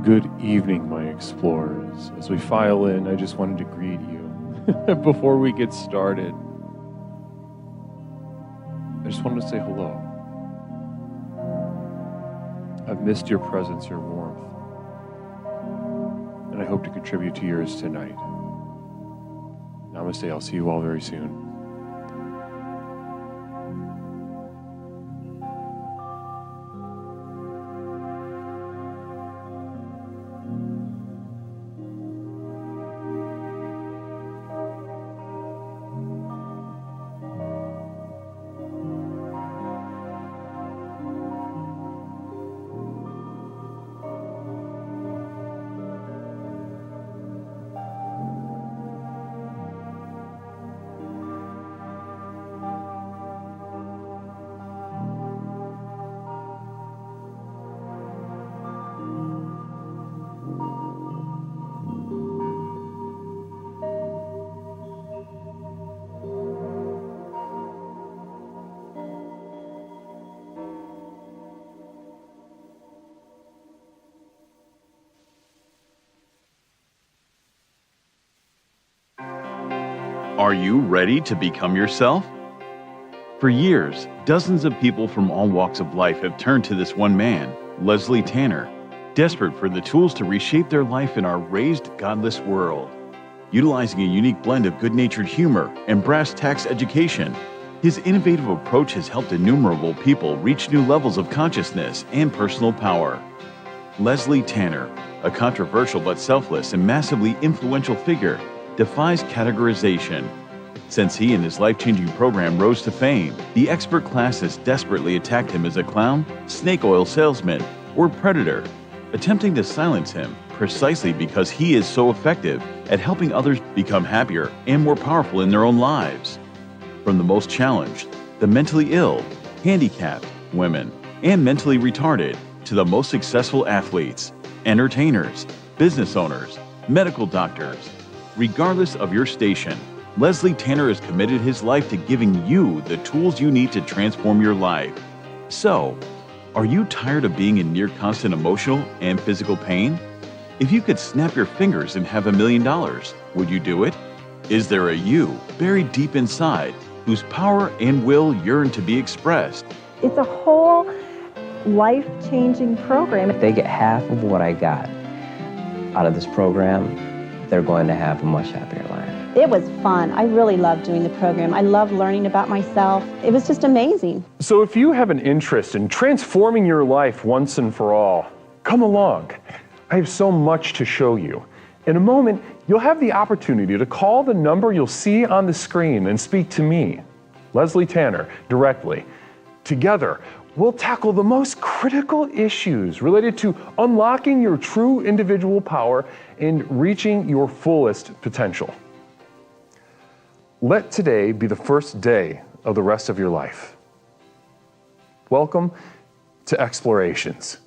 Good evening, my explorers. As we file in, I just wanted to greet you before we get started. I just wanted to say hello. I've missed your presence, your warmth, and I hope to contribute to yours tonight. Namaste. I'll see you all very soon. Are you ready to become yourself? For years, dozens of people from all walks of life have turned to this one man, Leslie Tanner, desperate for the tools to reshape their life in our raised, godless world. Utilizing a unique blend of good-natured humor and brass tacks education, his innovative approach has helped innumerable people reach new levels of consciousness and personal power. Leslie Tanner, a controversial but selfless and massively influential figure, defies categorization. Since he and his life-changing program rose to fame, the expert class has desperately attacked him as a clown, snake oil salesman, or predator, attempting to silence him precisely because he is so effective at helping others become happier and more powerful in their own lives. From the most challenged, the mentally ill, handicapped, women, and mentally retarded, to the most successful athletes, entertainers, business owners, medical doctors. Regardless of your station, Leslie Tanner has committed his life to giving you the tools you need to transform your life. So, are you tired of being in near constant emotional and physical pain? If you could snap your fingers and have $1 million, would you do it? Is there a you buried deep inside whose power and will yearn to be expressed? It's a whole life-changing program. If they get half of what I got out of this program, they're going to have a much happier life. It was fun. I really loved doing the program. I loved learning about myself. It was just amazing. So if you have an interest in transforming your life once and for all, come along. I have so much to show you. In a moment, you'll have the opportunity to call the number you'll see on the screen and speak to me, Leslie Tanner, directly. Together, we'll tackle the most critical issues related to unlocking your true individual power and reaching your fullest potential. Let today be the first day of the rest of your life. Welcome to Explorations.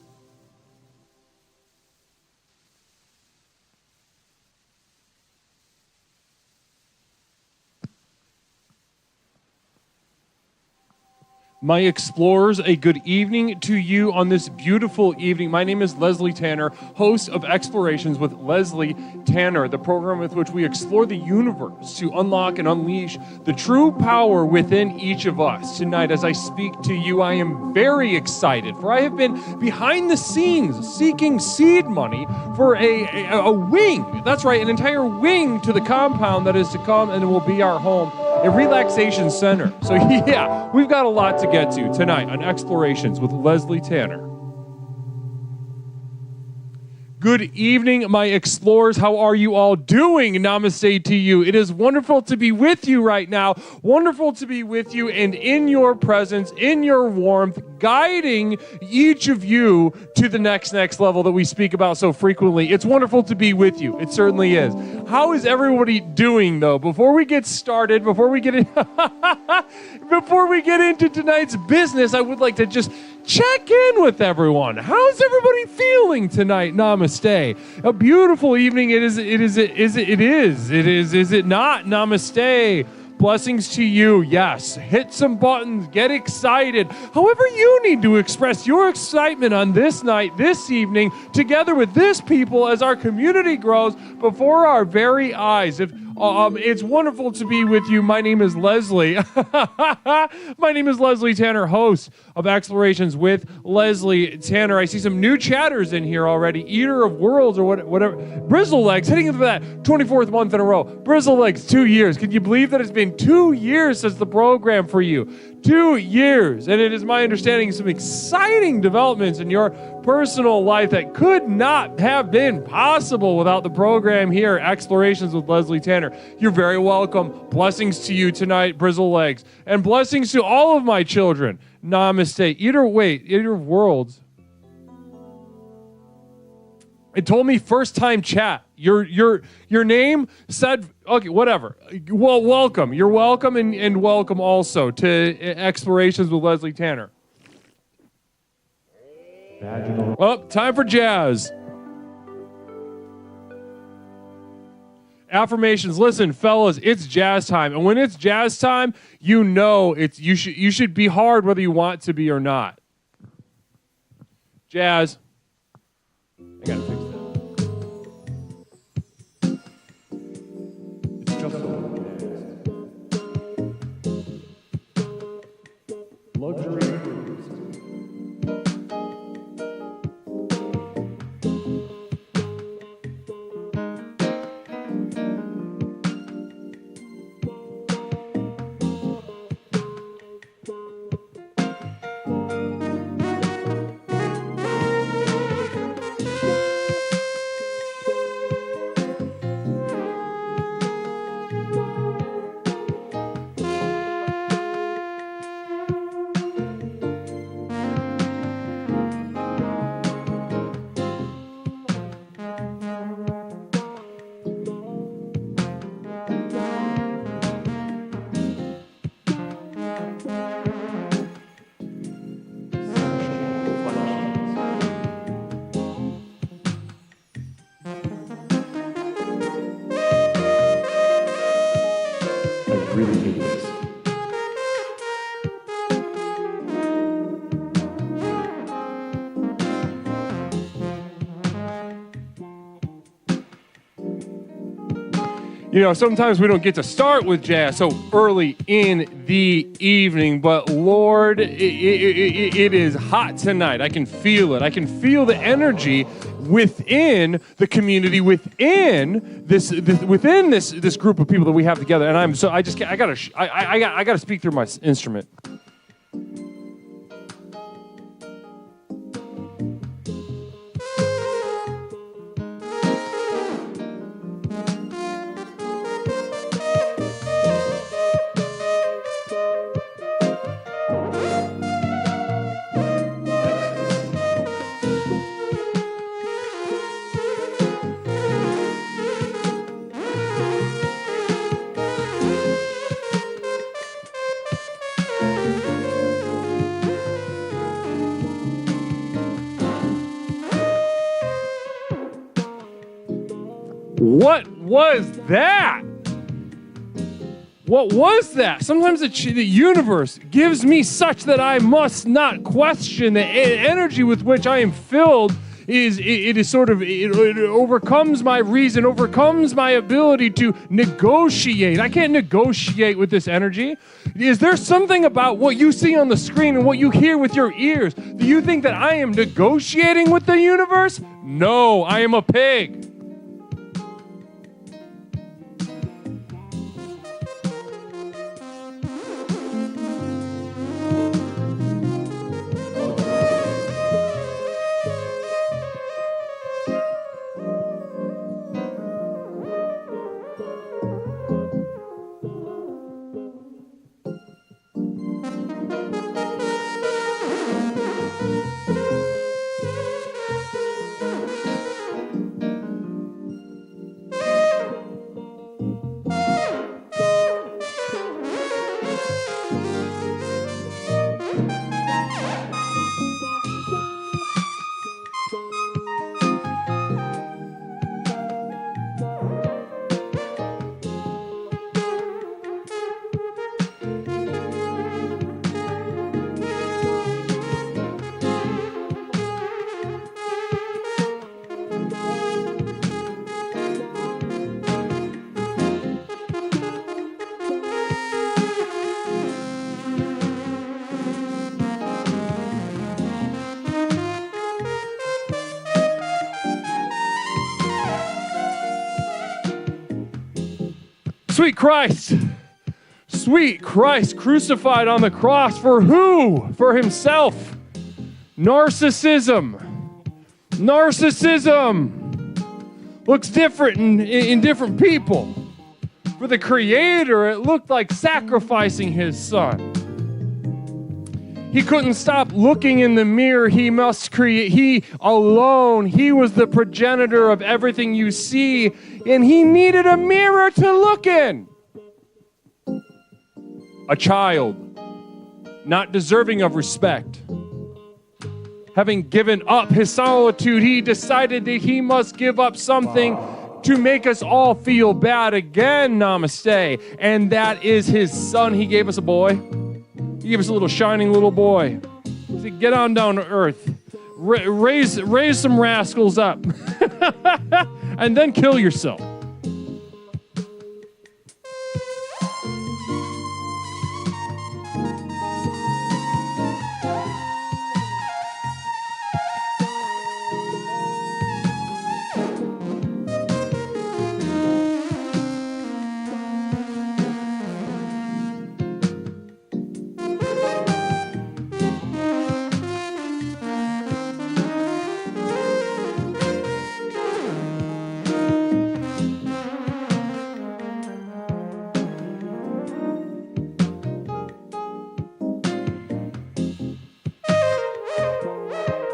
My explorers, a good evening to you on this beautiful evening. My name is Leslie Tanner, host of Explorations with Leslie Tanner, the program with which we explore the universe to unlock and unleash the true power within each of us. Tonight, as I speak to you, I am very excited, for I have been behind the scenes seeking seed money for a wing. That's right, an entire wing to the compound that is to come and will be our home, a relaxation center. So yeah, we've got a lot to get to tonight on Explorations with Leslie Tanner. Good evening, my explorers. How are you all doing? Namaste to you. It is wonderful to be with you right now. Wonderful to be with you and in your presence, in your warmth, guiding each of you to the next level that we speak about so frequently. It's wonderful to be with you. It certainly is. How is everybody doing, though? Before we get started, before we get into tonight's business, I would like to just check in with everyone. How's everybody feeling tonight? Namaste. A beautiful evening. Is it not? Namaste. blessings to you. Yes, hit some buttons, get excited. However you need to express your excitement on this night, this evening, together with this people as our community grows before our very eyes. It's wonderful to be with you. My name is Leslie. My name is Leslie Tanner, host of Explorations with Leslie Tanner. I see some new chatters in here already. Eater of Worlds or whatever. Brizzle Legs, heading into that 24th month in a row. Brizzle Legs, 2 years. Can you believe that it's been 2 years since the program for you? 2 years. And it is my understanding some exciting developments in your personal life that could not have been possible without the program here, Explorations with Leslie Tanner. You're very welcome. Blessings to you tonight, Brizzle Legs. And blessings to all of my children. Namaste. Eater of Worlds. It told me first time chat. Your name said, okay, whatever. Well, welcome. You're welcome and welcome also to Explorations with Leslie Tanner. Well, time for jazz. Affirmations. Listen, fellas, it's jazz time. And when it's jazz time, you know you should be hard whether you want to be or not. Jazz. I gotta fix that. It's just a little jazz. Luxury cruise. You know, sometimes we don't get to start with jazz so early in the evening, but Lord, it is hot tonight. I can feel it. I can feel the energy within the community, within this group of people that we have together. And I gotta speak through my instrument. What was that? What was that? Sometimes the universe gives me such that I must not question the energy with which I am filled. It overcomes my reason, overcomes my ability to negotiate. I can't negotiate with this energy. Is there something about what you see on the screen and what you hear with your ears? Do you think that I am negotiating with the universe? No, I am a pig. Sweet Christ. Sweet Christ crucified on the cross for who? For himself. Narcissism. Looks different in different people. For the Creator, it looked like sacrificing his son. He couldn't stop looking in the mirror. He must create. He alone, he was the progenitor of everything you see, and he needed a mirror to look in. A child, not deserving of respect. Having given up his solitude, he decided that he must give up something to make us all feel bad again, namaste. And that is his son. He gave us a boy. He gave us a little shining little boy. He said, get on down to earth. Raise some rascals up. And then kill yourself.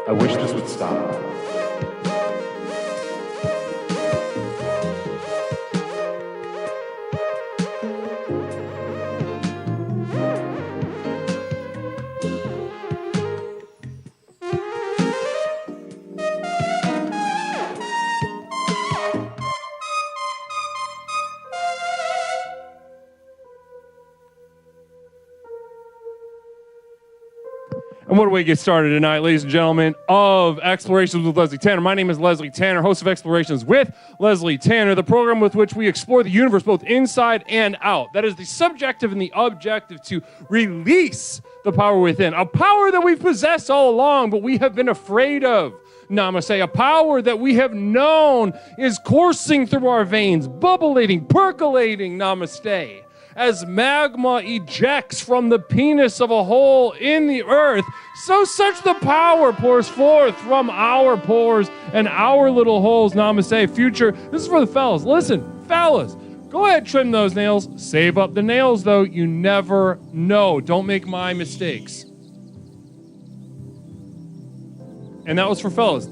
I wish this would stop. And what do we get started tonight, ladies and gentlemen, of Explorations with Leslie Tanner. My name is Leslie Tanner, host of Explorations with Leslie Tanner, the program with which we explore the universe both inside and out. That is the subjective and the objective to release the power within, a power that we've possessed all along, but we have been afraid of. Namaste, a power that we have known is coursing through our veins, bubbling, percolating, namaste. As magma ejects from the penis of a hole in the earth, so such the power pours forth from our pores and our little holes. Namaste. Future, this is for the fellas. Listen, fellas, go ahead, trim those nails. Save up the nails, though. You never know. Don't make my mistakes. And that was for fellas.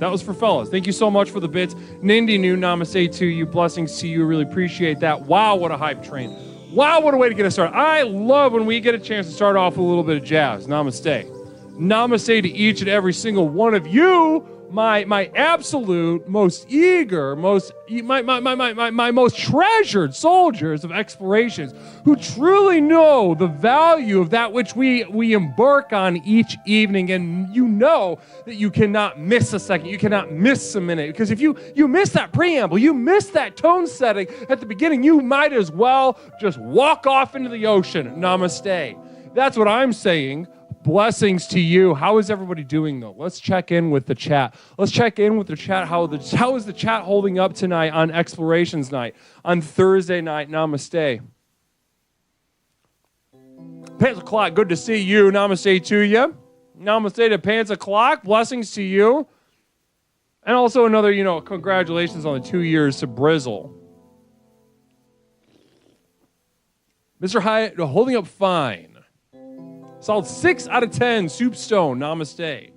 Thank you so much for the bits. Nindi new, namaste to you. Blessings to you. Really appreciate that. Wow, what a hype train. Wow, what a way to get us started. I love when we get a chance to start off with a little bit of jazz. Namaste. Namaste to each and every single one of you, my absolute, most eager, my most treasured soldiers of explorations who truly know the value of that which we embark on each evening. And you know that you cannot miss a second. You cannot miss a minute. Because if you miss that preamble, you miss that tone setting at the beginning, you might as well just walk off into the ocean. Namaste. That's what I'm saying. Blessings to you. How is everybody doing, though? Let's check in with the chat. How is the chat holding up tonight on Explorations Night, on Thursday night? Namaste. Pants O'Clock, good to see you. Namaste to you. Namaste to Pants O'Clock. Blessings to you. And also another, congratulations on the 2 years to Brizzle. Mr. Hyatt, holding up fine. Solid 6 out of 10, Soupstone, namaste.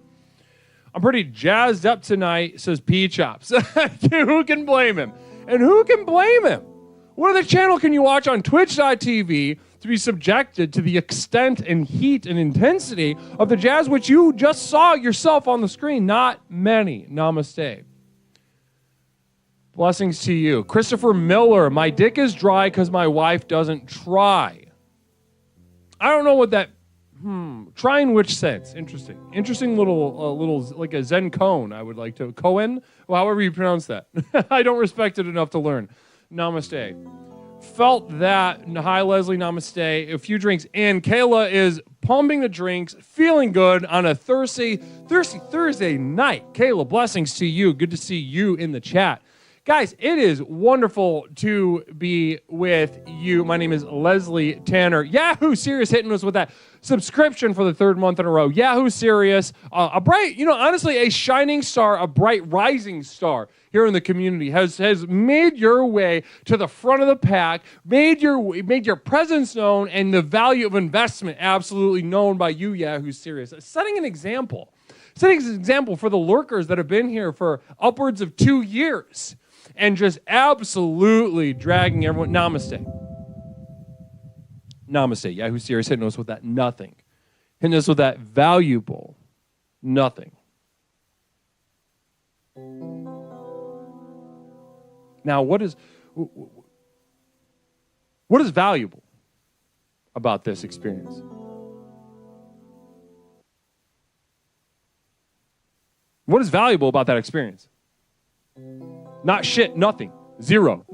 I'm pretty jazzed up tonight, says P-Chops. Who can blame him? And who can blame him? What other channel can you watch on twitch.tv to be subjected to the extent and heat and intensity of the jazz which you just saw yourself on the screen? Not many. Namaste. Blessings to you. Christopher Miller, my dick is dry because my wife doesn't try. I don't know what that... Try in which sense? Interesting little like a Zen koan. I would like to koan, well, however you pronounce that. I don't respect it enough to learn. Namaste. Felt that. Hi Leslie. Namaste. A few drinks in. Kayla is pumping the drinks, feeling good on a thirsty Thursday night. Kayla, blessings to you. Good to see you in the chat. Guys, it is wonderful to be with you. My name is Leslie Tanner. Yahoo Serious hitting us with that subscription for the third month in a row. Yahoo Serious, a bright, honestly, a shining star, a bright rising star here in the community has made your way to the front of the pack, made your presence known, and the value of investment absolutely known by you, Yahoo Serious. Setting an example for the lurkers that have been here for upwards of 2 years. And just absolutely dragging everyone. Namaste. Namaste. Yahoo Serious hitting us with that nothing. Hitting us with that valuable nothing. Now, what is valuable about this experience? What is valuable about that experience? Not shit, nothing, zero.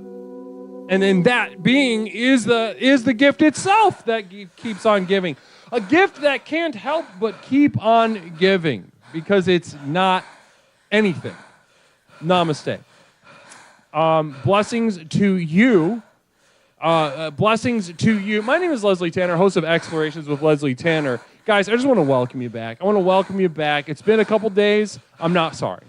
And then that being is the gift itself that keeps on giving. A gift that can't help but keep on giving because it's not anything. Namaste. Blessings to you. Blessings to you. My name is Leslie Tanner, host of Explorations with Leslie Tanner. Guys, I just want to welcome you back. It's been a couple days. I'm not sorry.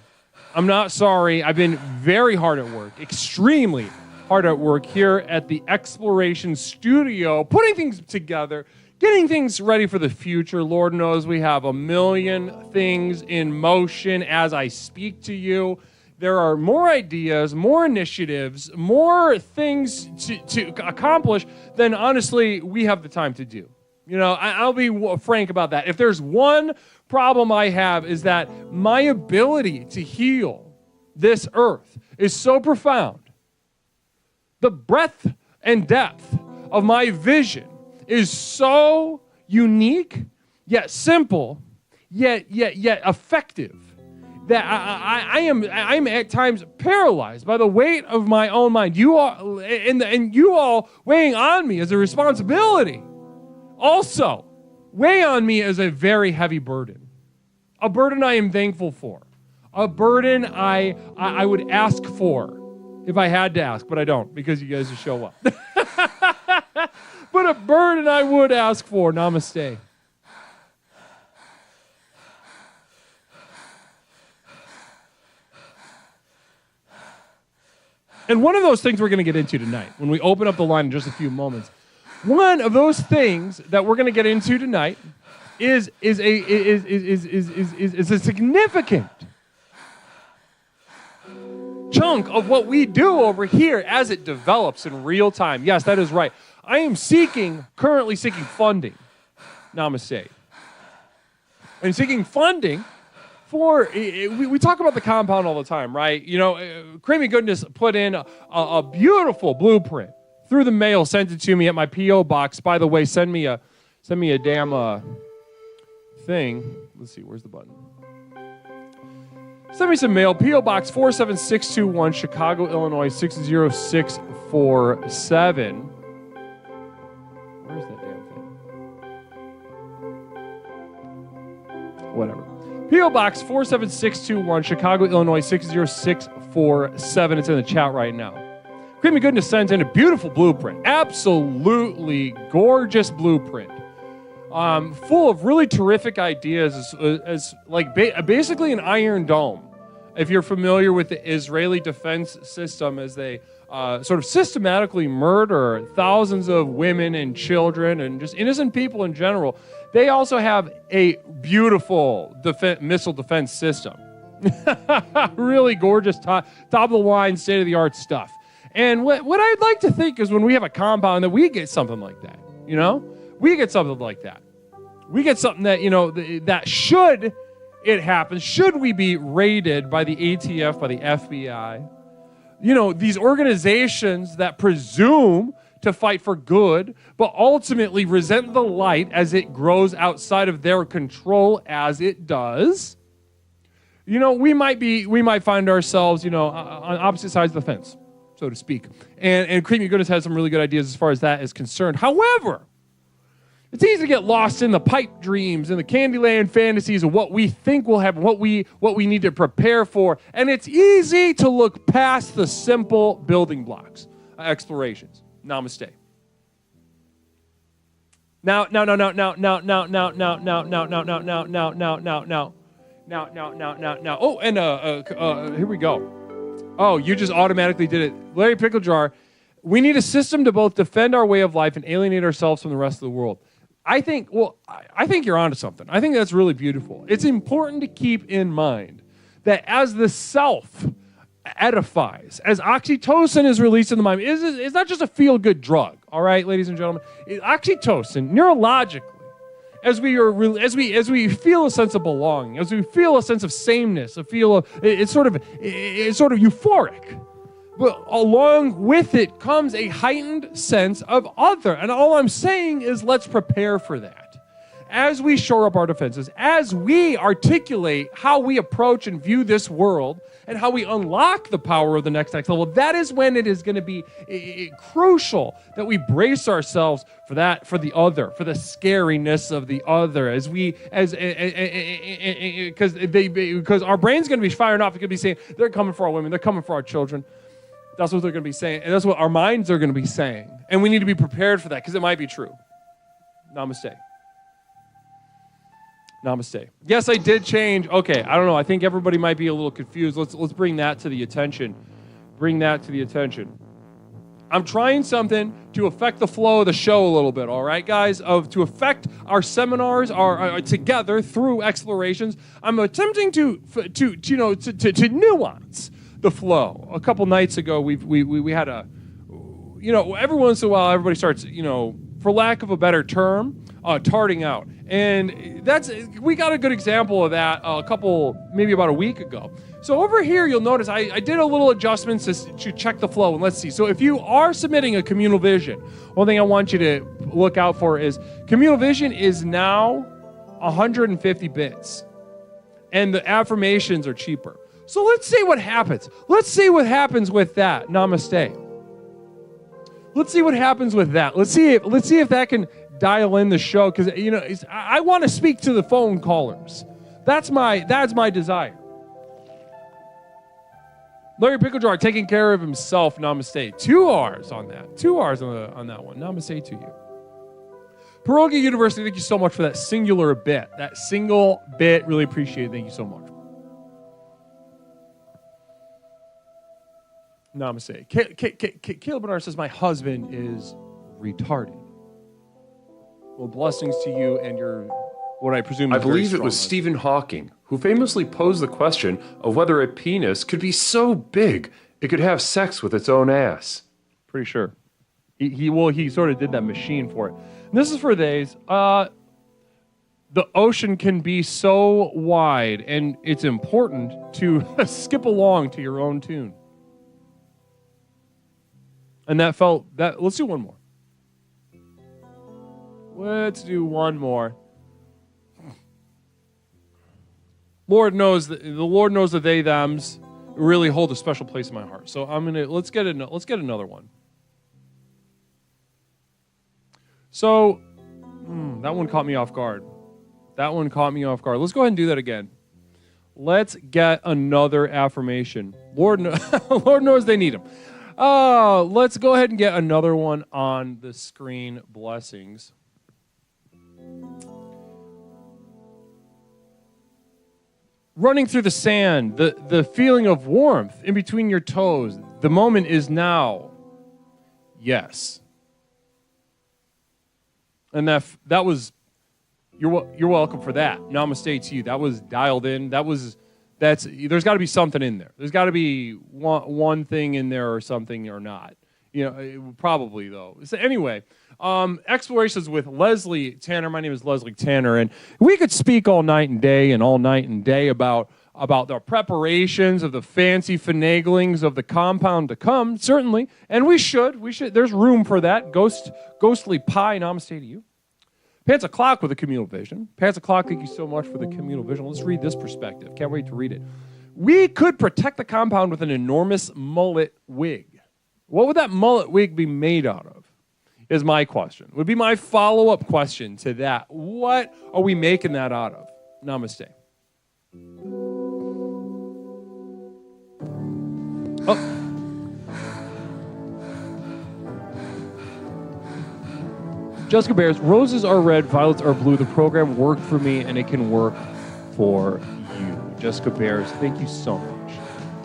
I've been very hard at work, extremely hard at work here at the Exploration Studio, putting things together, getting things ready for the future. Lord knows we have a million things in motion as I speak to you. There are more ideas, more initiatives, more things to accomplish than, honestly, we have the time to do. I'll be frank about that. If there's one problem I have is that my ability to heal this earth is so profound. The breadth and depth of my vision is so unique, yet simple, yet effective, that I'm at times paralyzed by the weight of my own mind. You all and you all weighing on me as a responsibility also weigh on me as a very heavy burden. A burden I am thankful for. A burden I would ask for if I had to ask, but I don't because you guys just show up. But a burden I would ask for. Namaste. And one of those things we're going to get into tonight when we open up the line in just a few moments. One of those things that we're going to get into tonight is a significant chunk of what we do over here as it develops in real time. Yes, that is right. I am currently seeking funding. Namaste. I'm seeking funding for, we talk about the compound all the time, right? Creamy Goodness put in a beautiful blueprint through the mail, sent it to me at my P.O. box. By the way, send me a damn thing. Let's see, where's the button? Send me some mail. P.O. Box 47621, Chicago, Illinois 60647. Where's that damn thing? Whatever. P.O. Box 47621, Chicago, Illinois 60647. It's in the chat right now. Creamy Goodness sends in a beautiful blueprint. Absolutely gorgeous blueprint. Full of really terrific ideas as basically an Iron Dome. If you're familiar with the Israeli defense system, as they sort of systematically murder thousands of women and children and just innocent people in general, they also have a beautiful missile defense system. Really gorgeous, top of the line, state-of-the-art stuff. And what I'd like to think is when we have a compound that we get something like that, we get something like that. We get something that, that should it happen, should we be raided by the ATF, by the FBI, these organizations that presume to fight for good, but ultimately resent the light as it grows outside of their control as it does, we might find ourselves, on opposite sides of the fence, so to speak. And Creamy Goodness has some really good ideas as far as that is concerned. However, It's easy to get lost in the pipe dreams and the Candyland fantasies of what we think will happen, what we need to prepare for. And it's easy to look past the simple building blocks, explorations. Namaste. Now. Oh, and here we go. Oh, you just automatically did it. Larry Picklejar, we need a system to both defend our way of life and alienate ourselves from the rest of the world. I think you're onto something. I think that's really beautiful. It's important to keep in mind that as the self edifies, as oxytocin is released in the mind, it's not just a feel-good drug, all right, ladies and gentlemen? Oxytocin, neurologically, as we feel a sense of belonging, as we feel a sense of sameness, it's sort of euphoric. But along with it comes a heightened sense of other. And all I'm saying is let's prepare for that. As we shore up our defenses, as we articulate how we approach and view this world and how we unlock the power of the next level, that is when it is going to be crucial that we brace ourselves for that, for the other, for the scariness of the other, because our brain's going to be firing off. It's going to be saying, they're coming for our women, they're coming for our children. That's what they're going to be saying, and that's what our minds are going to be saying. And we need to be prepared for that, because it might be true. Namaste. Namaste. Yes, I did change. Okay, I don't know. I think everybody might be a little confused. Let's bring that to the attention. Bring that to the attention. I'm trying something to affect the flow of the show a little bit, all right, guys? To affect our seminars together through explorations. I'm attempting to nuance the flow. A couple nights ago, we had a, every once in a while, everybody starts, for lack of a better term, tarting out. And we got a good example of that maybe about a week ago. So over here, you'll notice I did a little adjustments to check the flow, and let's see. So if you are submitting a communal vision, one thing I want you to look out for is communal vision is now 150 bits, and the affirmations are cheaper. So let's see what happens. Let's see what happens with that. Namaste. Let's see what happens with that. Let's see if that can dial in the show, because I want to speak to the phone callers. That's my desire. Larry Picklejar taking care of himself. Namaste. 2 R's on that. 2 R's on that one. Namaste to you. Pierogi University, thank you so much for that singular bit. That single bit, really appreciate it. Thank you so much. Namaste. Caleb Bernard says, my husband is retarded. Well, blessings to you and your, what I presume is I believe it was husband. Stephen Hawking who famously posed the question of whether a penis could be so big it could have sex with its own ass. Pretty sure. He sort of did that machine for it. And this is for days. The ocean can be so wide, and it's important to skip along to your own tune. And let's do one more. Let's do one more. The Lord knows that they thems really hold a special place in my heart. So let's get another one. So that one caught me off guard. Let's go ahead and do that again. Let's get another affirmation. Lord knows they need them. Let's go ahead and get another one on the screen. Blessings. Running through the sand, the feeling of warmth in between your toes. The moment is now. Yes. And that was, you're welcome for that. Namaste to you. That was dialed in. There's got to be something in there. There's got to be one thing in there or something or not. Probably though. So anyway, explorations with Leslie Tanner. My name is Leslie Tanner, and we could speak all night and day about the preparations of the fancy finaglings of the compound to come, certainly, and we should. There's room for that. Ghostly pie. Namaste to you. Pants a clock with a communal vision. Pants a clock, thank you so much for the communal vision. Let's read this perspective. Can't wait to read it. We could protect the compound with an enormous mullet wig. What would that mullet wig be made out of? is my question. Would be my follow-up question to that. What are we making that out of? Namaste. Oh. Jessica Bears, roses are red, violets are blue. The program worked for me, and it can work for you. Jessica Bears, thank you so much.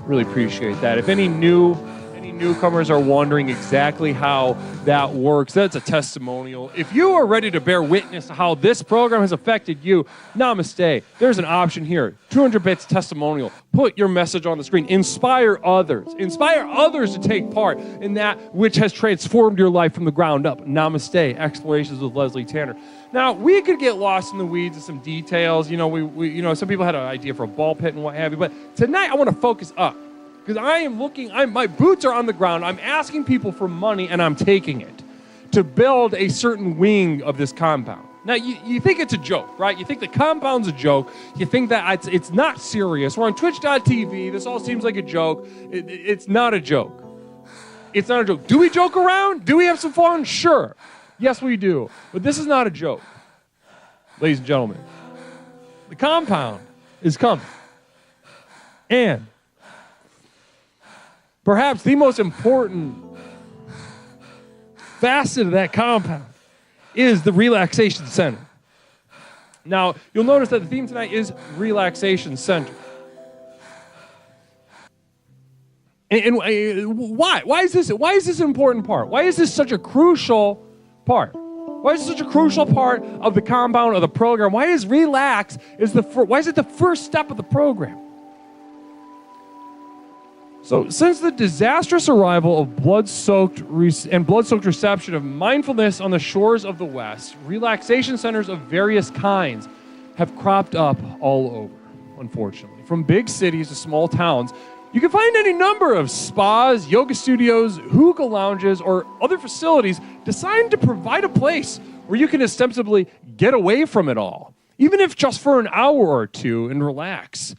Really appreciate that. If any newcomers are wondering exactly how that works, that's a testimonial. If you are ready to bear witness to how this program has affected you, namaste. There's an option here. 200 bits testimonial. Put your message on the screen. Inspire others. Inspire others to take part in that which has transformed your life from the ground up. Namaste. Explorations with Leslie Tanner. Now, we could get lost in the weeds of some details. You know, we some people had an idea for a ball pit and what have you. But tonight, I want to focus up. Because my boots are on the ground. I'm asking people for money, and I'm taking it to build a certain wing of this compound. Now, you think it's a joke, right? You think the compound's a joke. You think that it's not serious. We're on Twitch.tv. This all seems like a joke. It's not a joke. It's not a joke. Do we joke around? Do we have some fun? Sure. Yes, we do. But this is not a joke. Ladies and gentlemen, the compound is coming. And perhaps the most important facet of that compound is the Relaxation Center. Now, you'll notice that the theme tonight is Relaxation Center. And why? Why is this an important part? Why is this such a crucial part? Why is it such a crucial part of the compound of the program? Why is relax why is it the first step of the program? So, since the disastrous arrival of blood-soaked reception of mindfulness on the shores of the West, relaxation centers of various kinds have cropped up all over, unfortunately. From big cities to small towns, you can find any number of spas, yoga studios, hookah lounges, or other facilities designed to provide a place where you can ostensibly get away from it all, even if just for an hour or two, and relax.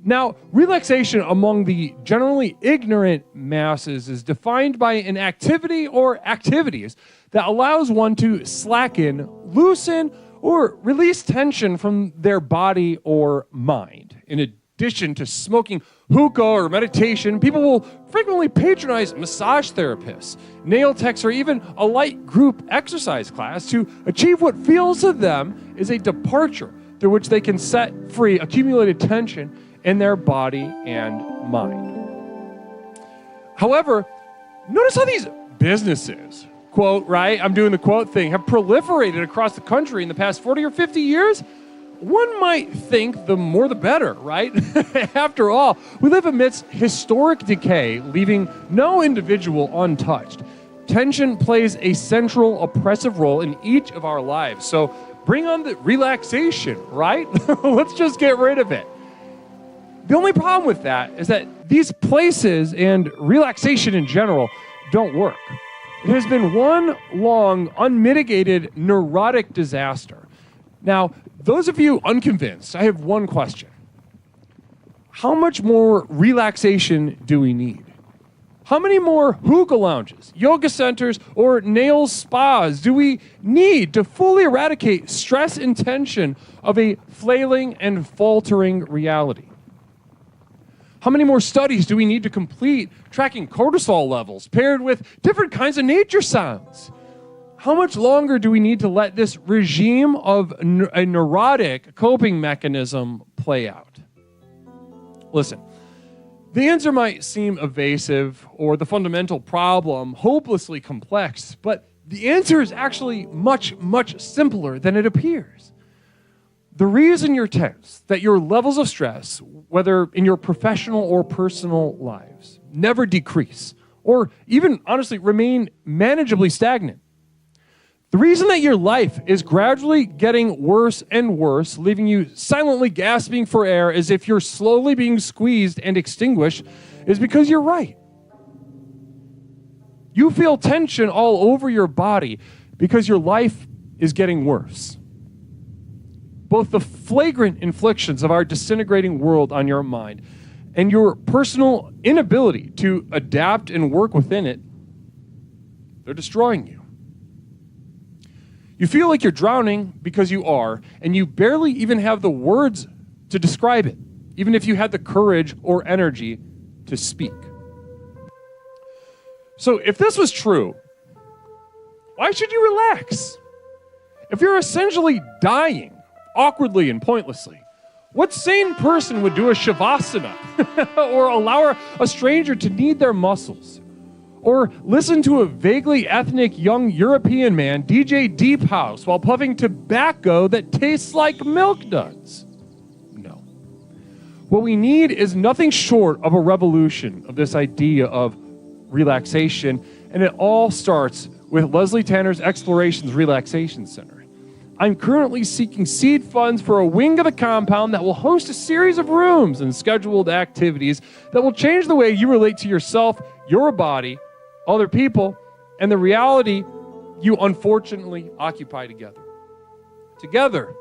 Now, relaxation among the generally ignorant masses is defined by an activity or activities that allows one to slacken, loosen, or release tension from their body or mind. In addition to smoking hookah or meditation, people will frequently patronize massage therapists, nail techs, or even a light group exercise class to achieve what feels to them is a departure through which they can set free accumulated tension in their body and mind. However, notice how these businesses, quote, right, I'm doing the quote thing, have proliferated across the country in the past 40 or 50 years. One might think the more the better, right? After all, we live amidst historic decay, leaving no individual untouched. Tension plays a central oppressive role in each of our lives. So bring on the relaxation, right? Let's just get rid of it. The only problem with that is that these places and relaxation in general don't work. It has been one long, unmitigated, neurotic disaster. Now, those of you unconvinced, I have one question. How much more relaxation do we need? How many more hookah lounges, yoga centers, or nail spas do we need to fully eradicate stress and tension of a flailing and faltering reality? How many more studies do we need to complete tracking cortisol levels paired with different kinds of nature sounds? How much longer do we need to let this regime of a neurotic coping mechanism play out? Listen, the answer might seem evasive or the fundamental problem hopelessly complex, but the answer is actually much, much simpler than it appears. The reason you're tense, that your levels of stress, whether in your professional or personal lives, never decrease, or even, honestly, remain manageably stagnant. The reason that your life is gradually getting worse and worse, leaving you silently gasping for air as if you're slowly being squeezed and extinguished, is because you're right. You feel tension all over your body because your life is getting worse. Both the flagrant inflictions of our disintegrating world on your mind and your personal inability to adapt and work within it, they're destroying you. You feel like you're drowning because you are, and you barely even have the words to describe it, even if you had the courage or energy to speak. So if this was true, why should you relax? If you're essentially dying awkwardly and pointlessly, what sane person would do a shavasana or allow a stranger to knead their muscles? Or listen to a vaguely ethnic young European man DJ deep house while puffing tobacco that tastes like milk duds? No. What we need is nothing short of a revolution of this idea of relaxation, and it all starts with Leslie Tanner's Explorations Relaxation Center. I'm currently seeking seed funds for a wing of the compound that will host a series of rooms and scheduled activities that will change the way you relate to yourself, your body, other people, and the reality you unfortunately occupy together. Together,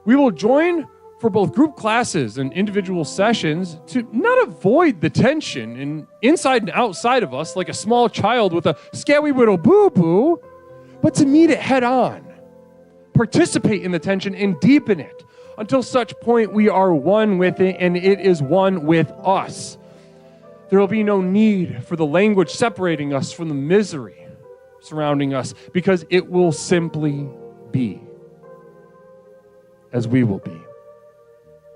we will join for both group classes and individual sessions to not avoid the tension inside and outside of us like a small child with a scary little boo-boo, but to meet it head on, participate in the tension and deepen it until such point we are one with it and it is one with us. There will be no need for the language separating us from the misery surrounding us, because it will simply be as we will be.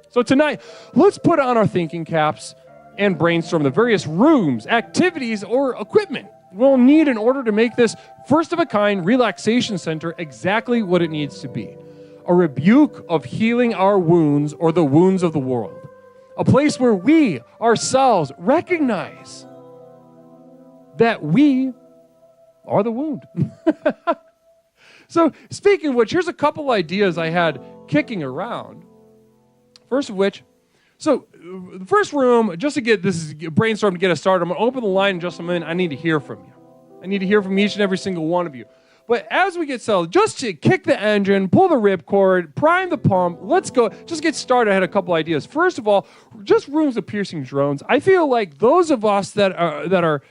So tonight, let's put on our thinking caps and brainstorm the various rooms, activities, or equipment we'll need in order to make this first-of-a-kind relaxation center exactly what it needs to be. A rebuke of healing our wounds or the wounds of the world. A place where we ourselves recognize that we are the wound. So speaking of which, here's a couple ideas I had kicking around. First of which, so the first room, just to get this brainstorm to get us started, I'm going to open the line in just a minute. I need to hear from you. I need to hear from each and every single one of you. But as we get settled, just to kick the engine, pull the ripcord, prime the pump, let's go. Just get started. I had a couple ideas. First of all, just rooms of piercing drones. I feel like those of us that are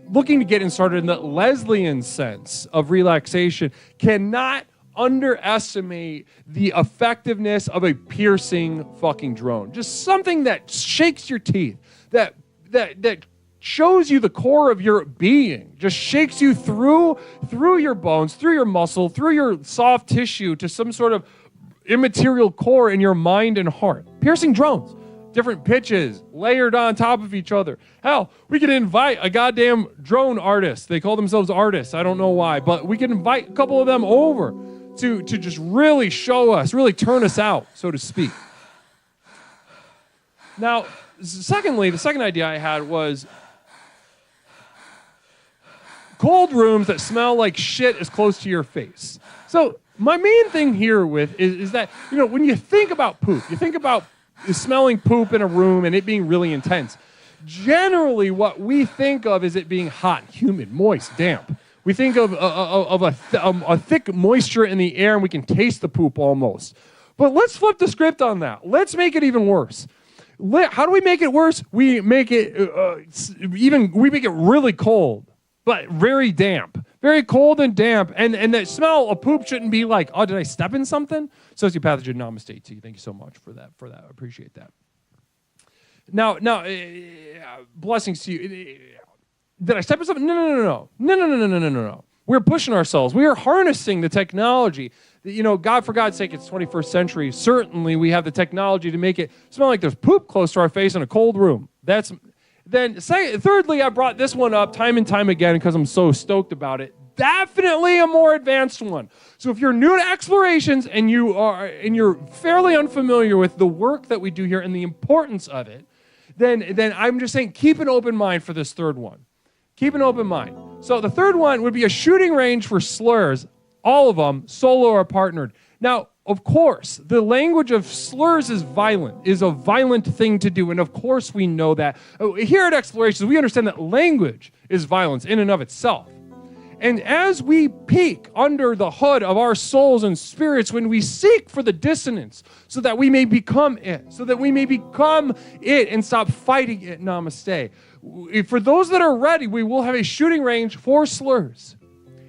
looking to get started in the Leslian sense of relaxation cannot underestimate the effectiveness of a piercing fucking drone. Just something that shakes your teeth, that shows you the core of your being, just shakes you through your bones, through your muscle, through your soft tissue to some sort of immaterial core in your mind and heart. Piercing drones, different pitches, layered on top of each other. Hell, we could invite a goddamn drone artist. They call themselves artists. I don't know why, but we could invite a couple of them over to just really show us, really turn us out, so to speak. Now, secondly, the second idea I had was cold rooms that smell like shit as close to your face. So my main thing here is that, when you think about poop, you think about smelling poop in a room and it being really intense. Generally, what we think of is it being hot, humid, moist, damp. We think of a thick moisture in the air, and we can taste the poop almost. But let's flip the script on that. Let's make it even worse. How do we make it worse? We make it really cold, but very damp, very cold and damp. And the smell of poop shouldn't be like, oh, did I step in something? Sociopathogen, namaste to you. Thank you so much for that. I appreciate that. Now, blessings to you. Did I step in something? No. We're pushing ourselves. We are harnessing the technology. God, for God's sake, it's 21st century. Certainly, we have the technology to make it smell like there's poop close to our face in a cold room. Thirdly, I brought this one up time and time again because I'm so stoked about it. Definitely a more advanced one. So if you're new to explorations and you're fairly unfamiliar with the work that we do here and the importance of it, then I'm just saying keep an open mind for this third one. Keep an open mind. So the third one would be a shooting range for slurs, all of them, solo or partnered. Now, of course, the language of slurs is a violent thing to do, and of course we know that. Here at Explorations, we understand that language is violence in and of itself. And as we peek under the hood of our souls and spirits, when we seek for the dissonance so that we may become it, and stop fighting it, namaste. For those that are ready, we will have a shooting range for slurs.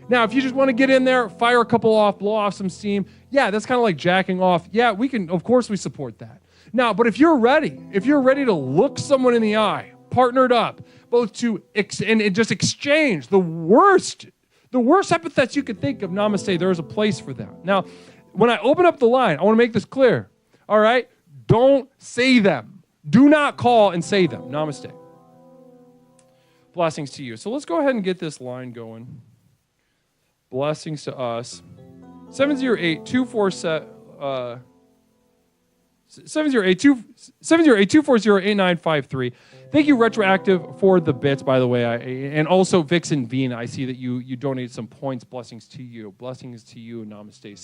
Now, if you just want to get in there, fire a couple off, blow off some steam, yeah, that's kind of like jacking off. Yeah, of course we support that. Now, but if you're ready to look someone in the eye, partnered up, both to and just exchange the worst epithets you could think of, namaste, there is a place for that. Now, when I open up the line, I want to make this clear, all right? Don't say them. Do not call and say them. Namaste. Blessings to you. So let's go ahead and get this line going. Blessings to us. 708-240-8953. Thank you, Retroactive, for the bits, by the way. And also Vixen Veen, I see that you donated some points. Blessings to you. Blessings to you. Namaste.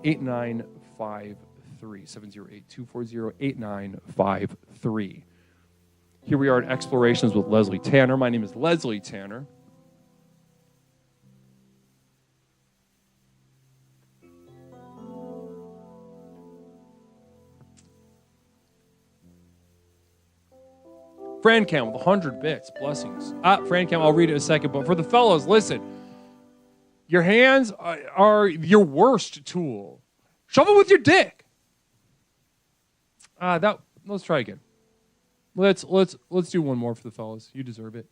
708-240-8953. 708-240-8953. Here we are at Explorations with Leslie Tanner. My name is Leslie Tanner. Francam with 100 bits. Blessings. Francam, I'll read it in a second. But for the fellows, listen. Your hands are your worst tool. Shovel with your dick. Let's try again. Let's do one more for the fellas. You deserve it.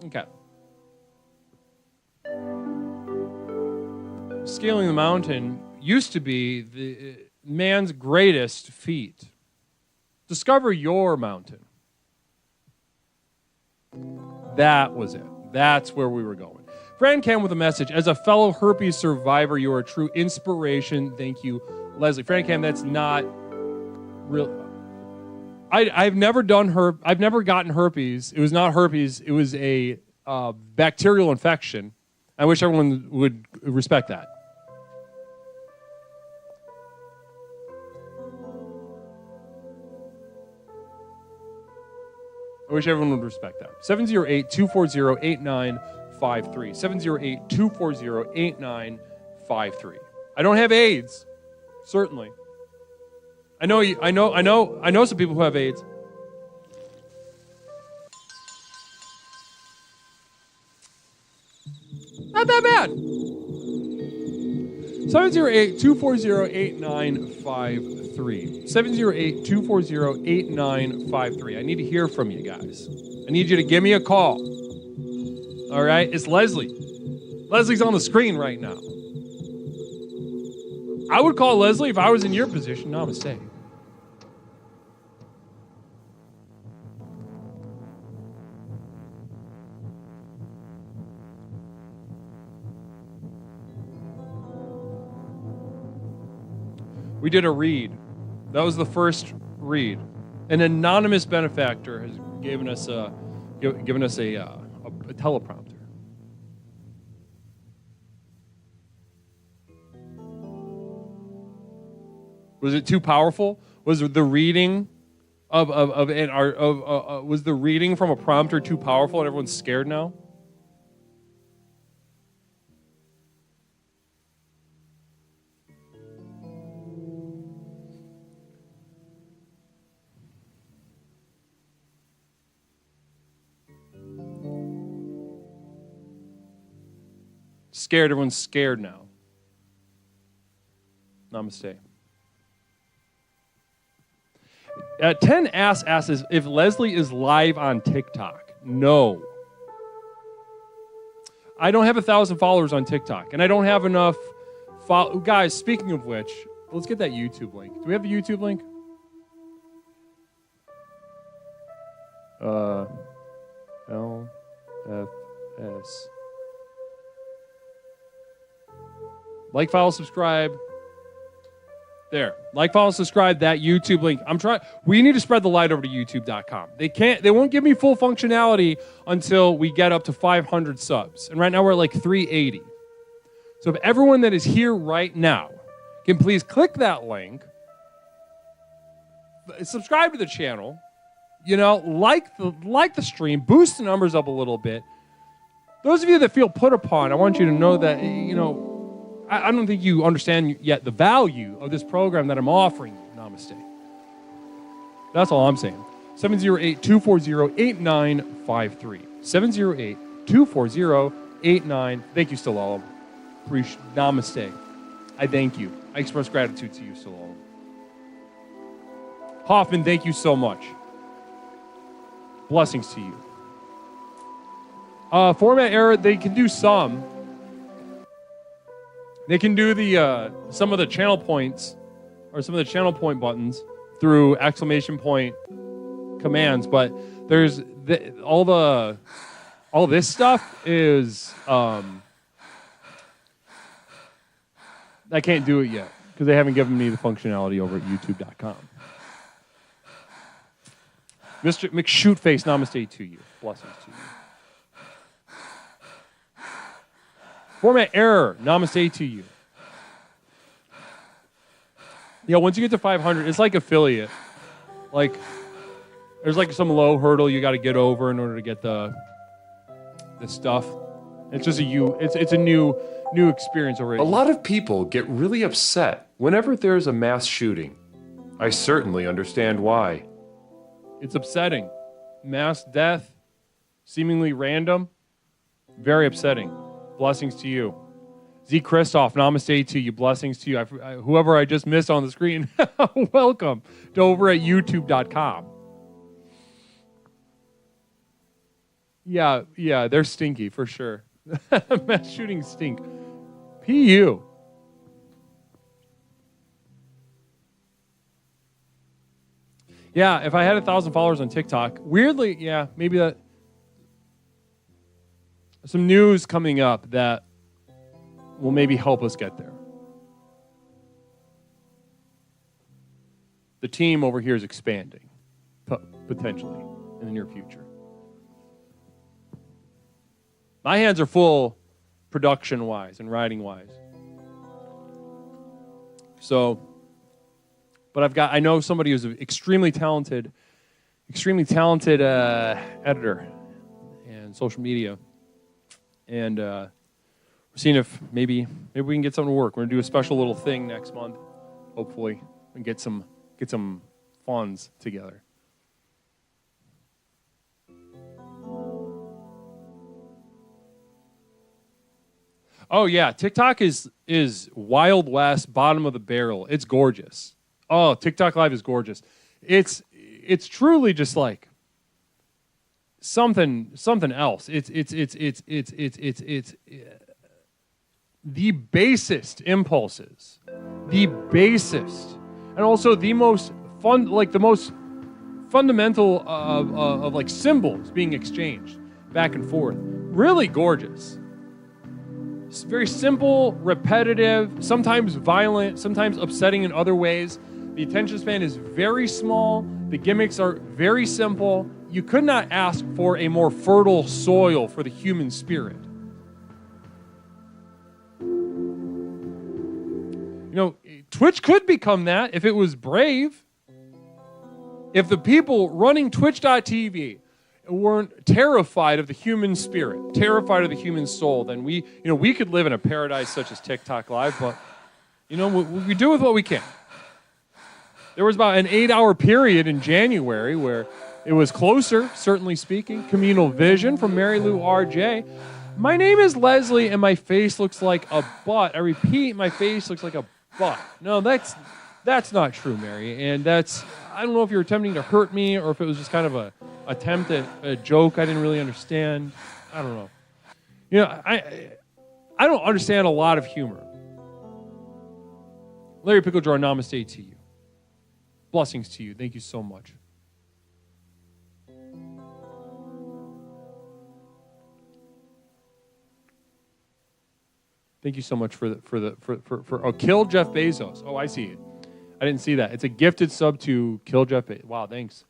Okay. Scaling the mountain used to be the man's greatest feat. Discover your mountain. That was it. That's where we were going. Fran Cam with a message. As a fellow herpes survivor, you are a true inspiration. Thank you, Leslie. Fran Cam, that's not real. I've never gotten herpes. It was not herpes. It was a bacterial infection. I wish everyone would respect that. I wish everyone would respect that. 708-240-8953. 708-240-8953. I don't have AIDS, certainly. I know some people who have AIDS. Not that bad. 708-240-8953. 708-240-8953. I need to hear from you guys. I need you to give me a call. All right? It's Leslie. Leslie's on the screen right now. I would call Leslie if I was in your position. Namaste. We did a read. That was the first read. An anonymous benefactor has given us a teleprompter. Was it too powerful? Was the reading was the reading from a prompter too powerful and everyone's scared now? Scared. Everyone's scared now. Namaste. 10 asks if Leslie is live on TikTok. No. I don't have 1,000 followers on TikTok, and I don't have enough. Guys, speaking of which, let's get that YouTube link. Do we have the YouTube link? LFS. Like, follow, subscribe. There. Like, follow, subscribe, that YouTube link. We need to spread the light over to youtube.com. They won't give me full functionality until we get up to 500 subs. And right now we're at like 380. So if everyone that is here right now can please click that link, subscribe to the channel, like the stream, boost the numbers up a little bit. Those of you that feel put upon, I want you to know that, I don't think you understand yet the value of this program that I'm offering you. Namaste. That's all I'm saying. 708-240-8953. 240-240-89. Thank you, Stallone. Namaste. I thank you. I express gratitude to you, Stallone. Hoffman, thank you so much. Blessings to you. Format error, they can do some. They can do the some of the channel points or some of the channel point buttons through exclamation point commands, but there's all this stuff is I can't do it yet because they haven't given me the functionality over at youtube.com. Mr. McShootface, namaste to you. Blessings to you. Format error, namaste to you. Yeah, once you get to 500, it's like affiliate. Like, there's like some low hurdle you got to get over in order to get the stuff. It's just it's a new experience already. A lot of people get really upset whenever there's a mass shooting. I certainly understand why. It's upsetting. Mass death, seemingly random, very upsetting. Blessings to you. Z. Christoph, namaste to you. Blessings to you. Whoever I just missed on the screen, welcome to over at youtube.com. Yeah, they're stinky for sure. Mass shootings stink. PU. Yeah, if I had 1,000 followers on TikTok, weirdly, yeah, maybe that. Some news coming up that will maybe help us get there. The team over here is expanding, potentially, in the near future. My hands are full production-wise and writing-wise. So, but I know somebody who's an extremely talented editor and social media. And we're seeing if maybe we can get something to work. We're gonna do a special little thing next month, hopefully, and get some funds together. Oh yeah, TikTok is Wild West, bottom of the barrel. It's gorgeous. Oh, TikTok Live is gorgeous. It's truly just like something else. It's the basest impulses, the basest, and also the most fun, like the most fundamental of like symbols being exchanged back and forth. Really gorgeous. It's very simple, repetitive, sometimes violent, sometimes upsetting in other ways. The attention span is very small. The gimmicks are very simple. You could not ask for a more fertile soil for the human spirit. You know, Twitch could become that if it was brave. If the people running Twitch.tv weren't terrified of the human spirit, terrified of the human soul, then we could live in a paradise such as TikTok Live, but we do with what we can. There was about an 8-hour period in January where it was closer, certainly speaking. Communal Vision from Mary Lou RJ. My name is Leslie and my face looks like a butt. I repeat, my face looks like a butt. No, that's not true, Mary. And I don't know if you're attempting to hurt me or if it was just kind of a attempt at a joke I didn't really understand. I don't know. I don't understand a lot of humor. Larry Pickle Jar, namaste to you. Blessings to you. Thank you so much. Thank you so much for Kill Jeff Bezos. Oh, I see it. I didn't see that. It's a gifted sub to Kill Jeff Bezos. Wow, thanks.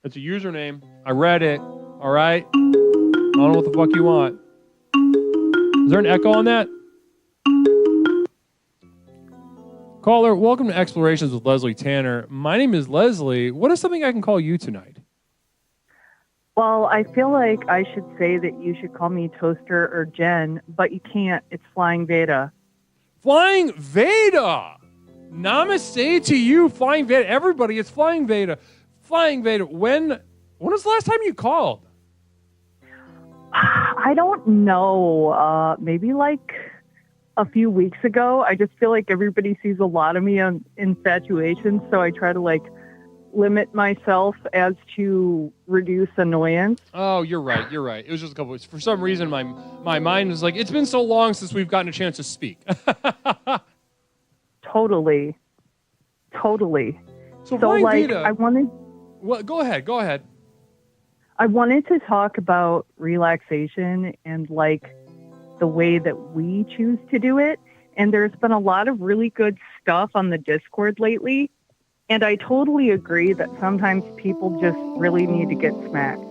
It's a username. I read it. All right. I don't know what the fuck you want. Is there an echo on that? Caller, welcome to Explorations with Leslie Tanner. My name is Leslie. What is something I can call you tonight? Well, I feel like I should say that you should call me Toaster or Jen, but you can't. It's Flying Veda. Flying Veda! Namaste to you, Flying Veda. Everybody, it's Flying Veda. Flying Veda. When was the last time you called? I don't know. Maybe like a few weeks ago. I just feel like everybody sees a lot of me on infatuations, so I try to like limit myself as to reduce annoyance. Oh, you're right. You're right. It was just a couple weeks. For some reason, my mind was like, it's been so long since we've gotten a chance to speak. Totally. So like, Vita, I wanted. Well, go ahead. I wanted to talk about relaxation and like the way that we choose to do it. And there's been a lot of really good stuff on the Discord lately. And I totally agree that sometimes people just really need to get smacked.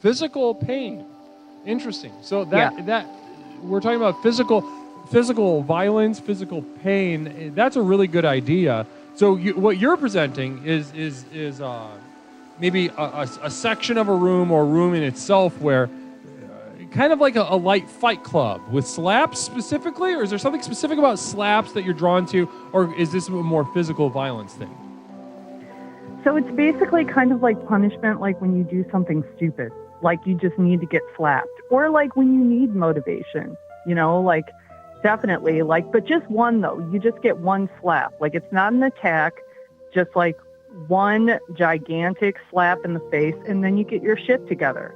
Physical pain. Interesting. So that we're talking about physical violence, physical pain. That's a really good idea. So what you're presenting is maybe a section of a room or a room in itself where kind of like a light fight club with slaps specifically, or is there something specific about slaps that you're drawn to, or is this a more physical violence thing? So it's basically kind of like punishment, like when you do something stupid, like you just need to get slapped, or like when you need motivation, like definitely, like, but just one though, you just get one slap. Like it's not an attack, just like one gigantic slap in the face, and then you get your shit together.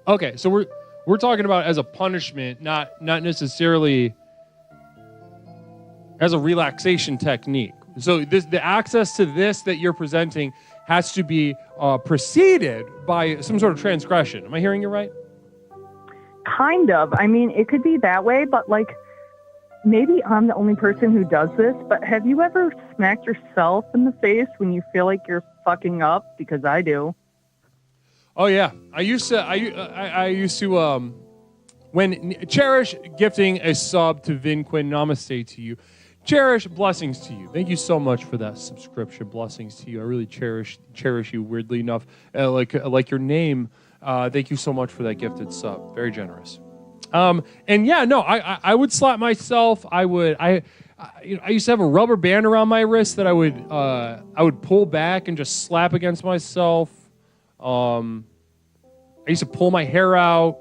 Okay, so we're talking about as a punishment, not necessarily as a relaxation technique. So the access to this that you're presenting has to be preceded by some sort of transgression. Am I hearing you right? Kind of. I mean, it could be that way, but like maybe I'm the only person who does this, but have you ever smacked yourself in the face when you feel like you're fucking up? Because I do. Oh yeah, I used to when Cherish gifting a sub to Vin Quinn, namaste to you. Cherish, blessings to you. Thank you so much for that subscription. Blessings to you. I really cherish you. Weirdly enough, like your name. Thank you so much for that gifted sub. Very generous. And yeah, no, I would slap myself. I used to have a rubber band around my wrist that I would pull back and just slap against myself. I used to pull my hair out,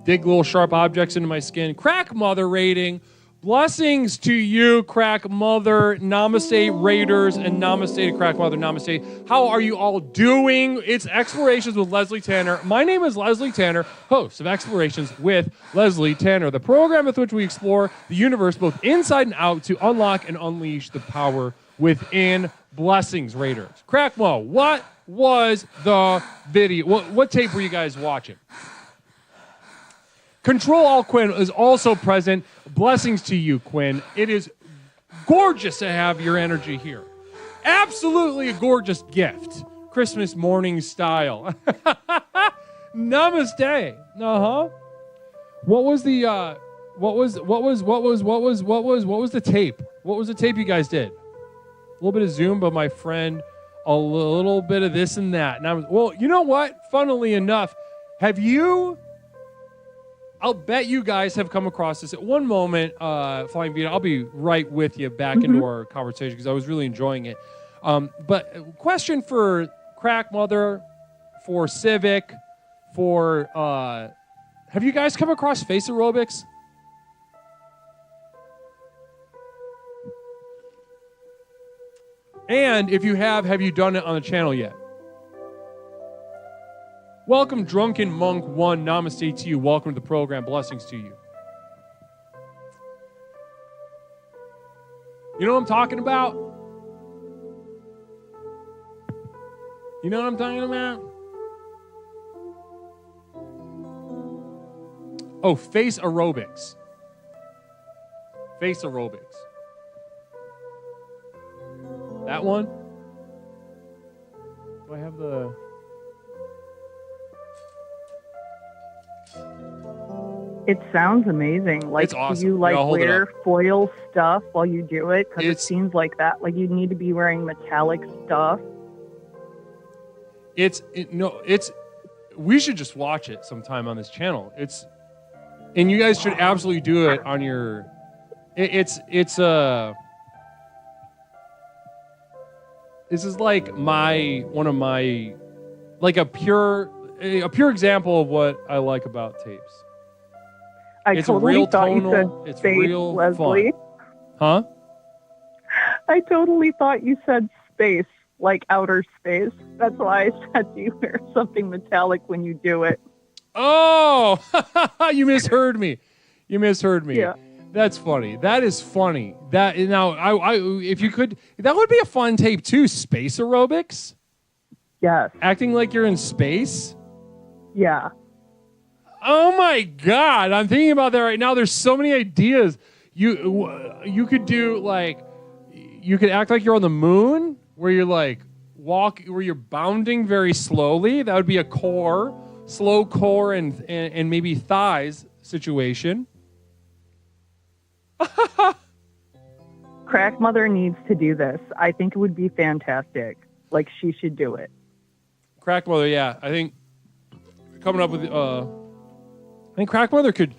dig little sharp objects into my skin. Crack Mother rating. Blessings to you, Crack Mother. Namaste, Raiders, and namaste to Crack Mother. Namaste. How are you all doing? It's Explorations with Leslie Tanner. My name is Leslie Tanner, host of Explorations with Leslie Tanner, the program with which we explore the universe both inside and out to unlock and unleash the power within. Blessings, Raiders. Crack Mo, what was the video? What tape were you guys watching? Control All Quinn is also present. Blessings to you, Quinn. It is gorgeous to have your energy here. Absolutely a gorgeous gift. Christmas morning style. Namaste. What was the tape? What was the tape you guys did? A little bit of Zoom, but my friend, a little bit of this and that. And well, you know what? Funnily enough, I'll bet you guys have come across this at one moment, Flying Vita. I'll be right with you back into our conversation because I was really enjoying it. But question for Crack Mother, for Civic, for have you guys come across face aerobics? And if you have you done it on the channel yet? Welcome, Drunken Monk 1. Namaste to you. Welcome to the program. Blessings to you. You know what I'm talking about? You know what I'm talking about? Oh, face aerobics. Face aerobics. That one? Do I have the... It sounds amazing. Like, it's awesome. Do you like wear it foil stuff while you do it? Because it seems like that. Like you need to be wearing metallic stuff. We should just watch it sometime on this channel. And you guys should absolutely do it on your. This is like a pure. a pure example of what I like about tapes. I totally real thought tonal, you said it's space, real Leslie. fun. Huh? I totally thought you said space, like outer space. That's why I said you wear something metallic when you do it. Oh, you misheard me. You misheard me. Yeah. That's funny. That is funny. That now, if you could, that would be a fun tape too. Space aerobics, Yes. acting like you're in space. Yeah. Oh my God, I'm thinking about that right now. There's so many ideas. You could do like, you could act like you're on the moon, where you're like where you're bounding very slowly. That would be a slow core and maybe thighs situation. Crack Mother needs to do this. I think it would be fantastic. Like, she should do it. Crack Mother, yeah. I think coming up with I think Crack Mother could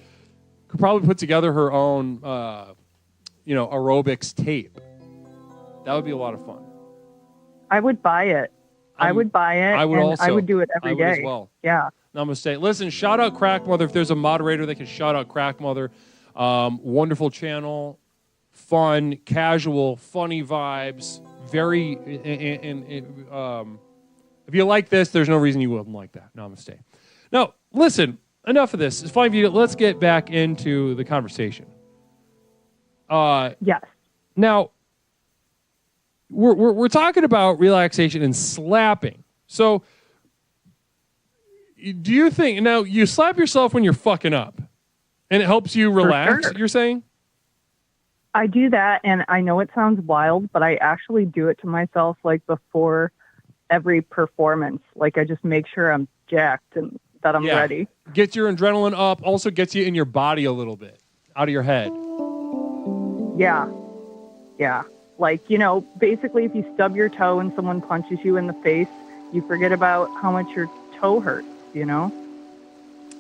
probably put together her own aerobics tape. That would be a lot of fun. I would buy it. I would buy it. I would and also. I would do it every day. As well. Yeah. Namaste. Listen, shout out Crack Mother. If there's a moderator that can shout out Crack Mother, wonderful channel, fun, casual, funny vibes. Very, if you like this, there's no reason you wouldn't like that. Namaste. Now, listen. Enough of this. It's fine. Let's get back into the conversation. Yes. Now, we're talking about relaxation and slapping. So, do you think now you slap yourself when you're fucking up, and it helps you relax? Sure. You're saying? I do that, and I know it sounds wild, but I actually do it to myself like before every performance. Like, I just make sure I'm jacked and that I'm ready. Gets your adrenaline up. Also gets you in your body a little bit, out of your head. Yeah. Yeah. Like, basically if you stub your toe and someone punches you in the face, you forget about how much your toe hurts,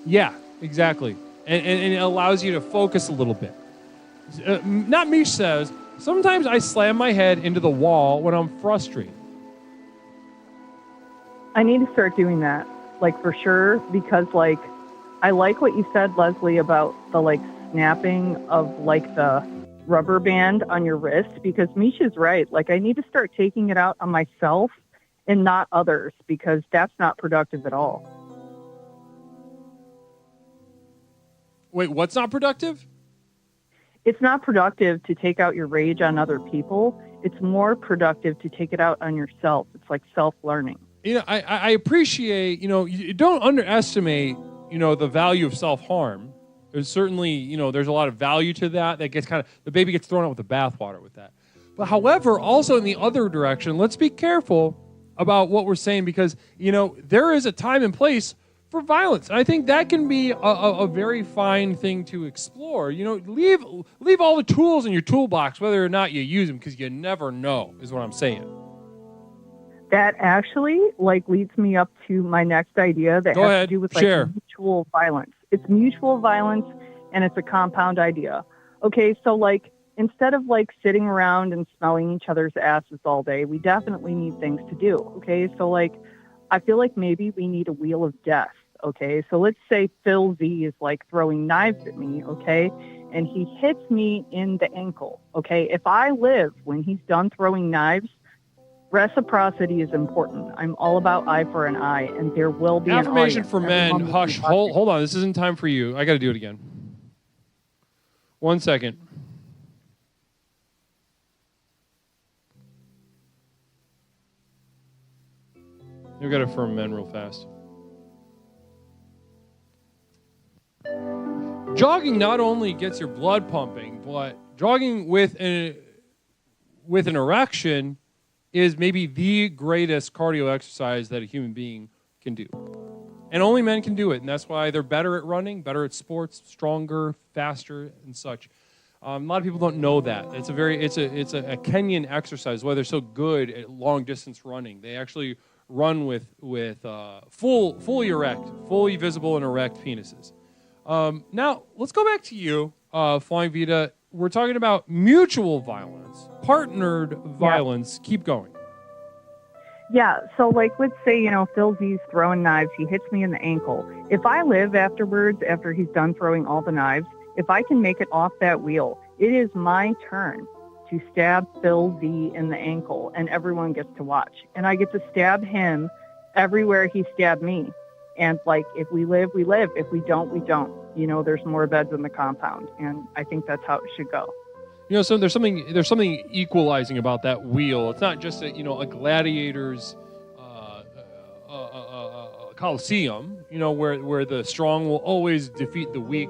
Yeah, exactly. And it allows you to focus a little bit. Not Mish says, sometimes I slam my head into the wall when I'm frustrated. I need to start doing that, like, for sure, because, like, I like what you said, Leslie, about the, like, snapping of, like, the rubber band on your wrist, because Misha's right. Like, I need to start taking it out on myself and not others, because that's not productive at all. Wait, what's not productive? It's not productive to take out your rage on other people. It's more productive to take it out on yourself. It's like self-learning. I appreciate, you don't underestimate, the value of self-harm. There's certainly, there's a lot of value to that. That gets the baby gets thrown out with the bathwater with that. But however, also in the other direction, let's be careful about what we're saying, because, there is a time and place for violence. And I think that can be a very fine thing to explore. Leave all the tools in your toolbox, whether or not you use them, because you never know, is what I'm saying. That actually, like, leads me up to my next idea that has to do with, like, mutual violence. It's mutual violence, and it's a compound idea. Okay, so, like, instead of, like, sitting around and smelling each other's asses all day, we definitely need things to do. Okay, so, like, I feel like maybe we need a wheel of death. Okay, so let's say Phil Z is, like, throwing knives at me, okay, and he hits me in the ankle. Okay, if I live when he's done throwing knives, reciprocity is important. I'm all about eye for an eye, and there will be affirmation an for men. Hush. Hold on. This isn't time for you. I got to do it again. 1 second. We've got to affirm men real fast. Jogging not only gets your blood pumping, but jogging with an erection is maybe the greatest cardio exercise that a human being can do. And only men can do it, and that's why they're better at running, better at sports, stronger, faster, and such. A lot of people don't know that. It's a Kenyan exercise, why they're so good at long distance running. They actually run with fully erect, fully visible and erect penises. Now, let's go back to you, Flying Vita. We're talking about mutual violence, partnered violence. Keep going. Yeah, so like let's say, Phil Z's throwing knives, he hits me in the ankle. If I live afterwards, after he's done throwing all the knives, if I can make it off that wheel, it is my turn to stab Phil Z in the ankle, and everyone gets to watch. And I get to stab him everywhere he stabbed me. And like, if we live, we live. If we don't, we don't. There's more beds in the compound, and I think that's how it should go. So there's something equalizing about that wheel. It's not just a gladiator's coliseum, where the strong will always defeat the weak.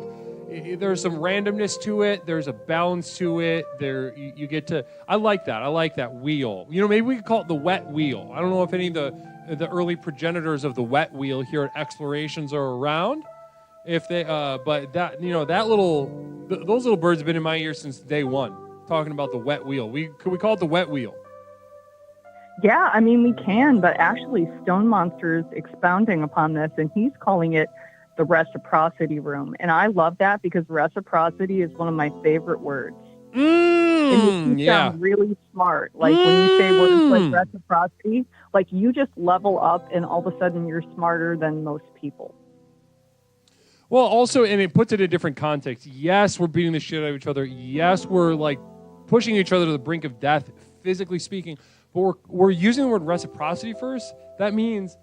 There's some randomness to it. There's a balance to it. You get to. I like that. I like that wheel. Maybe we could call it the wet wheel. I don't know if any of the early progenitors of the wet wheel here at Explorations are around. If they, but that those little birds have been in my ear since day one, talking about the wet wheel. Could we call it the wet wheel? Yeah, I mean we can, but actually Stone Monster's expounding upon this, and he's calling it the reciprocity room, and I love that because reciprocity is one of my favorite words. And you sound really smart. Like when you say words like reciprocity, like you just level up, and all of a sudden you're smarter than most people. Well, also, and it puts it in a different context. Yes, we're beating the shit out of each other. Yes, we're like pushing each other to the brink of death, physically speaking. But we're using the word reciprocity first. That means,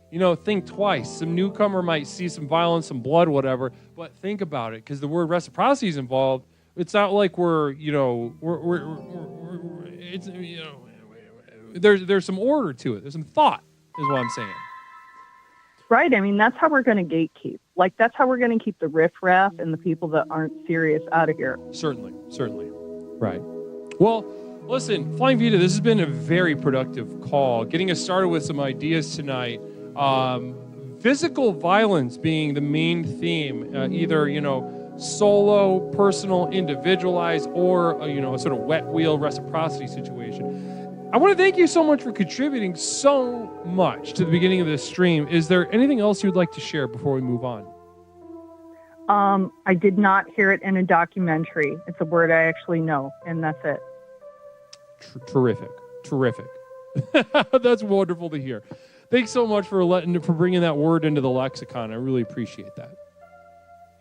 think twice. Some newcomer might see some violence, some blood, whatever. But think about it, because the word reciprocity is involved. It's not like there's some order to it. There's some thought, is what I'm saying. Right. I mean, that's how we're going to gatekeep. Like, that's how we're going to keep the riffraff and the people that aren't serious out of here. Certainly. Right. Well, listen, Flying Vita, this has been a very productive call. Getting us started with some ideas tonight. Physical violence being the main theme, either, solo, personal, individualized, or, a sort of wet wheel reciprocity situation. I want to thank you so much for contributing so much to the beginning of this stream. Is there anything else you'd like to share before we move on? I did not hear it in a documentary. It's a word I actually know, and that's it. Terrific. That's wonderful to hear. Thanks so much for bringing that word into the lexicon. I really appreciate that.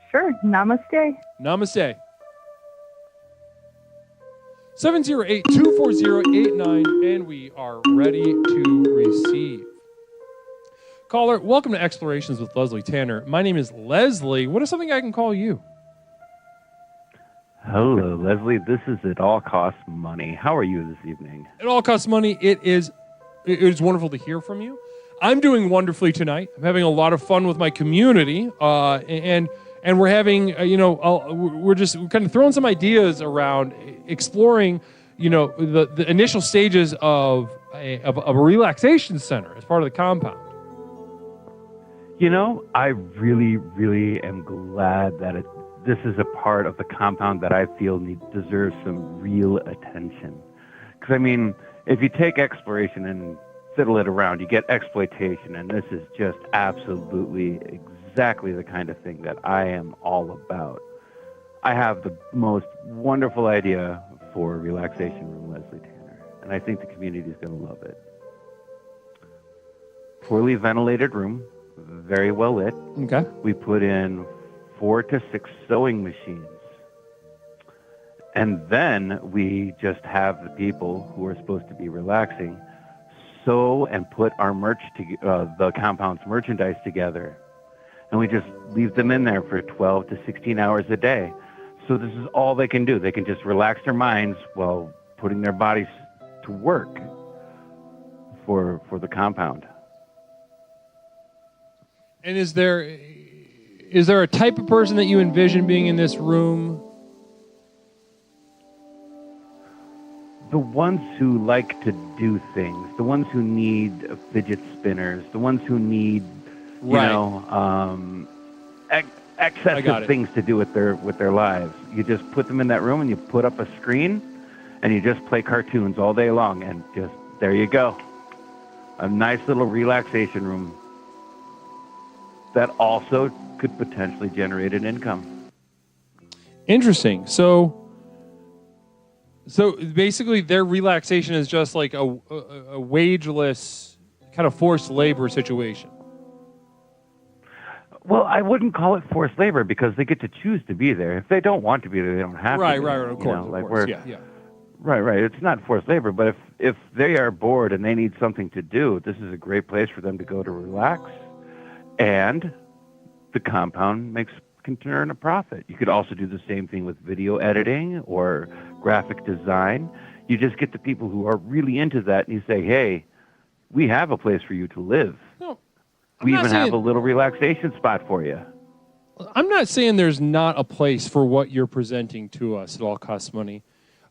Sure. Namaste. 708-240-89, and we are ready to receive. Caller, welcome to Explorations with Leslie Tanner. My name is Leslie. What is something I can call you? Hello, Leslie. This is It All Costs Money. How are you this evening? It all costs money. It is wonderful to hear from you. I'm doing wonderfully tonight. I'm having a lot of fun with my community, and we're having, we're kind of throwing some ideas around exploring, the initial stages of a relaxation center as part of the compound. I really, really am glad that this is a part of the compound that I feel deserves some real attention. Because, I mean, if you take exploration and fiddle it around, you get exploitation, and this is just absolutely exactly the kind of thing that I am all about. I have the most wonderful idea for a relaxation room, Leslie Tanner, and I think the community is going to love it. Poorly ventilated room, very well lit. Okay. We put in 4 to 6 sewing machines. And then we just have the people who are supposed to be relaxing sew and put our the compound's merchandise together. And we just leave them in there for 12 to 16 hours a day. So this is all they can do. They can just relax their minds while putting their bodies to work for the compound. And is there a type of person that you envision being in this room? The ones who like to do things, the ones who need fidget spinners, the ones who need, excessive things to do with their lives. You just put them in that room and you put up a screen and you just play cartoons all day long, and just there you go. A nice little relaxation room that also could potentially generate an income. Interesting. So basically their relaxation is just like a wageless kind of forced labor situation? Well, I wouldn't call it forced labor because they get to choose to be there. If they don't want to be there, they don't have Right, to be. right, of course, Like of course. we're, Yeah. Right. It's not forced labor, but if they are bored and they need something to do, this is a great place for them to go to relax, and the compound can turn a profit. You could also do the same thing with video editing or graphic design. You just get the people who are really into that, and you say, "Hey, we have a place for you to live. No, we even have a little relaxation spot for you." I'm not saying there's not a place for what you're presenting to us. It all costs money.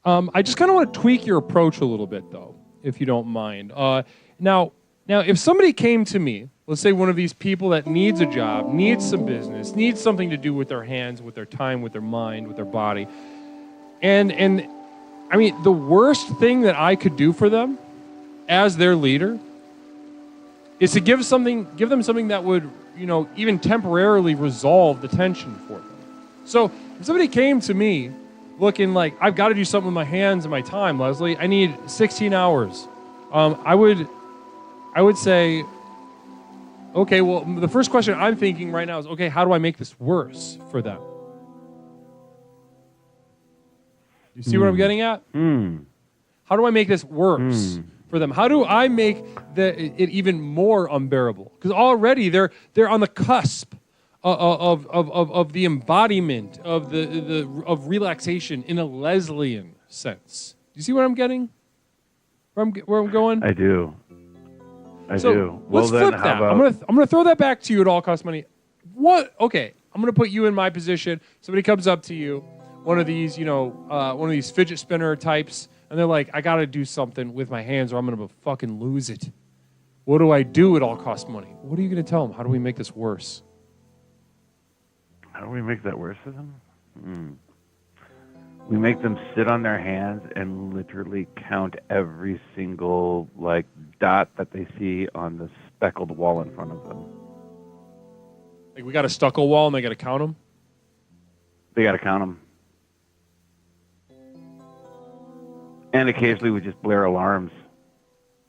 I just kind of want to tweak your approach a little bit, though, if you don't mind. Now, if somebody came to me, let's say one of these people that needs a job, needs some business, needs something to do with their hands, with their time, with their mind, with their body, and I mean, the worst thing that I could do for them as their leader is to give them something that would, even temporarily resolve the tension for them. So if somebody came to me looking like, I've got to do something with my hands and my time, Leslie, I need 16 hours. I would say, okay, well, the first question I'm thinking right now is, okay, how do I make this worse for them? You see what I'm getting at? How do I make this worse for them? How do I make it even more unbearable? Because already they're on the cusp of the embodiment of relaxation in a Leslian sense. Do you see what I'm getting? Where I'm going? I do. I do. Let's flip that. I'm gonna throw that back to you at all cost money. What? Okay, I'm gonna put you in my position. Somebody comes up to you, one of these fidget spinner types, and they're like, I gotta do something with my hands or I'm gonna fucking lose it. What do I do at all cost money? What are you gonna tell them? How do we make this worse? How do we make that worse for them? We make them sit on their hands and literally count every single dot that they see on the speckled wall in front of them. Like we got a stucco wall and they got to count them? They got to count them. And occasionally we just blare alarms.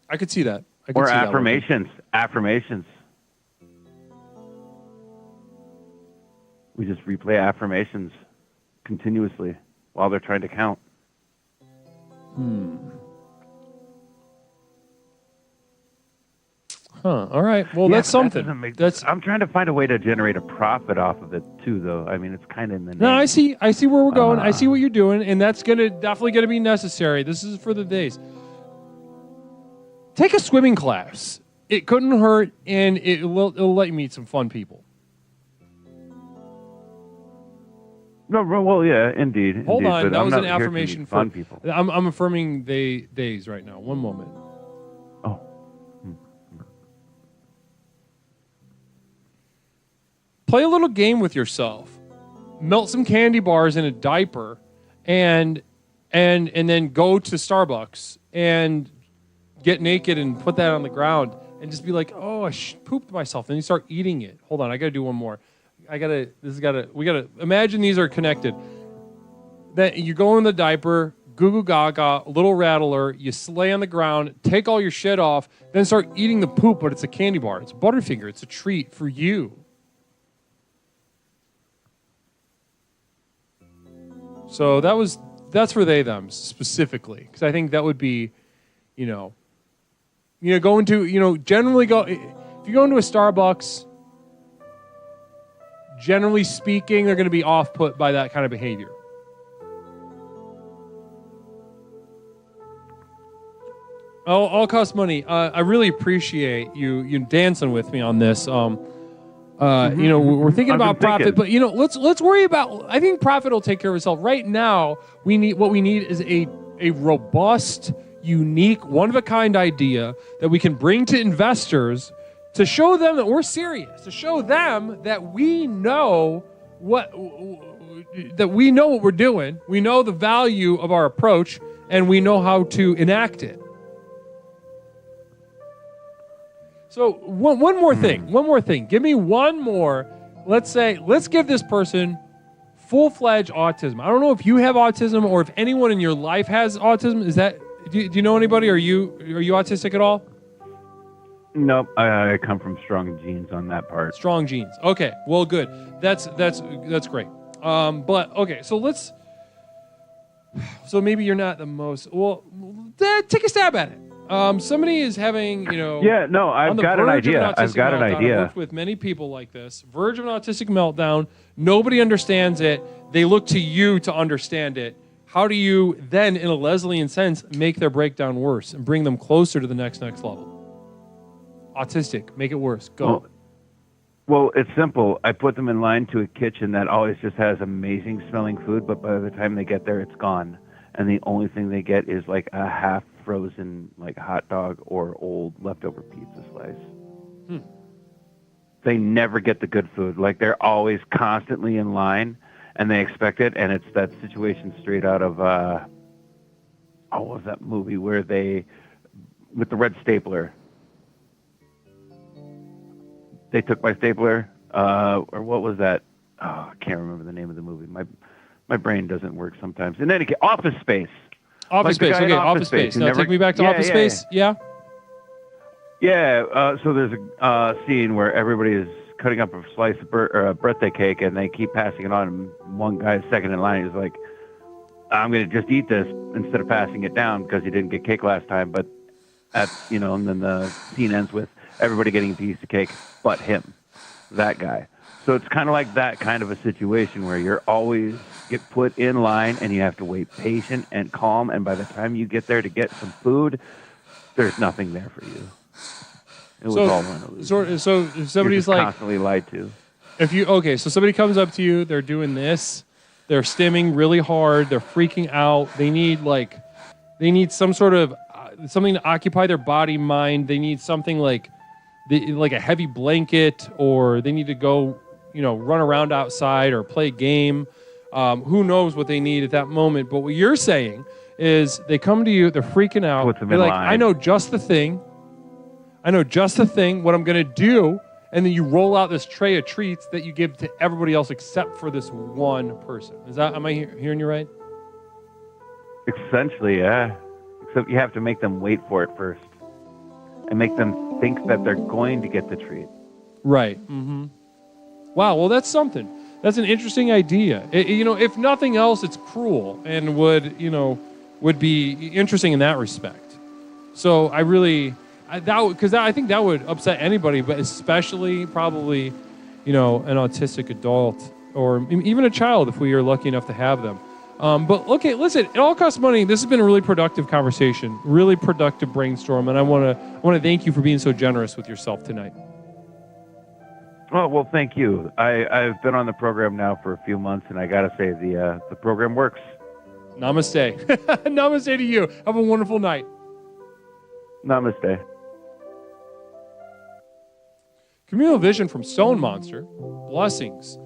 I could see that. Or affirmations. Affirmations. We just replay affirmations continuously while they're trying to count. All right. Well, that's something. I'm trying to find a way to generate a profit off of it too, though. I mean, it's kind of in the name. No, I see where we're going. I see what you're doing, and that's definitely gonna be necessary. This is for the days. Take a swimming class. It couldn't hurt, and it'll let you meet some fun people. No, well, yeah, indeed. Hold on, that was an affirmation affirmation for fun people. I'm affirming days right now. One moment. Oh. Play a little game with yourself. Melt some candy bars in a diaper, and then go to Starbucks and get naked and put that on the ground and just be like, oh, I pooped myself. And you start eating it. Hold on, I gotta do one more. We gotta imagine these are connected. That you go in the diaper, goo goo gaga, a little rattler, you lay on the ground, take all your shit off, then start eating the poop, but it's a candy bar. It's a Butterfinger. It's a treat for you. So that's for they them specifically, because I think that would be, going to, generally go if you go into a Starbucks. Generally speaking, they're going to be off-put by that kind of behavior. All cost money. I really appreciate you dancing with me on this. We're thinking about profit, but let's worry about. I think profit will take care of itself. Right now, what we need is a robust, unique, one-of-a-kind idea that we can bring to investors. To show them that we're serious, to show them that we know what we're doing, we know the value of our approach, and we know how to enact it. So one more thing. Give me one more. Let's give this person full-fledged autism. I don't know if you have autism or if anyone in your life has autism. Do you know anybody? Are you autistic at all? Nope, I come from strong genes on that part. Strong genes. Okay, well, good. That's great. But okay, so let's. So maybe you're not the most. Well, take a stab at it. Somebody is having, Yeah, no, I've got an idea. I've got an idea. I've worked with many people like this. Verge of an autistic meltdown. Nobody understands it. They look to you to understand it. How do you then, in a Leslian sense, make their breakdown worse and bring them closer to the next level? Autistic, make it worse. Go. Well, it's simple. I put them in line to a kitchen that always just has amazing smelling food, but by the time they get there, it's gone. And the only thing they get is like a half frozen like hot dog or old leftover pizza slice. They never get the good food. Like they're always constantly in line and they expect it. And it's that situation straight out of, what was that movie where with the red stapler, they took my stapler, or what was that? Oh, I can't remember the name of the movie. My brain doesn't work sometimes. In any case, Office Space. Office Space. Okay, Office Space. Now take me back to Office Space. Yeah. Yeah. So there's a scene where everybody is cutting up a slice of a birthday cake, and they keep passing it on. And one guy's second in line. He's like, "I'm going to just eat this instead of passing it down because he didn't get cake last time." But and then the scene ends with everybody getting a piece of cake but him, that guy. So it's kind of like that kind of a situation where you're always get put in line and you have to wait patient and calm, and by the time you get there to get some food, there's nothing there for you. It was all one illusion. So if somebody's like constantly lied to. So somebody comes up to you, they're doing this, they're stimming really hard, they're freaking out, they need some sort of something to occupy their body, mind. They need something like a heavy blanket, or they need to go, run around outside or play a game. Who knows what they need at that moment? But what you're saying is they come to you, they're freaking out. They're like, I know just the thing. What I'm going to do. And then you roll out this tray of treats that you give to everybody else except for this one person. Am I hearing you right? Essentially, yeah. Except you have to make them wait for it first. And make them think that they're going to get the treat. Right. Mm-hmm. Wow. Well, that's something. That's an interesting idea. If nothing else, it's cruel and would be interesting in that respect. So I think that would upset anybody, but especially probably, an autistic adult or even a child if we are lucky enough to have them. But okay, listen, it all costs money. This has been a really productive conversation, really productive brainstorm, and I want to thank you for being so generous with yourself tonight. Oh, well, thank you. I've been on the program now for a few months, and I got to say the program works. Namaste. Namaste to you. Have a wonderful night. Namaste. Communal vision from Stone Monster. Blessings.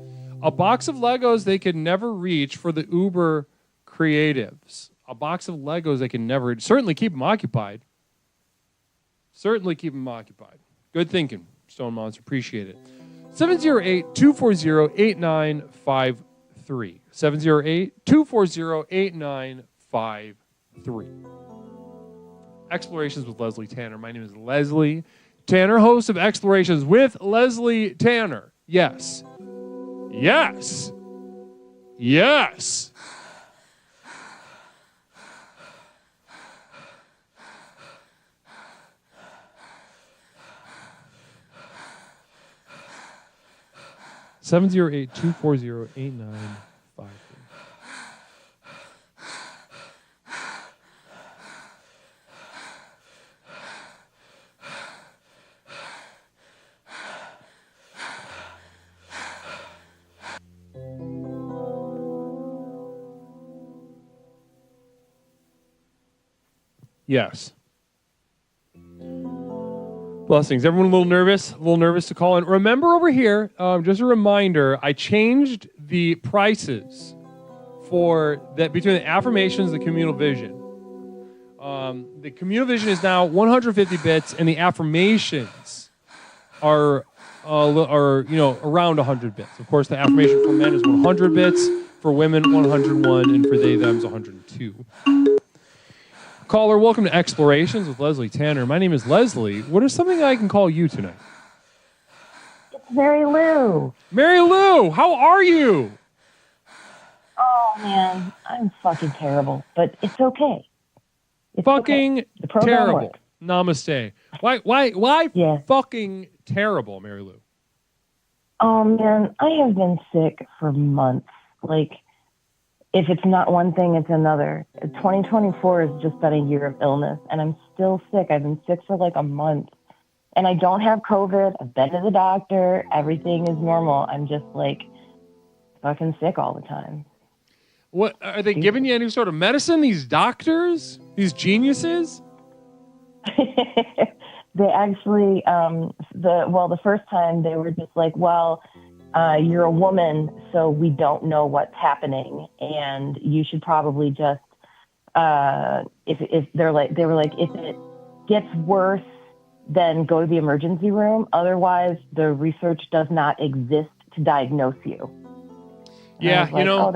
A box of Legos they could never reach for the Uber creatives. A box of Legos they can never... Certainly keep them occupied. Good thinking, Stone Monster. Appreciate it. 708-240-8953. 708-240-8953. Explorations with Leslie Tanner. My name is Leslie Tanner, host of Explorations with Leslie Tanner. Yes. 708-240-8953. Yes. Blessings. Everyone a little nervous to call in. Remember over here, just a reminder, I changed the prices for that between the affirmations and the communal vision. The communal vision is now 150 bits, and the affirmations are around 100 bits. Of course, the affirmation for men is 100 bits, for women 101, and for they them's 102. Caller, welcome to Explorations with Leslie Tanner. My name is Leslie. What is something I can call you tonight? It's Mary Lou. Mary Lou, how are you? Oh, man, I'm fucking terrible, but it's okay. It's fucking okay. The program terrible. works. Namaste. Why Yeah. fucking terrible, Mary Lou? Oh, man, I have been sick for months. Like, if it's not one thing, it's another. 2024 has just been a year of illness, and I'm still sick. I've been sick for like a month, and I don't have COVID. I've been to the doctor. Everything is normal. I'm just like fucking sick all the time. What are they giving you any sort of medicine? These doctors, these geniuses? They actually, the first time they were just like, well, you're a woman, so we don't know what's happening, and you should probably just, if they were like, if it gets worse, then go to the emergency room. Otherwise, the research does not exist to diagnose you. And I Yeah, was like, oh,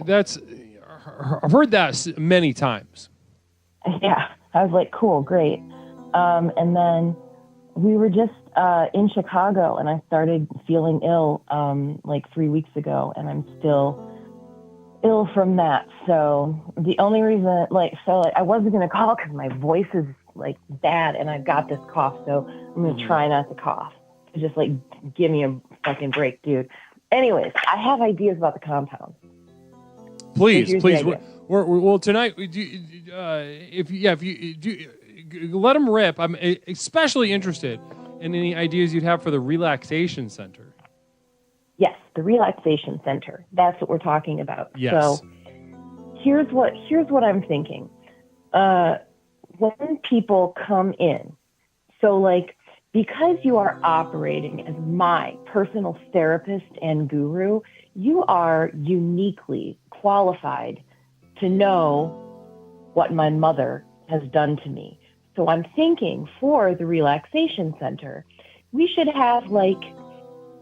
that's cool. I've heard that many times. Yeah, I was like, cool, great. And then we were just in Chicago, and I started feeling ill like 3 weeks ago, and I'm still ill from that. So the only reason, I wasn't going to call because my voice is like bad, and I've got this cough, so I'm going to try not to cough. Just like give me a fucking break, dude. Anyways, I have ideas about the compound. Please. Well, tonight, if you do, let them rip. I'm especially interested in any ideas you'd have for the Relaxation Center. Yes, the Relaxation Center. That's what we're talking about. Yes. So here's what I'm thinking. When people come in, so like, because you are operating as my personal therapist and guru, you are uniquely qualified to know what my mother has done to me. So I'm thinking for the Relaxation Center, we should have like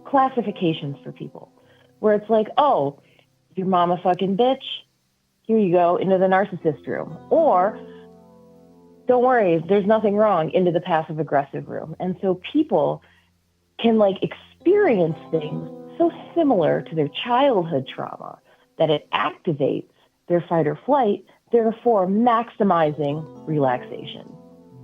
classifications for people where it's like, oh, your mama fucking bitch, here you go into the narcissist room. Or don't worry, there's nothing wrong, into the passive aggressive room. And so people can like experience things so similar to their childhood trauma that it activates their fight or flight, therefore maximizing relaxation.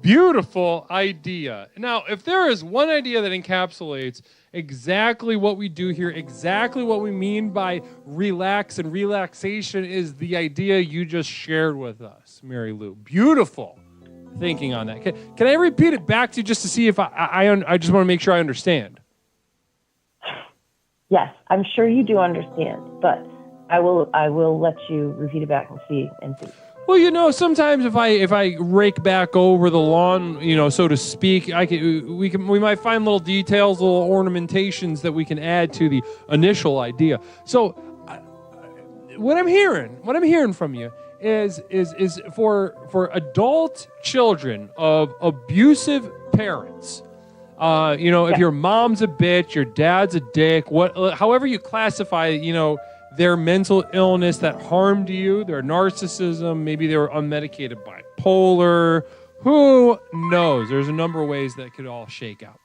Beautiful idea. Now, if there is one idea that encapsulates exactly what we do here, exactly what we mean by relax and relaxation, is the idea you just shared with us, Mary Lou. Beautiful thinking on that. Can I repeat it back to you just to see if I just want to make sure I understand? Yes, I'm sure you do understand, but I will let you repeat it back and see. Well, sometimes if I rake back over the lawn, so to speak, we might find little details, little ornamentations that we can add to the initial idea. So, what I'm hearing from you is for adult children of abusive parents. If your mom's a bitch, your dad's a dick, however you classify, their mental illness that harmed you, their narcissism, maybe they were unmedicated bipolar, who knows? There's a number of ways that could all shake out.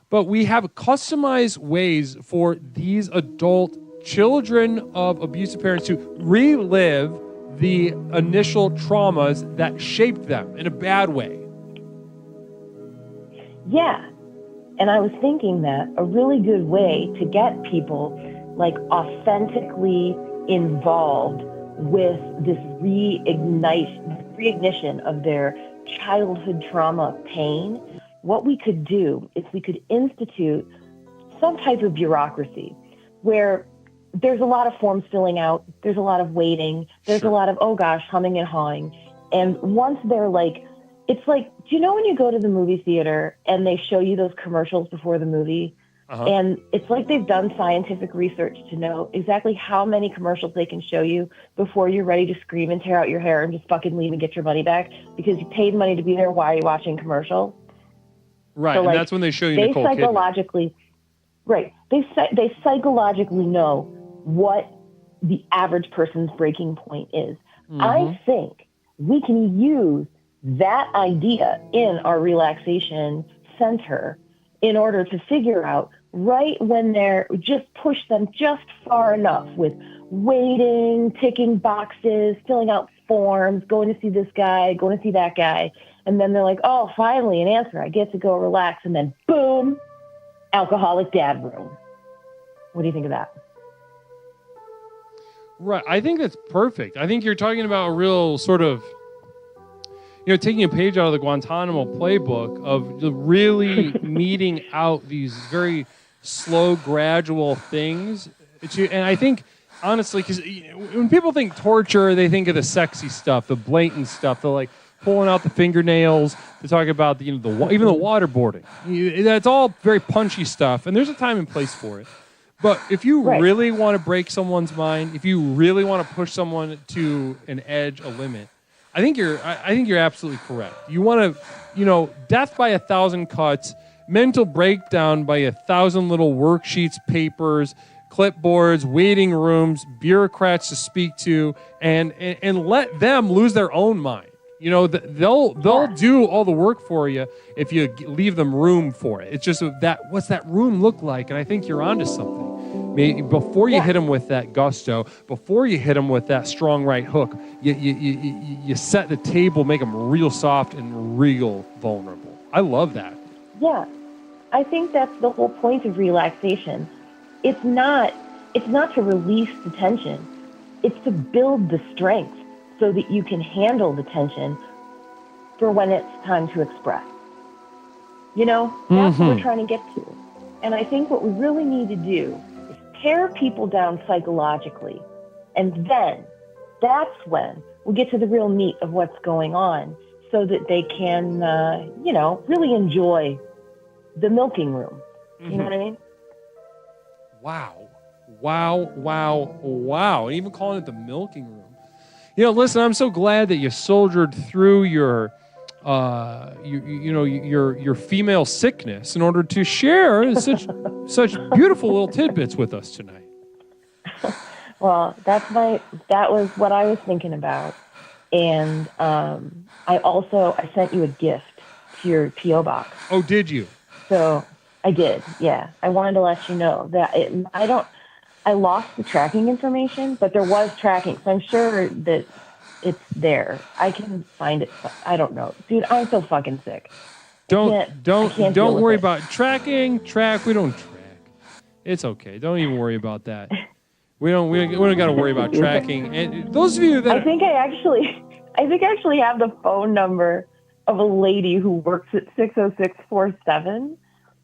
But we have customized ways for these adult children of abusive parents to relive the initial traumas that shaped them in a bad way. Yeah. And I was thinking that a really good way to get people like authentically involved with this reignition of their childhood trauma pain, what we could do is we could institute some type of bureaucracy where there's a lot of forms filling out, there's a lot of waiting, there's a lot of, oh gosh, humming and hawing. And once they're like, it's like, do you know when you go to the movie theater and they show you those commercials before the movie? Uh-huh. And it's like they've done scientific research to know exactly how many commercials they can show you before you're ready to scream and tear out your hair and just fucking leave and get your money back because you paid money to be there. Why are you watching commercials? Right, so, and that's when they show you Nicole Kidman. Right, they psychologically know what the average person's breaking point is. Mm-hmm. I think we can use that idea in our relaxation center in order to figure out right when they're just push them just far enough with waiting, ticking boxes, filling out forms, going to see this guy, going to see that guy. And then they're like, oh, finally an answer. I get to go relax. And then boom, alcoholic dad room. What do you think of that? Right. I think that's perfect. I think you're talking about a real sort of, taking a page out of the Guantanamo playbook of really meeting out these very slow, gradual things. And I think, honestly, because when people think torture, they think of the sexy stuff, the blatant stuff, the like pulling out the fingernails. They talk about even the waterboarding. That's all very punchy stuff, and there's a time and place for it. But if you really want to break someone's mind, if you really want to push someone to an edge, a limit, I think you're absolutely correct. You want to, death by 1,000 cuts, mental breakdown by 1,000 little worksheets, papers, clipboards, waiting rooms, bureaucrats to speak to, and let them lose their own mind. They'll do all the work for you if you leave them room for it. It's just what's that room look like? And I think you're onto something. Maybe before you hit them with that gusto, before you hit them with that strong right hook, you set the table, make them real soft and real vulnerable. I love that. Yeah, I think that's the whole point of relaxation. It's not to release the tension. It's to build the strength so that you can handle the tension for when it's time to express. That's what we're trying to get to. And I think what we really need to do is tear people down psychologically. And then that's when we'll get to the real meat of what's going on so that they can, really enjoy the milking room. You know what I mean? Wow. And even calling it the milking room. Listen, I'm so glad that you soldiered through your female sickness in order to share such beautiful little tidbits with us tonight. Well, that was what I was thinking about. And I sent you a gift to your P.O. box. Oh, did you? So I did, yeah. I wanted to let you know that I lost the tracking information, but there was tracking, so I'm sure that it's there. I can find it. I don't know. Dude, I'm so fucking sick. Don't worry about tracking. We don't track. It's okay. Don't even worry about that. We don't got to worry about tracking. And those of you that I think I actually have the phone number of a lady who works at 60647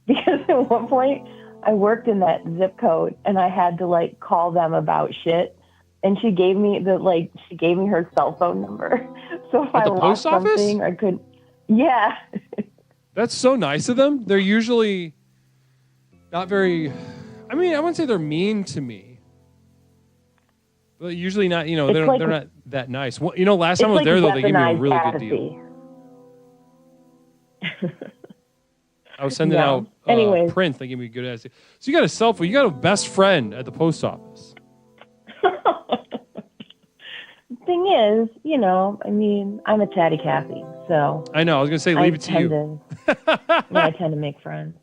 because at one point I worked in that zip code and I had to call them about shit, and she gave me her cell phone number. So if I lost something, I could. Yeah. That's so nice of them. They're usually not very. I mean, I wouldn't say they're mean to me, but usually not. They're not that nice. Well, last time I was there though, they gave me a really good deal. I was sending out prints. They gave me a good ass. So you got a cell phone. You got a best friend at the post office. Thing is, I'm a chatty Cathy, so I know. I was gonna say leave it to you. I tend to make friends.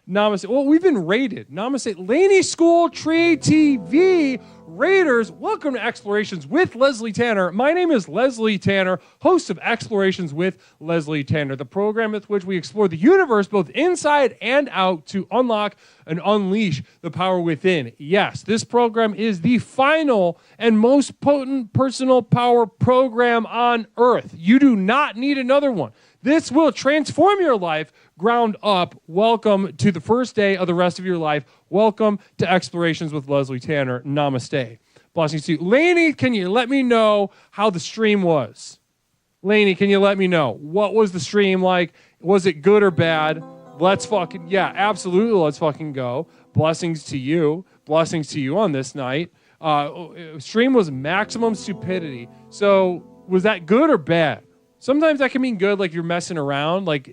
Namaste. Well, we've been rated. Namaste. Laney School Tree TV Raiders. Welcome to Explorations with Leslie Tanner. My name is Leslie Tanner, host of Explorations with Leslie Tanner, the program with which we explore the universe both inside and out to unlock and unleash the power within. Yes, this program is the final and most potent personal power program on Earth. You do not need another one. This will transform your life ground up. Welcome to the first day of the rest of your life. Welcome to Explorations with Leslie Tanner. Namaste. Blessings to you. Lainey, can you let me know how the stream was? Lainey, can you let me know? What was the stream like? Was it good or bad? Absolutely. Let's fucking go. Blessings to you. Blessings to you on this night. Stream was maximum stupidity. So was that good or bad? Sometimes that can mean good, like you're messing around, but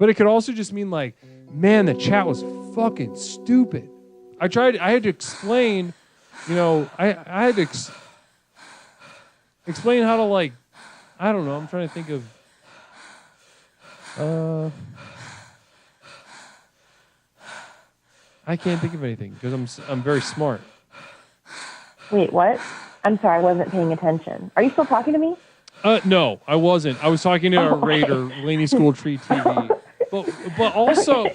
it could also just mean man, the chat was fucking stupid. I had to explain, I had to explain how to I don't know, I'm trying to think of I can't think of anything because I'm very smart. Wait, what? I'm sorry, I wasn't paying attention. Are you still talking to me? No, I wasn't. I was talking to our Raider, Laney School Tree TV. But also,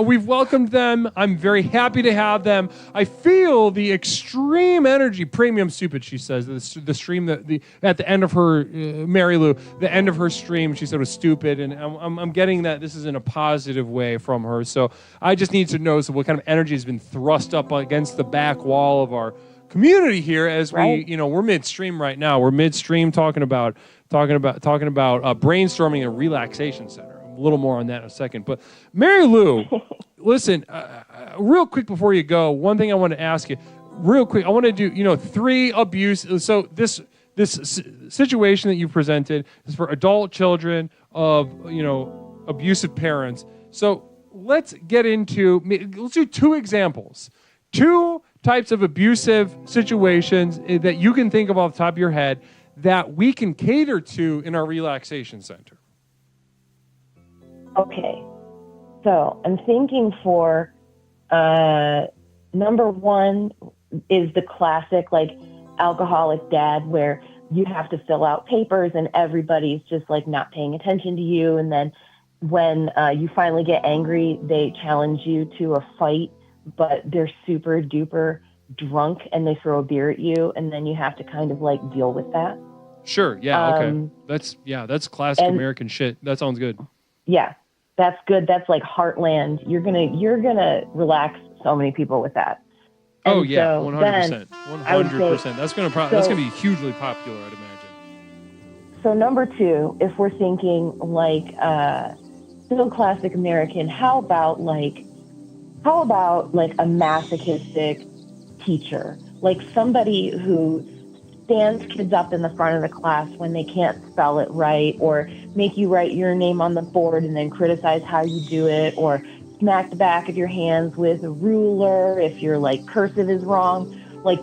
we've welcomed them. I'm very happy to have them. I feel the extreme energy, premium stupid, she says. The stream at the end of her, Mary Lou, the end of her stream, she said was stupid. And I'm getting that this is in a positive way from her. So I just need to know what kind of energy has been thrust up against the back wall of our community here as we're midstream right now. We're midstream talking about brainstorming a relaxation center. A little more on that in a second. But Mary Lou, listen, real quick before you go, one thing I want to ask you, real quick. I want to do 3 abuse. So this situation that you presented is for adult children of abusive parents. So let's do 2 examples, 2 types of abusive situations that you can think of off the top of your head that we can cater to in our relaxation center. Okay. So I'm thinking for number 1 is the classic alcoholic dad where you have to fill out papers and everybody's just not paying attention to you. And then when you finally get angry, they challenge you to a fight, but they're super duper drunk and they throw a beer at you, and then you have to kind of deal with that. Sure. Yeah. Okay. That's classic American shit. That sounds good. Yeah, that's good. That's heartland. You're gonna relax so many people with that. And 100%. 100%. That's gonna be hugely popular, I'd imagine. So number 2, if we're thinking still classic American, how about a masochistic teacher, somebody who stands kids up in the front of the class when they can't spell it right, or make you write your name on the board and then criticize how you do it, or smack the back of your hands with a ruler if your cursive is wrong,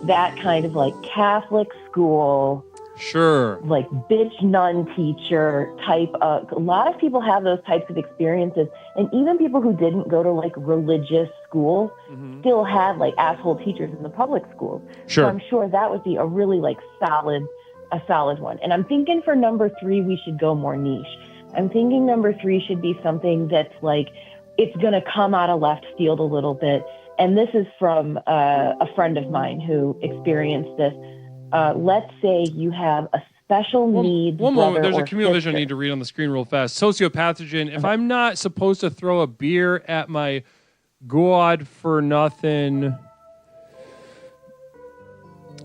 that kind of Catholic school. Sure. Bitch nun teacher type of, a lot of people have those types of experiences. And even people who didn't go to religious schools still have asshole teachers in the public schools. Sure. So I'm sure that would be a really solid one. And I'm thinking for number 3, we should go more niche. I'm thinking number 3 should be something that's it's going to come out of left field a little bit. And this is from a friend of mine who experienced this. Let's say you have a special needs. One moment, there's a communal sister. vision I need to read on the screen real fast. Sociopathogen. If I'm not supposed to throw a beer at my God for nothing,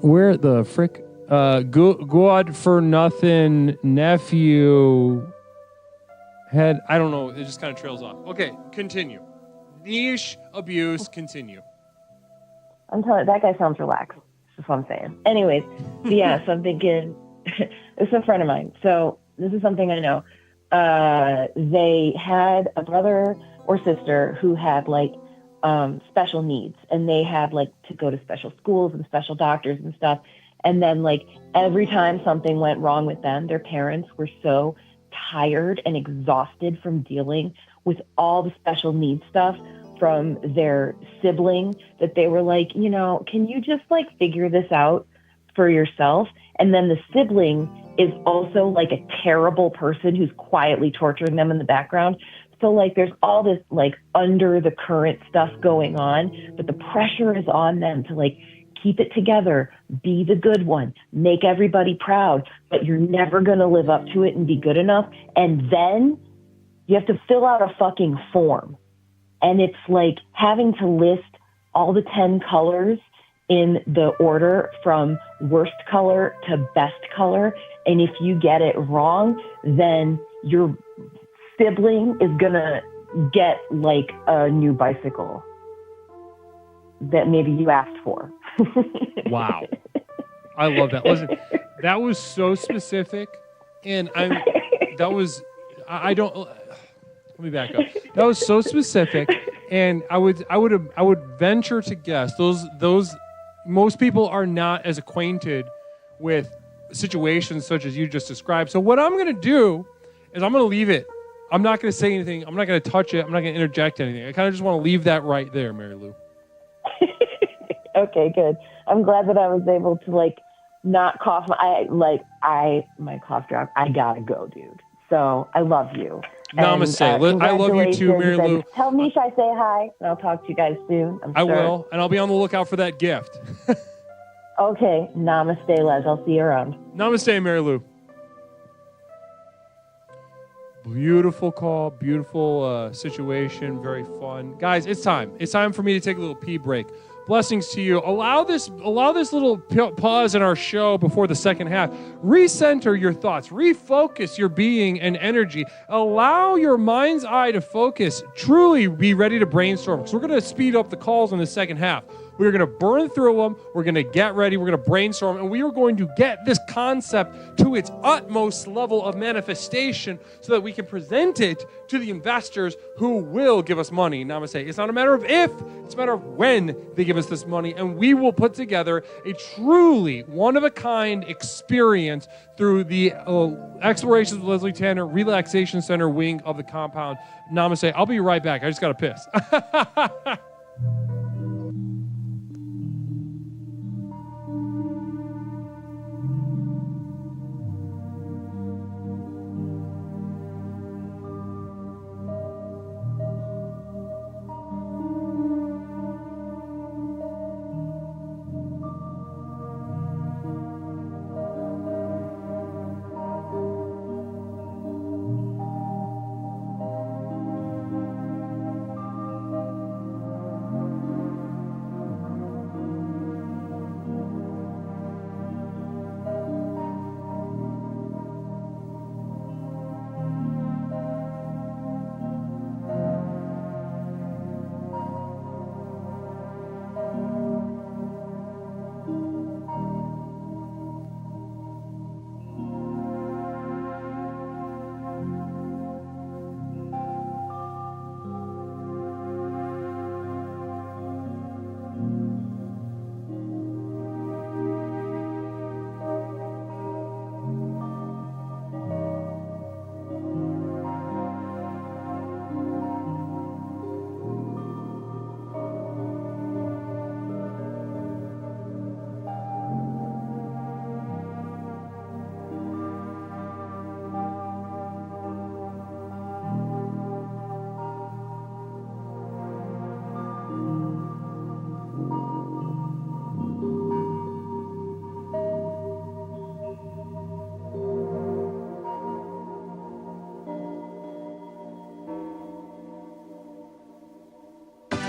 where the frick? God for nothing nephew had, I don't know, it just kind of trails off. Okay, continue. Niche abuse, continue. I'm telling you, that guy sounds relaxed. That's what I'm saying. Anyways, so I'm thinking, this is a friend of mine. So this is something I know. They had a brother or sister who had special needs, and they had to go to special schools and special doctors and stuff. And then every time something went wrong with them, their parents were so tired and exhausted from dealing with all the special needs stuff from their sibling that they were can you just figure this out for yourself? And then the sibling is also a terrible person who's quietly torturing them in the background. So there's all this under the current stuff going on, but the pressure is on them to keep it together, be the good one, make everybody proud, but you're never going to live up to it and be good enough. And then you have to fill out a fucking form. And it's having to list all the 10 colors in the order from worst color to best color. And if you get it wrong, then your sibling is going to get a new bicycle that maybe you asked for. Wow. I love that. Listen, that was so specific. And let me back up. That was so specific, and I would venture to guess those most people are not as acquainted with situations such as you just described. So what I'm going to do is I'm going to leave it I'm not going to say anything. I'm not going to touch it. I'm not going to interject anything. I kind of just want to leave that right there, Mary Lou. Okay, good. I'm glad that I was able to not cough. My cough drop. I gotta go, dude. So I love you. Namaste. I love you too, Mary Lou. Tell Misha I say hi, and I'll talk to you guys soon. I will, and I'll be on the lookout for that gift. Okay. Namaste, Les. I'll see you around. Namaste, Mary Lou. Beautiful call, beautiful situation, very fun. Guys, it's time. It's time for me to take a little pee break. Blessings to you. Allow this little pause in our show before the second half. Recenter your thoughts. Refocus your being and energy. Allow your mind's eye to focus. Truly be ready to brainstorm, because we're going to speed up the calls in the second half. We're going to burn through them. We're going to get ready. We're going to brainstorm. And we are going to get this concept to its utmost level of manifestation so that we can present it to the investors who will give us money. Namaste. It's not a matter of if, it's a matter of when they give us this money. And we will put together a truly one-of-a-kind experience through the Explorations with Leslie Tanner Relaxation Center wing of the compound. Namaste. I'll be right back. I just got to piss.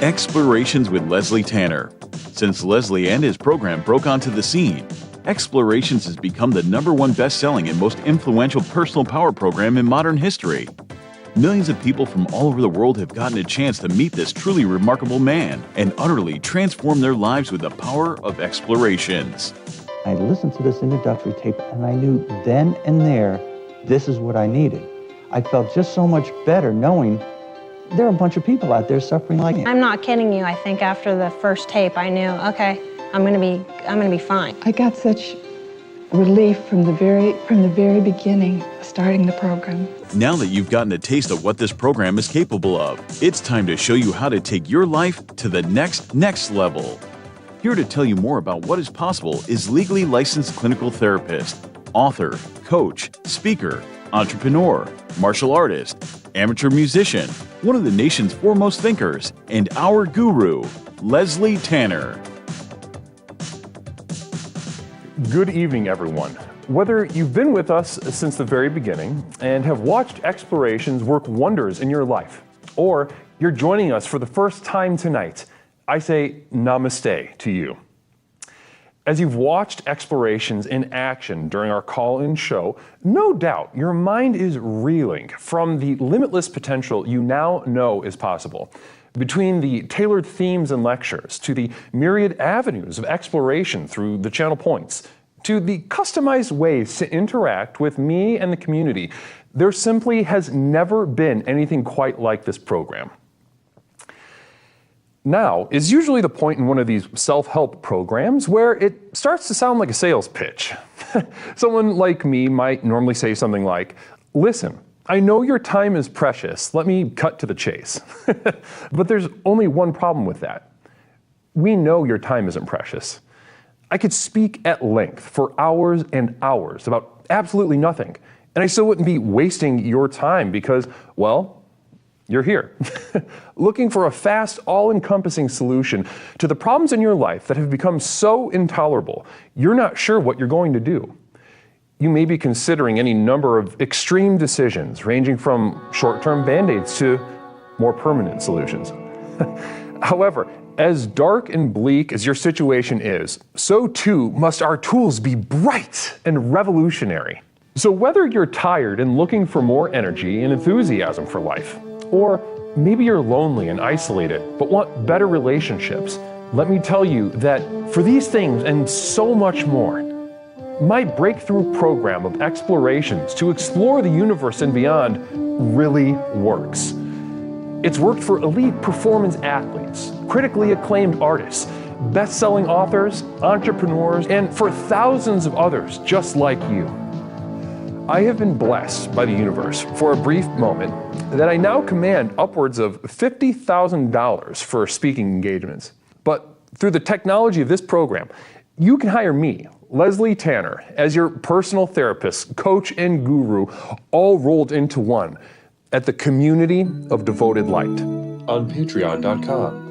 Explorations with Leslie Tanner. Since Leslie and his program broke onto the scene, Explorations has become the #1 best-selling and most influential personal power program in modern history. Millions of people from all over the world have gotten a chance to meet this truly remarkable man and utterly transform their lives with the power of Explorations. I listened to this introductory tape and I knew then and there, this is what I needed. I felt just so much better knowing there are a bunch of people out there suffering like me. I'm not kidding you. I think after the first tape, I knew, okay, I'm gonna be fine. I got such relief from the very beginning of starting the program. Now that you've gotten a taste of what this program is capable of, it's time to show you how to take your life to the next level. Here to tell you more about what is possible is legally licensed clinical therapist, author, coach, speaker, entrepreneur, martial artist, amateur musician, one of the nation's foremost thinkers, and our guru, Leslie Tanner. Good evening, everyone. Whether you've been with us since the very beginning and have watched Explorations work wonders in your life, or you're joining us for the first time tonight, I say namaste to you. As you've watched Explorations in action during our call-in show, no doubt your mind is reeling from the limitless potential you now know is possible. Between the tailored themes and lectures, to the myriad avenues of exploration through the channel points, to the customized ways to interact with me and the community, there simply has never been anything quite like this program. Now is usually the point in one of these self-help programs where it starts to sound like a sales pitch. Someone like me might normally say something like, listen, I know your time is precious. Let me cut to the chase. But there's only one problem with that. We know your time isn't precious. I could speak at length for hours and hours about absolutely nothing, and I still wouldn't be wasting your time because, well, you're here, looking for a fast, all-encompassing solution to the problems in your life that have become so intolerable, you're not sure what you're going to do. You may be considering any number of extreme decisions, ranging from short-term band-aids to more permanent solutions. However, as dark and bleak as your situation is, so too must our tools be bright and revolutionary. So whether you're tired and looking for more energy and enthusiasm for life, or maybe you're lonely and isolated but want better relationships, let me tell you that for these things and so much more, my breakthrough program of explorations to explore the universe and beyond really works. It's worked for elite performance athletes, critically acclaimed artists, best-selling authors, entrepreneurs, and for thousands of others just like you. I have been blessed by the universe for a brief moment that I now command upwards of $50,000 for speaking engagements. But through the technology of this program, you can hire me, Leslie Tanner, as your personal therapist, coach, and guru, all rolled into one at the Community of Devoted Light On Patreon.com.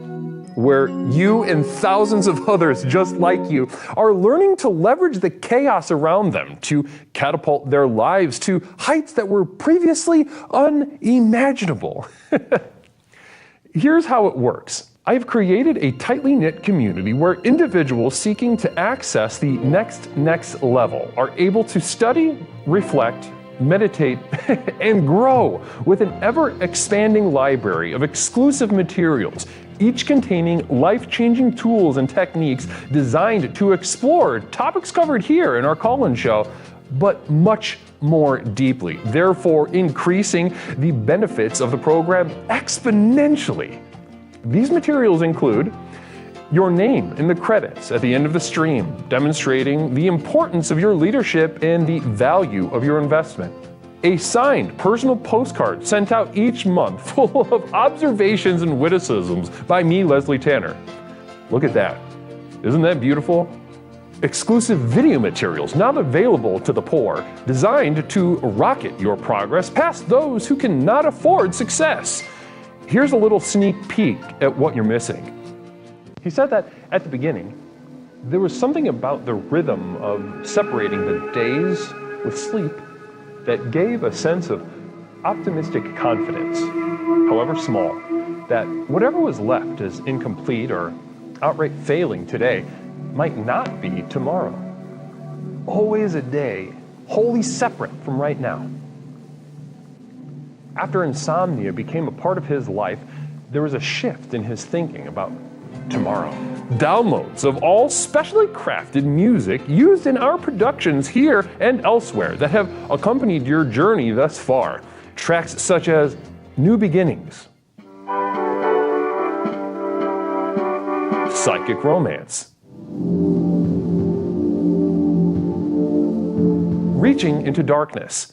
where you and thousands of others just like you are learning to leverage the chaos around them to catapult their lives to heights that were previously unimaginable. Here's how it works. I've created a tightly knit community where individuals seeking to access the next level are able to study, reflect, meditate, and grow with an ever-expanding library of exclusive materials, each containing life-changing tools and techniques designed to explore topics covered here in our call-in show, but much more deeply, therefore increasing the benefits of the program exponentially. These materials include your name in the credits at the end of the stream, demonstrating the importance of your leadership and the value of your investment. A signed personal postcard sent out each month full of observations and witticisms by me, Leslie Tanner. Look at that. Isn't that beautiful? Exclusive video materials not available to the poor, designed to rocket your progress past those who cannot afford success. Here's a little sneak peek at what you're missing. He said that at the beginning, there was something about the rhythm of separating the days with sleep that gave a sense of optimistic confidence, however small, that whatever was left as incomplete or outright failing today might not be tomorrow. Always a day wholly separate from right now. After insomnia became a part of his life, there was a shift in his thinking about tomorrow. Downloads of all specially crafted music used in our productions here and elsewhere that have accompanied your journey thus far. Tracks such as New Beginnings, Psychic Romance, Reaching into Darkness,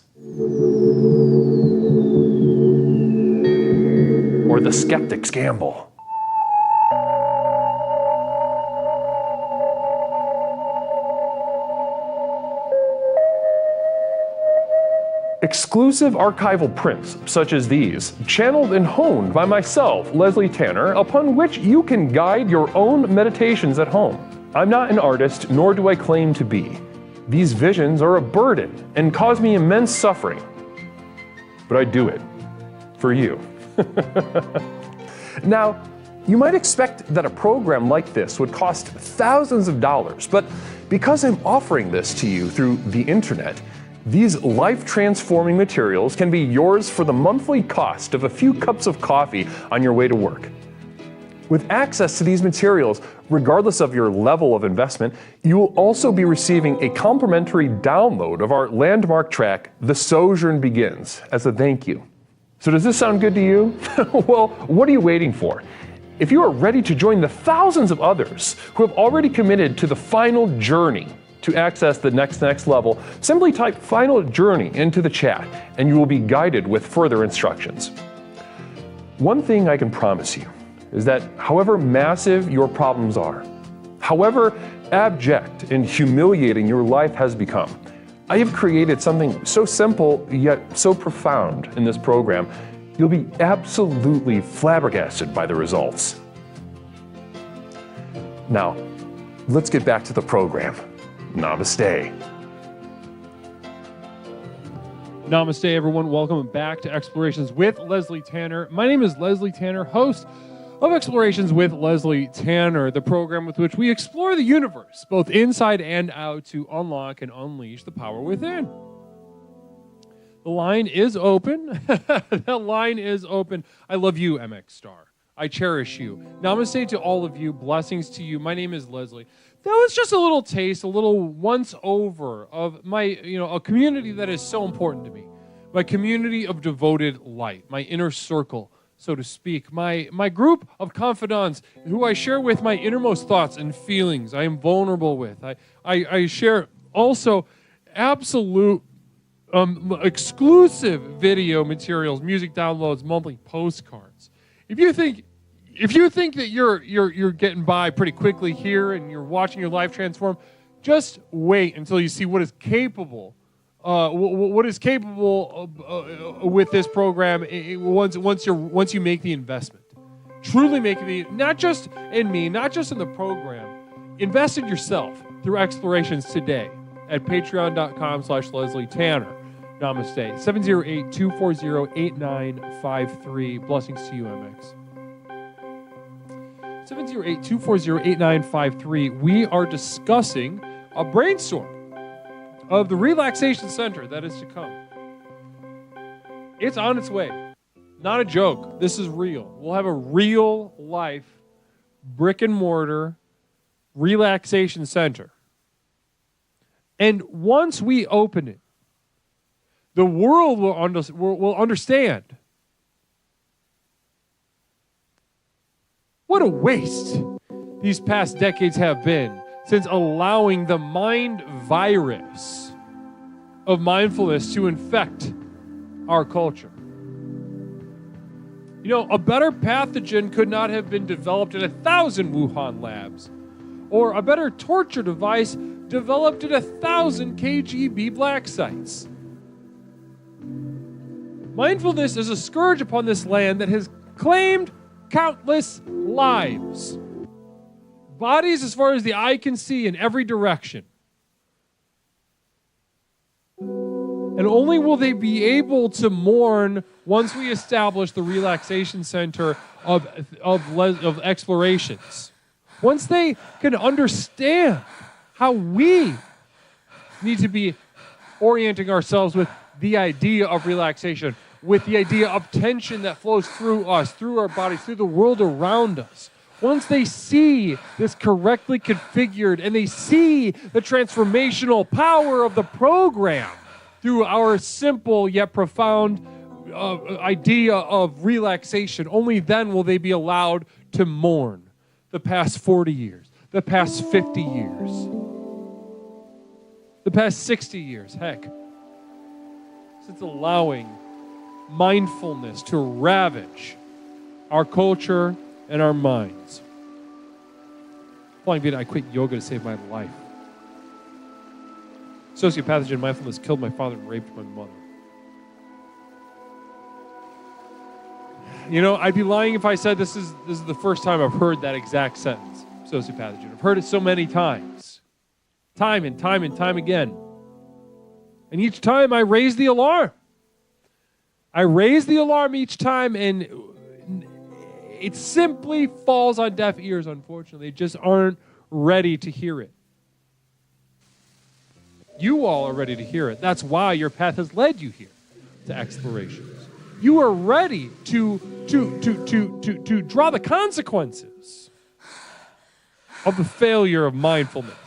or The Skeptic's Gamble. Exclusive archival prints such as these, channeled and honed by myself, Leslie Tanner, upon which you can guide your own meditations at home. I'm not an artist, nor do I claim to be. These visions are a burden and cause me immense suffering. But I do it for you. Now, you might expect that a program like this would cost thousands of dollars, but because I'm offering this to you through the internet, these life-transforming materials can be yours for the monthly cost of a few cups of coffee on your way to work. With access to these materials, regardless of your level of investment, you will also be receiving a complimentary download of our landmark track, The Sojourn Begins, as a thank you. So does this sound good to you? Well, what are you waiting for? If you are ready to join the thousands of others who have already committed to the final journey, To access the next level, simply type Final Journey into the chat and you will be guided with further instructions. One thing I can promise you is that however massive your problems are, however abject and humiliating your life has become, I have created something so simple yet so profound in this program, you'll be absolutely flabbergasted by the results. Now, let's get back to the program. Namaste. Namaste, everyone. Welcome back to Explorations with Leslie Tanner. My name is Leslie Tanner, host of Explorations with Leslie Tanner, the program with which we explore the universe, both inside and out, to unlock and unleash the power within. The line is open. The line is open. I love you, MX Star. I cherish you. Namaste to all of you. Blessings to you. My name is Leslie. That was just a little taste, a little once over of my, a community that is so important to me. My community of devoted light, my inner circle, so to speak, my group of confidants who I share with my innermost thoughts and feelings I am vulnerable with. I share also absolute exclusive video materials, music downloads, monthly postcards. If you think that you're getting by pretty quickly here and you're watching your life transform, just wait until you see what is capable. What is capable with this program once you make the investment, truly make the, not just in me, not just in the program, invest in yourself through Explorations today at patreon.com/Leslie Tanner. Namaste. 708-240-8953. Blessings to you, MX. 708-240-8953. We are discussing a brainstorm of the Relaxation Center that is to come. It's on its way. Not a joke. This is real. We'll have a real life brick and mortar relaxation center. And once we open it, the world will understand what a waste these past decades have been since allowing the mind virus of mindfulness to infect our culture. A better pathogen could not have been developed in 1,000 Wuhan labs, or a better torture device developed in 1,000 KGB black sites. Mindfulness is a scourge upon this land that has claimed countless lives. Bodies as far as the eye can see in every direction. And only will they be able to mourn once we establish the Relaxation Center of Explorations. Once they can understand how we need to be orienting ourselves with the idea of relaxation, with the idea of tension that flows through us, through our bodies, through the world around us. Once they see this correctly configured and they see the transformational power of the program through our simple yet profound idea of relaxation, only then will they be allowed to mourn the past 40 years, the past 50 years, the past 60 years, heck, since allowing mindfulness to ravage our culture and our minds. Flying Vita, I quit yoga to save my life. Sociopathogen mindfulness killed my father and raped my mother. I'd be lying if I said this is the first time I've heard that exact sentence, sociopathogen. I've heard it so many times. Time and time and time again. And each time I raise the alarm. I raise the alarm each time, and it simply falls on deaf ears, unfortunately. They just aren't ready to hear it. You all are ready to hear it. That's why your path has led you here to Explorations. You are ready to draw the consequences of the failure of mindfulness.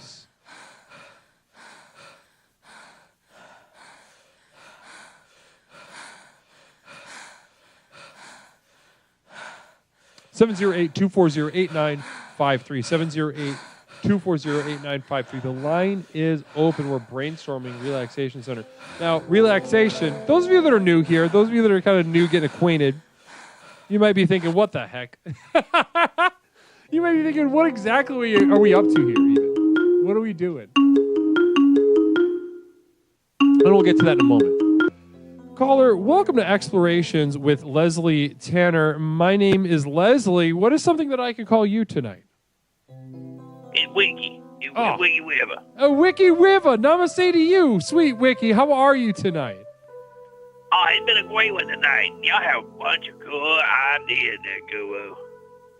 (708-240-8953) 240-8953. The line is open. We're brainstorming Relaxation Center. Now, relaxation, those of you that are new here, those of you that are kind of new getting acquainted, you might be thinking, what the heck? You might be thinking, what exactly are we up to here even? What are we doing? And we'll get to that in a moment. Caller, welcome to Explorations with Leslie Tanner. My name is Leslie. What is something that I can call you tonight? It's Wiki. It's Wiki River. Wiki River. Namaste to you, sweet Wiki. How are you tonight? Oh, it's been a great one tonight. Y'all have a bunch of cool ideas there, Guru.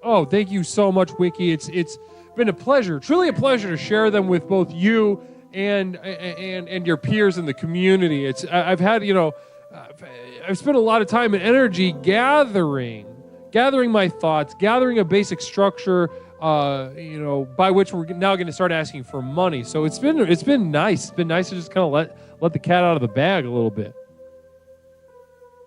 Oh, thank you so much, Wiki. It's been a pleasure, truly a pleasure to share them with both you and your peers in the community. I've had, I've spent a lot of time and energy gathering my thoughts, gathering a basic structure, by which we're now going to start asking for money. So it's been nice. It's been nice to just kind of let the cat out of the bag a little bit.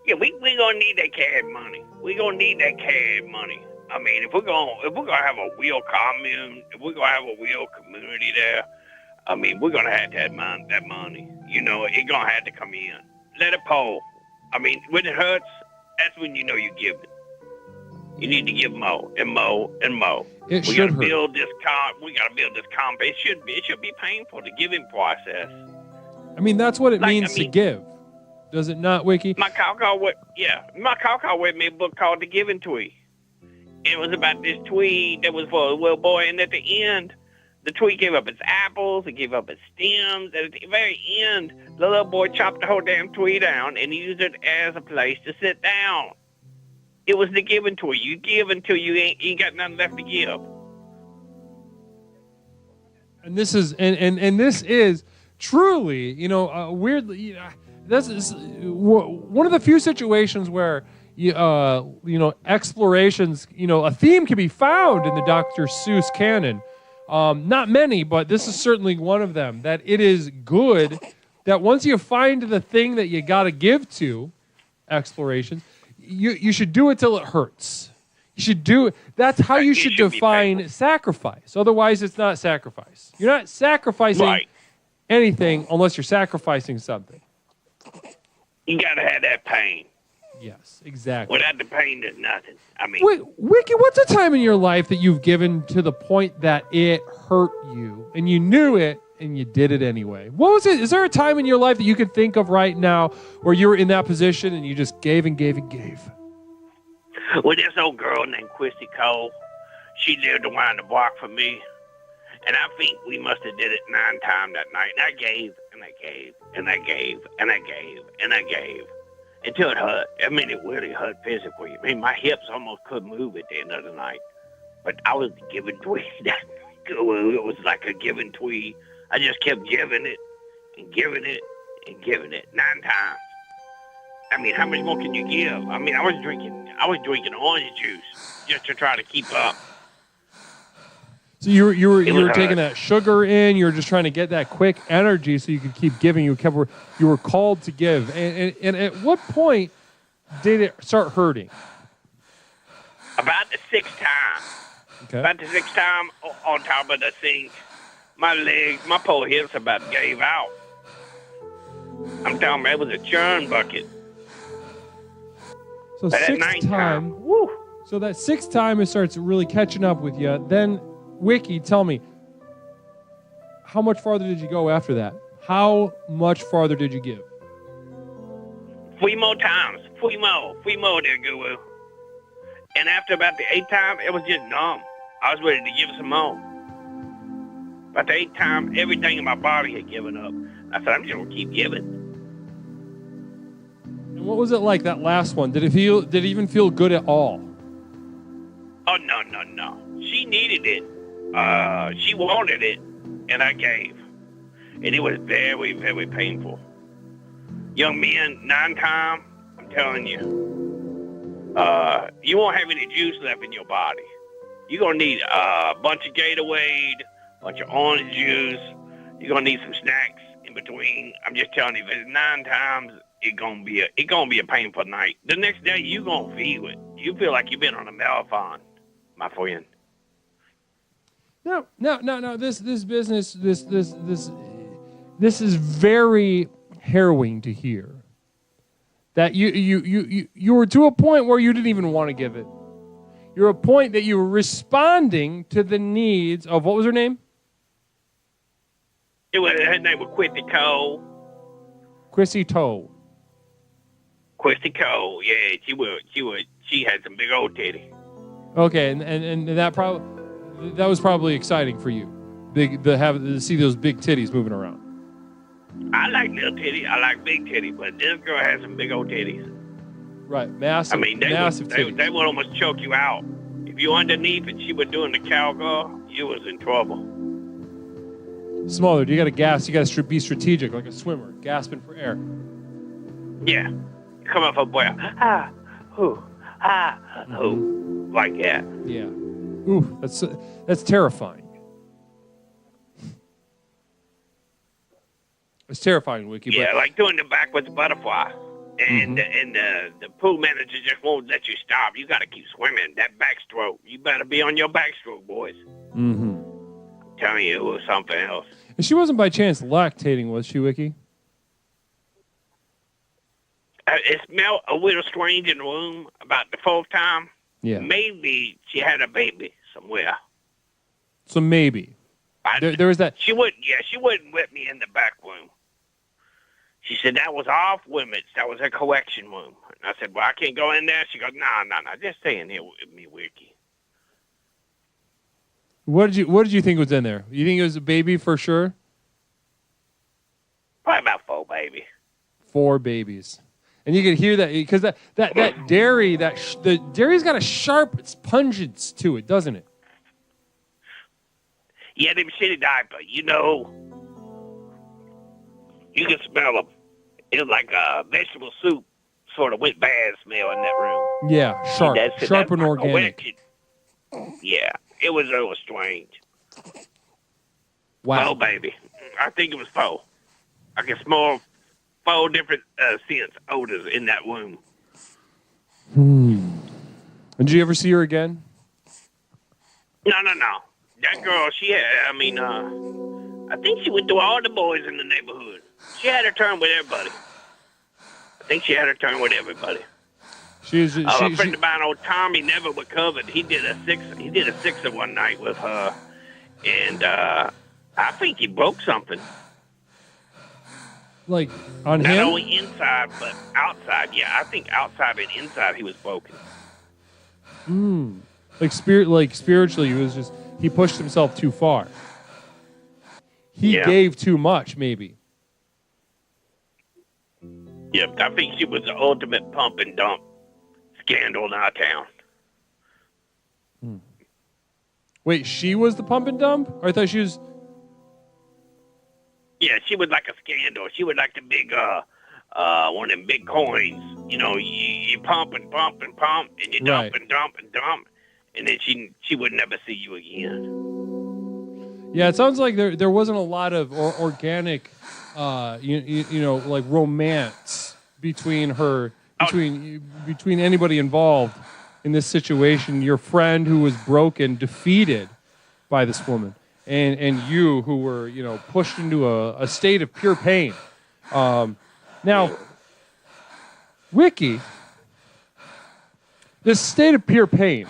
Yeah, we gonna need that cash money. We gonna need that cash money. I mean, if we're gonna have a real commune, if we're gonna have a real community there, I mean, we're gonna have to have that money. It gonna have to come in. Let it pour. I mean, when it hurts, that's when you know you give it. You need to give more and more and more. We gotta build this comp. It should be painful, the giving process. I mean, that's what it means to give. Does it not, Wiki? My cowcall read me a book called The Giving Tree. It was about this tree that was for a little boy, and at the end, the tree gave up its apples, it gave up its stems, and at the very end, the little boy chopped the whole damn tree down and used it as a place to sit down. It was the giving tree. You give until you ain't got nothing left to give. And this is truly, weirdly, this is one of the few situations where explorations, a theme can be found in the Dr. Seuss canon. Not many, but this is certainly one of them. That it is good that once you find the thing that you got to give to explorations, you should do it till it hurts. You should do it. That's how you should define sacrifice. Otherwise, it's not sacrifice. You're not sacrificing anything unless you're sacrificing something. You got to have that pain. Yes, exactly. Without the pain, there's nothing. I mean, Wiki, what's a time in your life that you've given to the point that it hurt you and you knew it and you did it anyway? What was it? Is there a time in your life that you could think of right now where you were in that position and you just gave and gave and gave? Well, this old girl named Christy Cole, she lived around the block from me, and I think we must have did it 9 times that night. And I gave, and I gave, and I gave, and I gave, and I gave. Until it hurt. I mean, it really hurt physically. I mean, my hips almost couldn't move at the end of the night. But I was giving tweed. It was like a giving tweed. I just kept giving it and giving it and giving it 9 times. I mean, how much more can you give? I mean, I was drinking orange juice just to try to keep up. So you were taking that sugar in. You were just trying to get that quick energy so you could keep giving. You were called to give. And at what point did it start hurting? About the 6th time. Okay. About the 6th time on top of the sink, my legs, my poor hips about gave out. I'm telling you, it was a churn bucket. So but 6th time. Woo. So that 6th time it starts really catching up with you. Then, Wiki, tell me, how much farther did you go after that? How much farther did you give? 3 more times. 3 more there, Guru. And after about the 8th time, it was just numb. I was ready to give some more. About the 8th time, everything in my body had given up. I said, I'm just going to keep giving. And what was it like, that last one? Did it even feel good at all? Oh, no. She needed it. She wanted it, and I gave. And it was very, very painful. Young men, 9 times, I'm telling you, you won't have any juice left in your body. You're going to need a bunch of Gatorade, a bunch of orange juice. You're going to need some snacks in between. I'm just telling you, if it's 9 times, it's gonna be a painful night. The next day, you're going to feel it. You feel like you've been on a marathon, my friend. No. This business, this is very harrowing to hear. That you were to a point where you didn't even want to give it. You're a point that you were responding to the needs of, what was her name? Her name was Chrissy Cole. Chrissy Toe. Chrissy Cole, yeah, she had some big old titties. Okay, and that was probably exciting for you, to see those big titties moving around. I like little titties, I like big titties, but this girl has some big old titties. Right, massive. Massive titties. They would almost choke you out. If you underneath and she was doing the cowgirl, you was in trouble. Smaller, you got to gas. You got to be strategic, like a swimmer, gasping for air. Yeah, come up a boy, like that. Yeah. Ooh, that's terrifying. It's terrifying, Wiki. Yeah, like doing the backwards butterfly. And the pool manager just won't let you stop. You got to keep swimming. That backstroke. You better be on your backstroke, boys. Mm-hmm. I'm telling you, it was something else. And she wasn't by chance lactating, was she, Wiki? It smelled a little strange in the room about the fourth time. Yeah. Maybe she had a baby somewhere. So maybe. There was that. She wouldn't let me in the back room. She said that was off limits. That was a correction room. And I said, well, I can't go in there. She goes, no. Just stay in here with me, Wiki. What did you think was in there? You think it was a baby for sure? Probably about 4 babies. 4 babies. And you could hear that because that dairy, the dairy's got a sharp pungence to it, doesn't it? Yeah, them shitty diaper. You can smell them. It was like a vegetable soup, sort of went bad smell in that room. Yeah, sharp and organic. Yeah, it was strange. Wow. 4, baby. I think it was 4. I can smell 4 different scents, odors in that room. And did you ever see her again? No. That girl, she had, I think she went through all the boys in the neighborhood. She had her turn with everybody. I think she had her turn with everybody. A friend of mine, old Tommy, never recovered. He did a sixer one night with her, and I think he broke something. Like on Not him? Not only inside, but outside. Yeah, I think outside and inside he was broken. Like spiritually, he pushed himself too far. He gave too much, maybe. Yep, I think she was the ultimate pump and dump scandal in our town. Wait, she was the pump and dump? Or I thought she was... Yeah, she was like a scandal. She was like the big, one of them big coins. You pump and pump and pump, and you dump and dump and dump, and then she would never see you again. Yeah, it sounds like there wasn't a lot of organic, like romance between anybody involved in this situation. Your friend who was broken, defeated by this woman, and you who were pushed into a state of pure pain. Now, Wiki, this state of pure pain,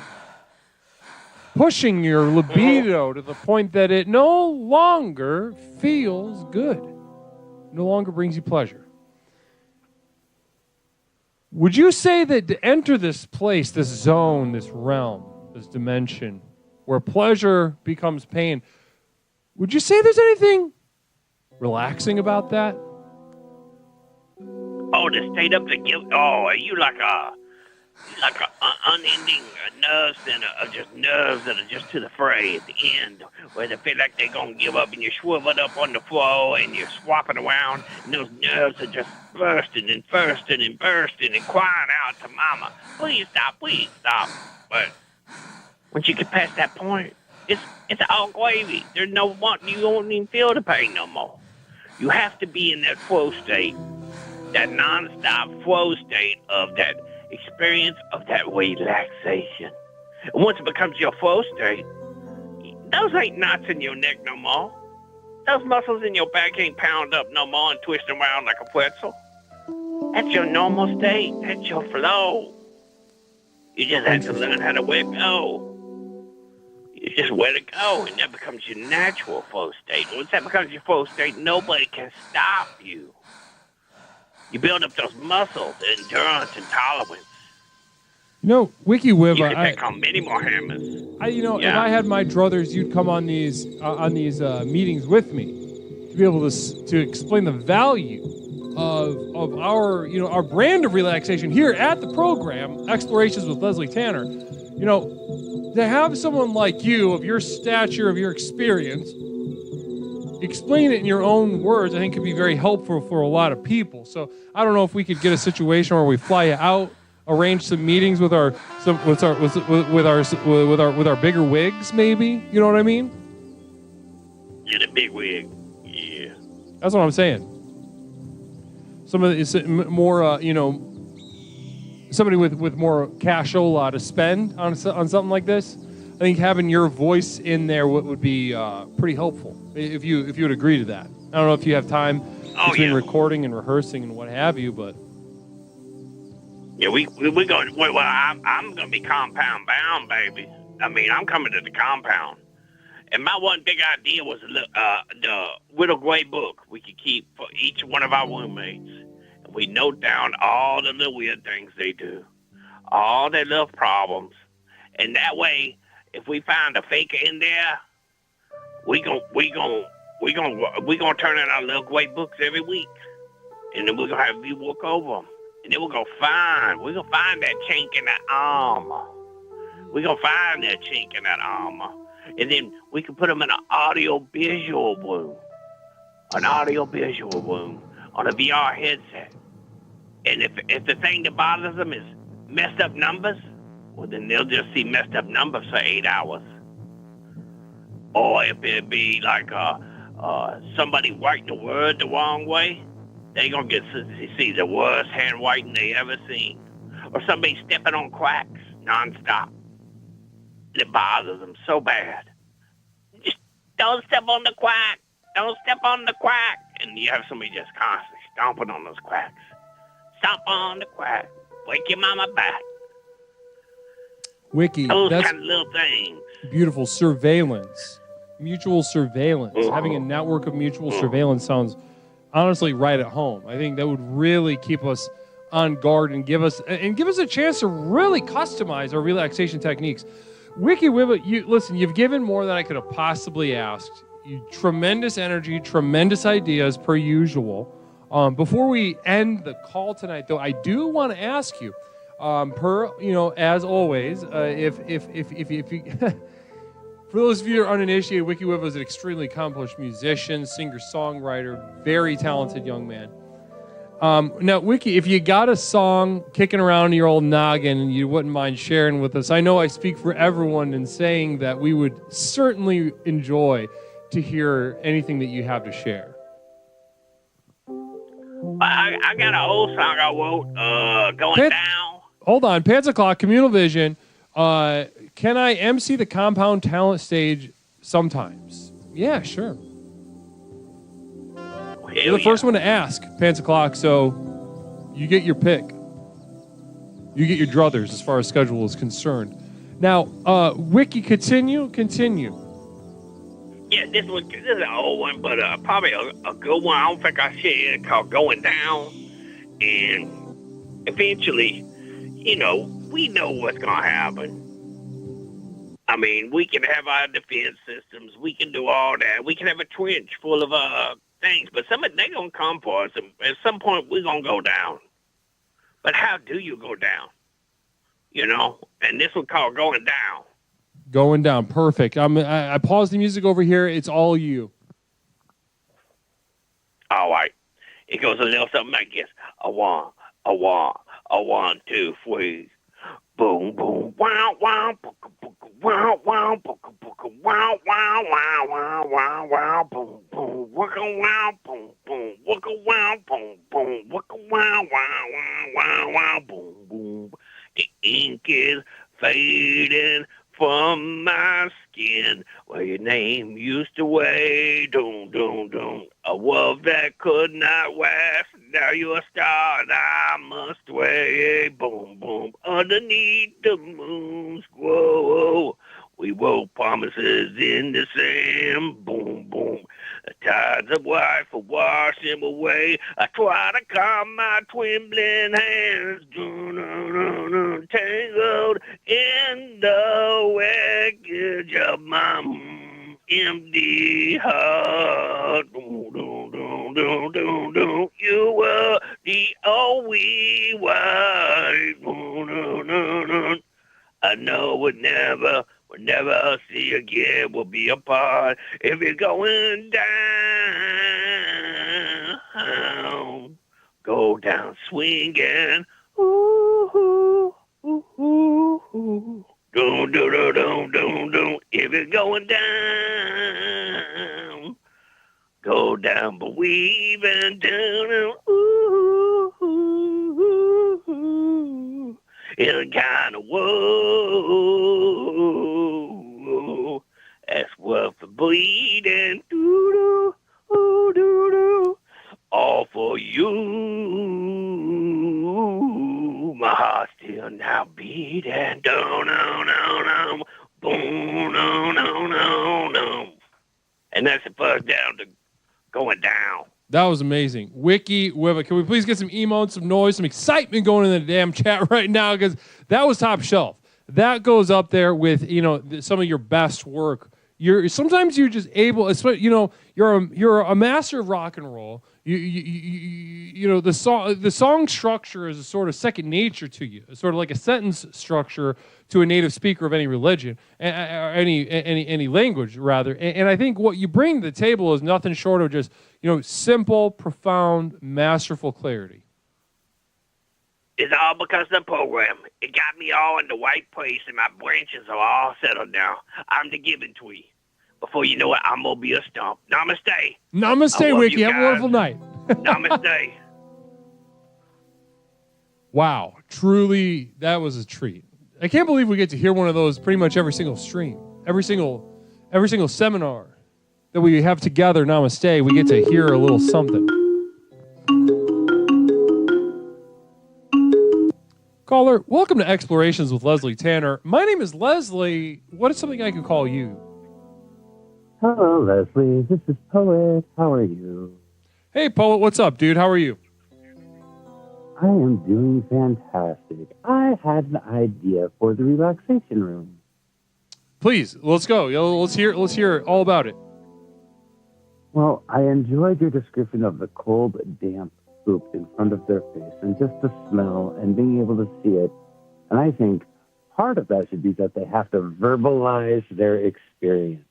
pushing your libido to the point that it no longer feels good, no longer brings you pleasure. Would you say that to enter this place, this zone, this realm, this dimension, where pleasure becomes pain, would you say there's anything relaxing about that? Oh, the state of the guilt. Oh, you like a unending nerves that are just to the fray at the end, where they feel like they're gonna give up, and you're swiveled up on the floor and you're swapping around, and those nerves are just bursting and bursting and bursting and crying out to mama, please stop. But once you get past that point, it's all gravy. There's no want. You don't even feel the pain no more. You have to be in that flow state, that nonstop flow state of that experience of that relaxation. And once it becomes your flow state, Those ain't knots in your neck no more. Those muscles in your back ain't pound up no more and twist around like a pretzel. That's your normal state. That's your flow. You just have to learn how to let go. You just let it go, and that becomes your natural flow state. Once that becomes your flow state, nobody can stop you. You build up those muscles, endurance, and tolerance. You know, Wiki You Wiba, can take on many more hammers. if I had my druthers, you'd come on these meetings with me to be able to explain the value of our brand of relaxation here at the program, Explorations with Leslie Tanner. You know, to have someone like you, of your stature, of your experience, explain it in your own words, I think could be very helpful for a lot of people. So I don't know if we could get a situation where we fly you out, arrange some meetings with our bigger wigs, maybe. You know what I mean? Yeah, the big wig. Yeah. That's what I'm saying. Somebody is more, somebody with more cashola to spend on something like this. I think having your voice in there would be pretty helpful if you would agree to that. I don't know if you have time between recording and rehearsing and what have you, but yeah, we going. Well, I'm gonna be compound bound, baby. I mean, I'm coming to the compound, and my one big idea was the little gray book we could keep for each one of our roommates, and we note down all the little weird things they do, all their little problems, and that way, if we find a faker in there, we gonna turn in our little gray books every week, and then we're gonna have you walk over them. And then we're gonna find that chink in that armor. We're gonna find that chink in that armor. And then we can put them in an audio-visual room. An audio-visual room on a VR headset. And if the thing that bothers them is messed up numbers, well, then they'll just see messed up numbers for 8 hours. Or if it be like somebody writing the word the wrong way, they gonna get to see the worst handwriting they ever seen. Or somebody stepping on cracks nonstop. It bothers them so bad. Just don't step on the crack. Don't step on the crack. And you have somebody just constantly stomping on those cracks. Stomp on the crack. Wake your mama back. Wiki, Those that's kind of little things. beautiful. Surveillance, mutual surveillance. Having a network of mutual surveillance sounds honestly right at home. I think that would really keep us on guard and give us a chance to really customize our relaxation techniques. Wiki Wiba, you've given more than I could have possibly asked. You tremendous energy, tremendous ideas per usual. Before we end the call tonight, though, I do want to ask you, as always, if you for those of you who are uninitiated, Wiki Wiba is an extremely accomplished musician, singer-songwriter, very talented young man. Now, Wiki, if you got a song kicking around in your old noggin and you wouldn't mind sharing with us, I know I speak for everyone in saying that we would certainly enjoy to hear anything that you have to share. I got an old song I wrote, Going Down. Hold on, Pants O'Clock, Communal Vision. Can I MC the Compound Talent Stage sometimes? Yeah, sure. You're the first one to ask, Pants O'Clock, so you get your pick. You get your druthers as far as schedule is concerned. Now, Wiki, continue. Yeah, this is an old one, but probably a good one. I don't think I shared it, called Going Down. And eventually, we know what's going to happen. I mean, we can have our defense systems. We can do all that. We can have a trench full of things, but they're going to come for us. And at some point, we're going to go down. But how do you go down? And this one called Going Down. Going Down. Perfect. I paused the music over here. It's all you. All right. It goes a little something like this. A one, 2, 3. Boom, boom, wow, wow, wow, wow, wow, wow, wow, wow, wow, boom, boom, wicka, wow, boom, boom, wicka, wow, boom, boom, wicka, wow, wow, wow, wow, wow, boom, boom. The ink is fading from my skin where your name used to weigh. Doom, doom, doom. A wolf that could not last. Now you're a star and I must weigh. Boom, boom. Underneath the moon's glow. We wrote promises in the sand. Boom, boom. The tides of life will wash him away. I try to calm my trembling hands. Tangled in the wreckage of my empty heart. You were the only one. I know we'll never see again. We'll be apart if you're going down. Go down swinging. Ooh, ooh, ooh, ooh, ooh. Don't. If you're going down, go down, believing down. Ooh, ooh, ooh, ooh. In a kind of woe that's worth the bleeding. Doo-doo, ooh, doo-doo. All for you. My heart's still now beating. No. Boom, no. And that's the first down to going down. That was amazing. Wiki Wiva, can we please get some emotes, some noise, some excitement going in the damn chat right now? Because that was top shelf. That goes up there with, some of your best work. Sometimes you're just able, you're a master of rock and roll. The song structure is a sort of second nature to you. It's sort of like a sentence structure to a native speaker of any religion, or any language rather. And I think what you bring to the table is nothing short of just simple, profound, masterful clarity. It's all because of the program. It got me all in the right place, and my branches are all settled now. I'm the giving tree. Before you know it, I'm going to be a stump. Namaste. Namaste, Wiki. Have a wonderful night. Namaste. Wow. Truly, that was a treat. I can't believe we get to hear one of those pretty much every single stream. Every single seminar that we have together, Namaste, we get to hear a little something. Caller, welcome to Explorations with Leslie Tanner. My name is Leslie. What is something I can call you? Hello, Leslie. This is Poet. How are you? Hey, Poet. What's up, dude? How are you? I am doing fantastic. I had an idea for the relaxation room. Please, let's go. Let's hear all about it. Well, I enjoyed your description of the cold, damp poop in front of their face and just the smell and being able to see it. And I think part of that should be that they have to verbalize their experience.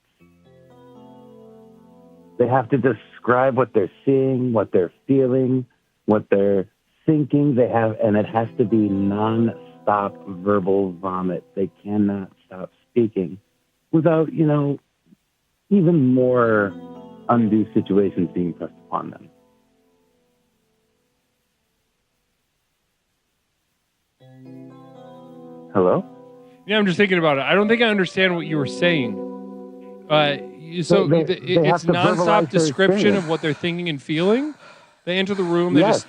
They have to describe what they're seeing, what they're feeling, what they're thinking. And it has to be non-stop verbal vomit. They cannot stop speaking without, even more undue situations being pressed upon them. Hello? Yeah, I'm just thinking about it. I don't think I understand what you were saying. It's nonstop description of what they're thinking and feeling. They enter the room. They Yes,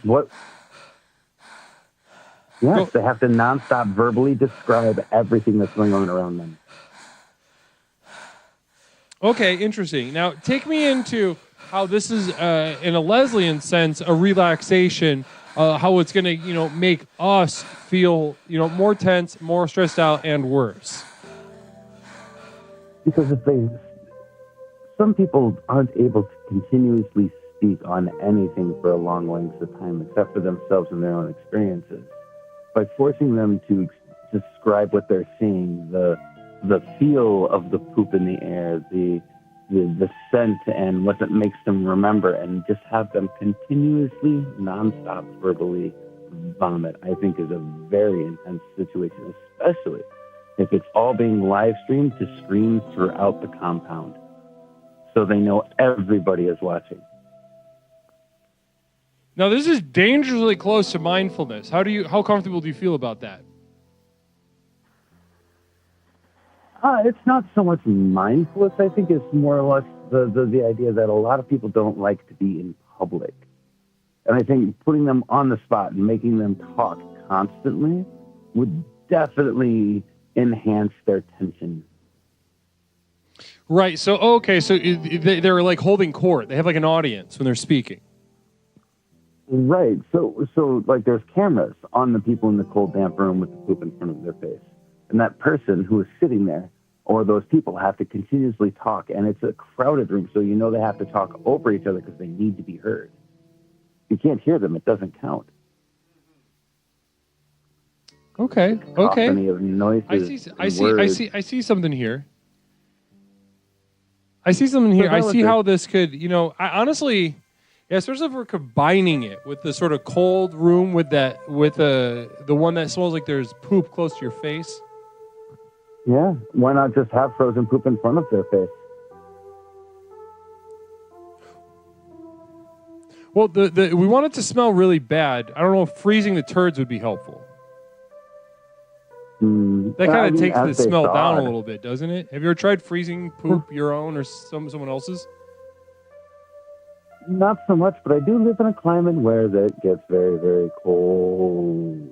they have to nonstop verbally describe everything that's going on around them. Okay, interesting. Now, take me into how this is, in a Leslian sense, a relaxation. How it's going to, make us feel, more tense, more stressed out, and worse. Because some people aren't able to continuously speak on anything for a long length of time, except for themselves and their own experiences. By forcing them to describe what they're seeing, the feel of the poop in the air, the scent and what it makes them remember, and just have them continuously, nonstop verbally vomit, I think is a very intense situation, especially if it's all being live streamed to screens throughout the compound. So they know everybody is watching. Now, this is dangerously close to mindfulness. How comfortable do you feel about that? It's not so much mindfulness. I think it's more or less the idea that a lot of people don't like to be in public. And I think putting them on the spot and making them talk constantly would definitely enhance their tension. Right. So, okay. So they're like holding court. They have like an audience when they're speaking. Right. So like there's cameras on the people in the cold, damp room with the poop in front of their face. And that person who is sitting there, or those people, have to continuously talk. And it's a crowded room, so you know they have to talk over each other because they need to be heard. You can't hear them. It doesn't count. Okay. Okay. Of noises I see something here. I see how this could, honestly, yeah, especially if we're combining it with the sort of cold room with the one that smells like there's poop close to your face. Yeah, why not just have frozen poop in front of their face? Well, we want it to smell really bad. I don't know if freezing the turds would be helpful. That kind of takes the smell down a little bit, doesn't it? Have you ever tried freezing poop, your own or someone else's? Not so much, but I do live in a climate where it gets very, very cold.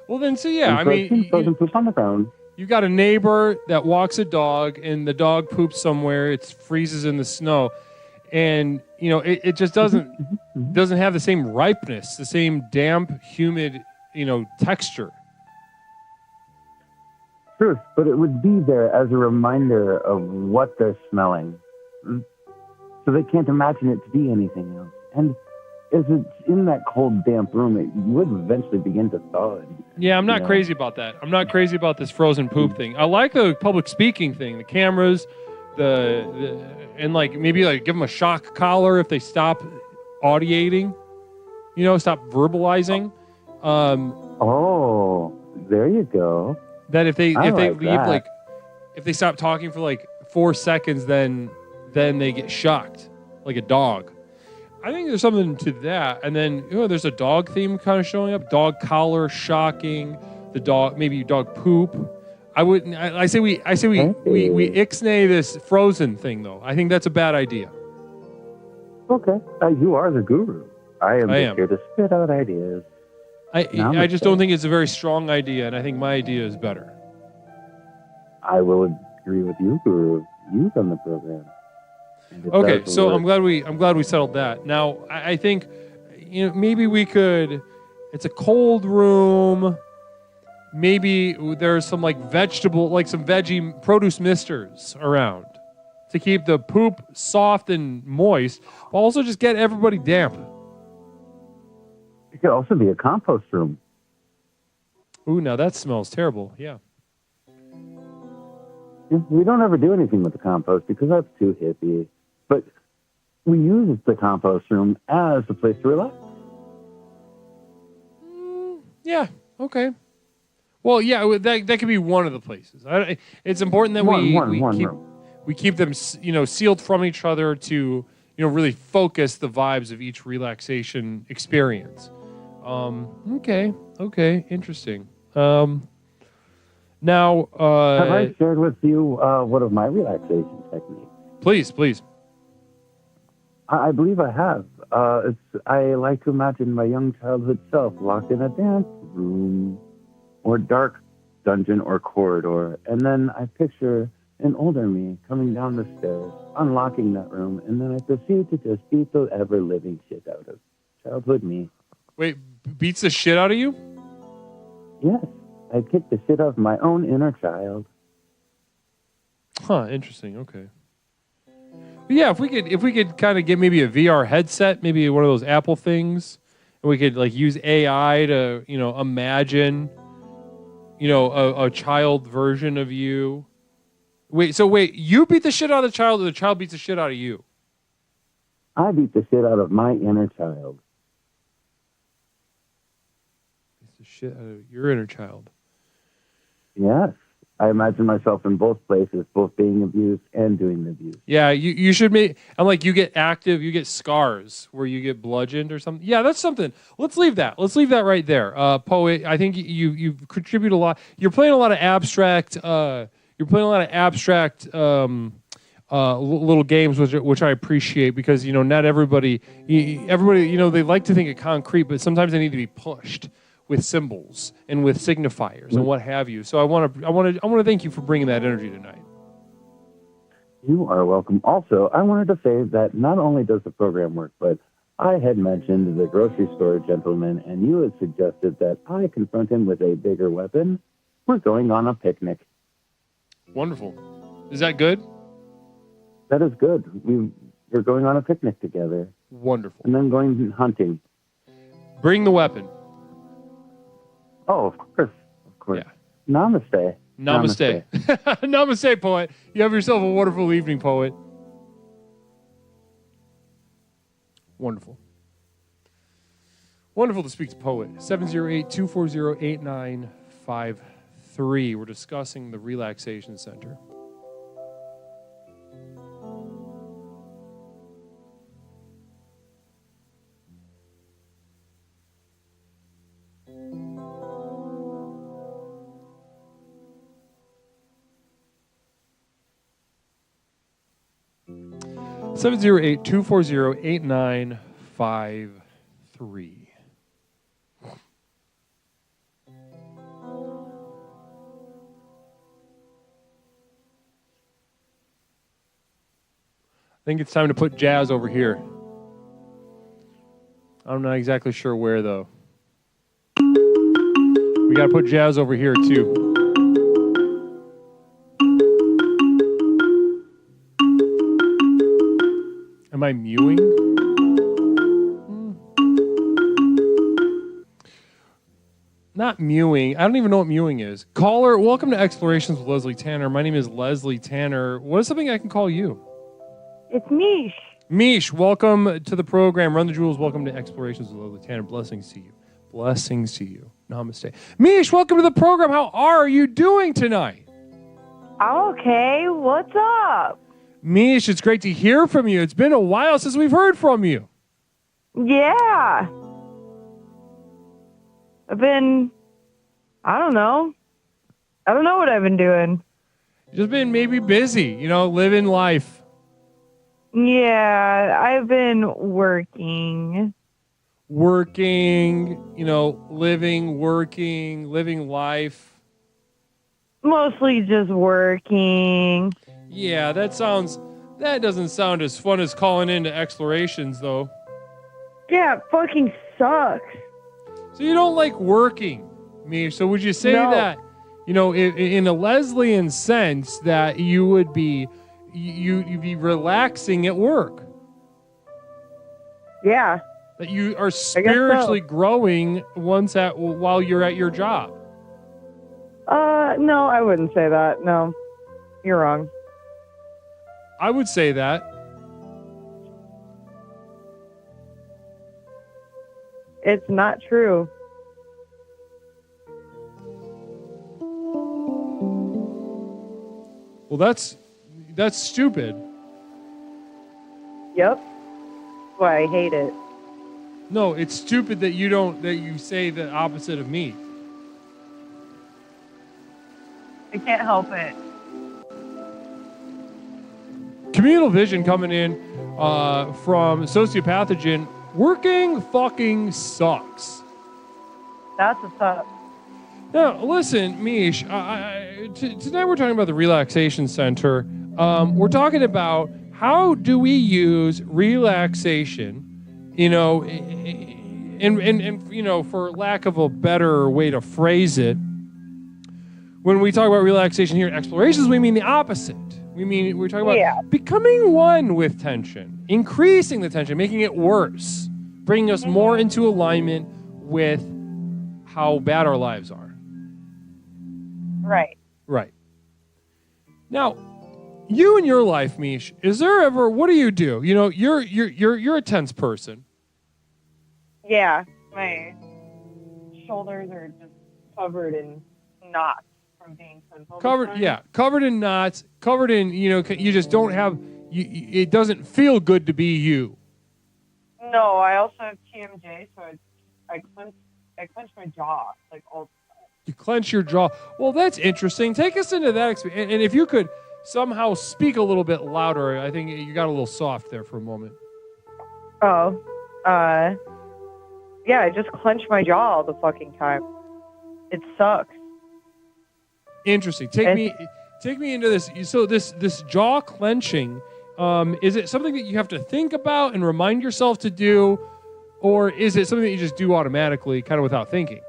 Well, then, so yeah, I mean, frozen poop on the ground. You got a neighbor that walks a dog, and the dog poops somewhere. It freezes in the snow, and it just doesn't have the same ripeness, the same damp, humid, texture. Truth, but it would be there as a reminder of what they're smelling. So they can't imagine it to be anything else. And as it's in that cold, damp room, it would eventually begin to thaw. Yeah, I'm not crazy about that. I'm not crazy about this frozen poop thing. I like the public speaking thing, the cameras, and like maybe like give them a shock collar if they stop audiating, stop verbalizing. There you go. That if they leave that. like if they stop talking for like 4 seconds, then they get shocked like a dog. I think there's something to that. And then there's a dog theme kind of showing up. Dog collar, shocking. The dog, maybe dog poop. I say we ixnay this frozen thing though. I think that's a bad idea. Okay, you are the guru. I am here to spit out ideas. I just don't think it's a very strong idea, and I think my idea is better. I will agree with you, Guru. You run the program. Okay, so I'm glad we settled that. Now I think maybe we could. It's a cold room. Maybe there's some like some veggie produce misters around to keep the poop soft and moist, but also just get everybody damp. It could also be a compost room. Ooh, now that smells terrible. Yeah. We don't ever do anything with the compost because that's too hippie. But we use the compost room as a place to relax. Yeah. Okay. Well, yeah, that could be one of the places. It's important that we keep them, sealed from each other to, really focus the vibes of each relaxation experience. Okay, interesting. Now, have I shared with you one of my relaxation techniques? Please. I believe I have. I like to imagine my young childhood self locked in a dance room or dark dungeon or corridor, and then I picture an older me coming down the stairs, unlocking that room, and then I proceed to just beat the ever-living shit out of childhood me. Wait, beats the shit out of you? Yes, I kick the shit out of my own inner child. Huh, interesting, okay. Yeah, if we could kind of get maybe a VR headset, maybe one of those Apple things, and we could like use AI to, imagine, a child version of you. Wait, you beat the shit out of the child, or the child beats the shit out of you? I beat the shit out of my inner child. Beats the shit out of your inner child. Yes. I imagine myself in both places, both being abused and doing the abuse. Yeah, you should make. I'm like, you get active, you get scars where you get bludgeoned or something. Yeah, that's something. Let's leave that. Let's leave that right there. Poet, I think you contribute a lot. You're playing a lot of abstract. You're you're playing a lot of abstract little games, which I appreciate, because not everybody they like to think of concrete, but sometimes they need to be pushed with symbols and with signifiers and what have you. So I want to thank you for bringing that energy tonight. You are welcome. Also, I wanted to say that not only does the program work, but I had mentioned the grocery store gentleman, and you had suggested that I confront him with a bigger weapon. We're going on a picnic. Wonderful. Is that good? That is good. We're going on a picnic together. Wonderful. And then going hunting. Bring the weapon. Oh, of course. Of course. Yeah. Namaste. Namaste. Namaste, poet. You have yourself a wonderful evening, poet. Wonderful. Wonderful to speak to poet. 708-240-8953. We're discussing the Relaxation Center. Seven 708-240-8953. I think it's time to put jazz over here. I'm not exactly sure where, though. We got to put jazz over here, too. Am I mewing? Not mewing. I don't even know what mewing is. Caller, welcome to Explorations with Leslie Tanner. My name is Leslie Tanner. What is something I can call you? It's Mish. Mish, welcome to the program. Run the Jewels, welcome to Explorations with Leslie Tanner. Blessings to you. Blessings to you. Namaste. Mish, welcome to the program. How are you doing tonight? Okay, what's up? Mish, it's great to hear from you. It's been a while since we've heard from you. Yeah. I don't know what I've been doing. Just been maybe busy, living life. Yeah, I've been working. Living life. Mostly just working. Yeah, that doesn't sound as fun as calling into Explorations, though. Yeah, it fucking sucks. So you don't like working, Mish. So would you say that, in a Leslian sense, that you would be you'd be relaxing at work? Yeah. That you are spiritually growing while you're at your job? No, I wouldn't say that. No, you're wrong. I would say that. It's not true. Well, that's stupid. Yep. That's why I hate it. No, it's stupid that you say the opposite of me. I can't help it. Communal vision coming in from Sociopathogen. Working fucking sucks. That's what's up. Now, listen, Mish, tonight we're talking about the Relaxation Center. We're talking about how do we use relaxation, and for lack of a better way to phrase it, when we talk about relaxation here at Explorations, we mean the opposite. We're talking about becoming one with tension, increasing the tension, making it worse, bringing us more into alignment with how bad our lives are. Right. Right. Now, you in your life, Mish, is there ever? What do? You're a tense person. Yeah, my shoulders are just covered in knots from being tense all the time. Covered in knots, covered in, you just don't have, it doesn't feel good to be you. No, I also have TMJ, so I clench my jaw like all the time. You clench your jaw. Well, that's interesting. Take us into that experience. And if you could somehow speak a little bit louder, I think you got a little soft there for a moment. Oh, yeah, I just clench my jaw all the fucking time. It sucks. Interesting. Take me into this. So this jaw clenching, is it something that you have to think about and remind yourself to do, or is it something that you just do automatically, kind of without thinking?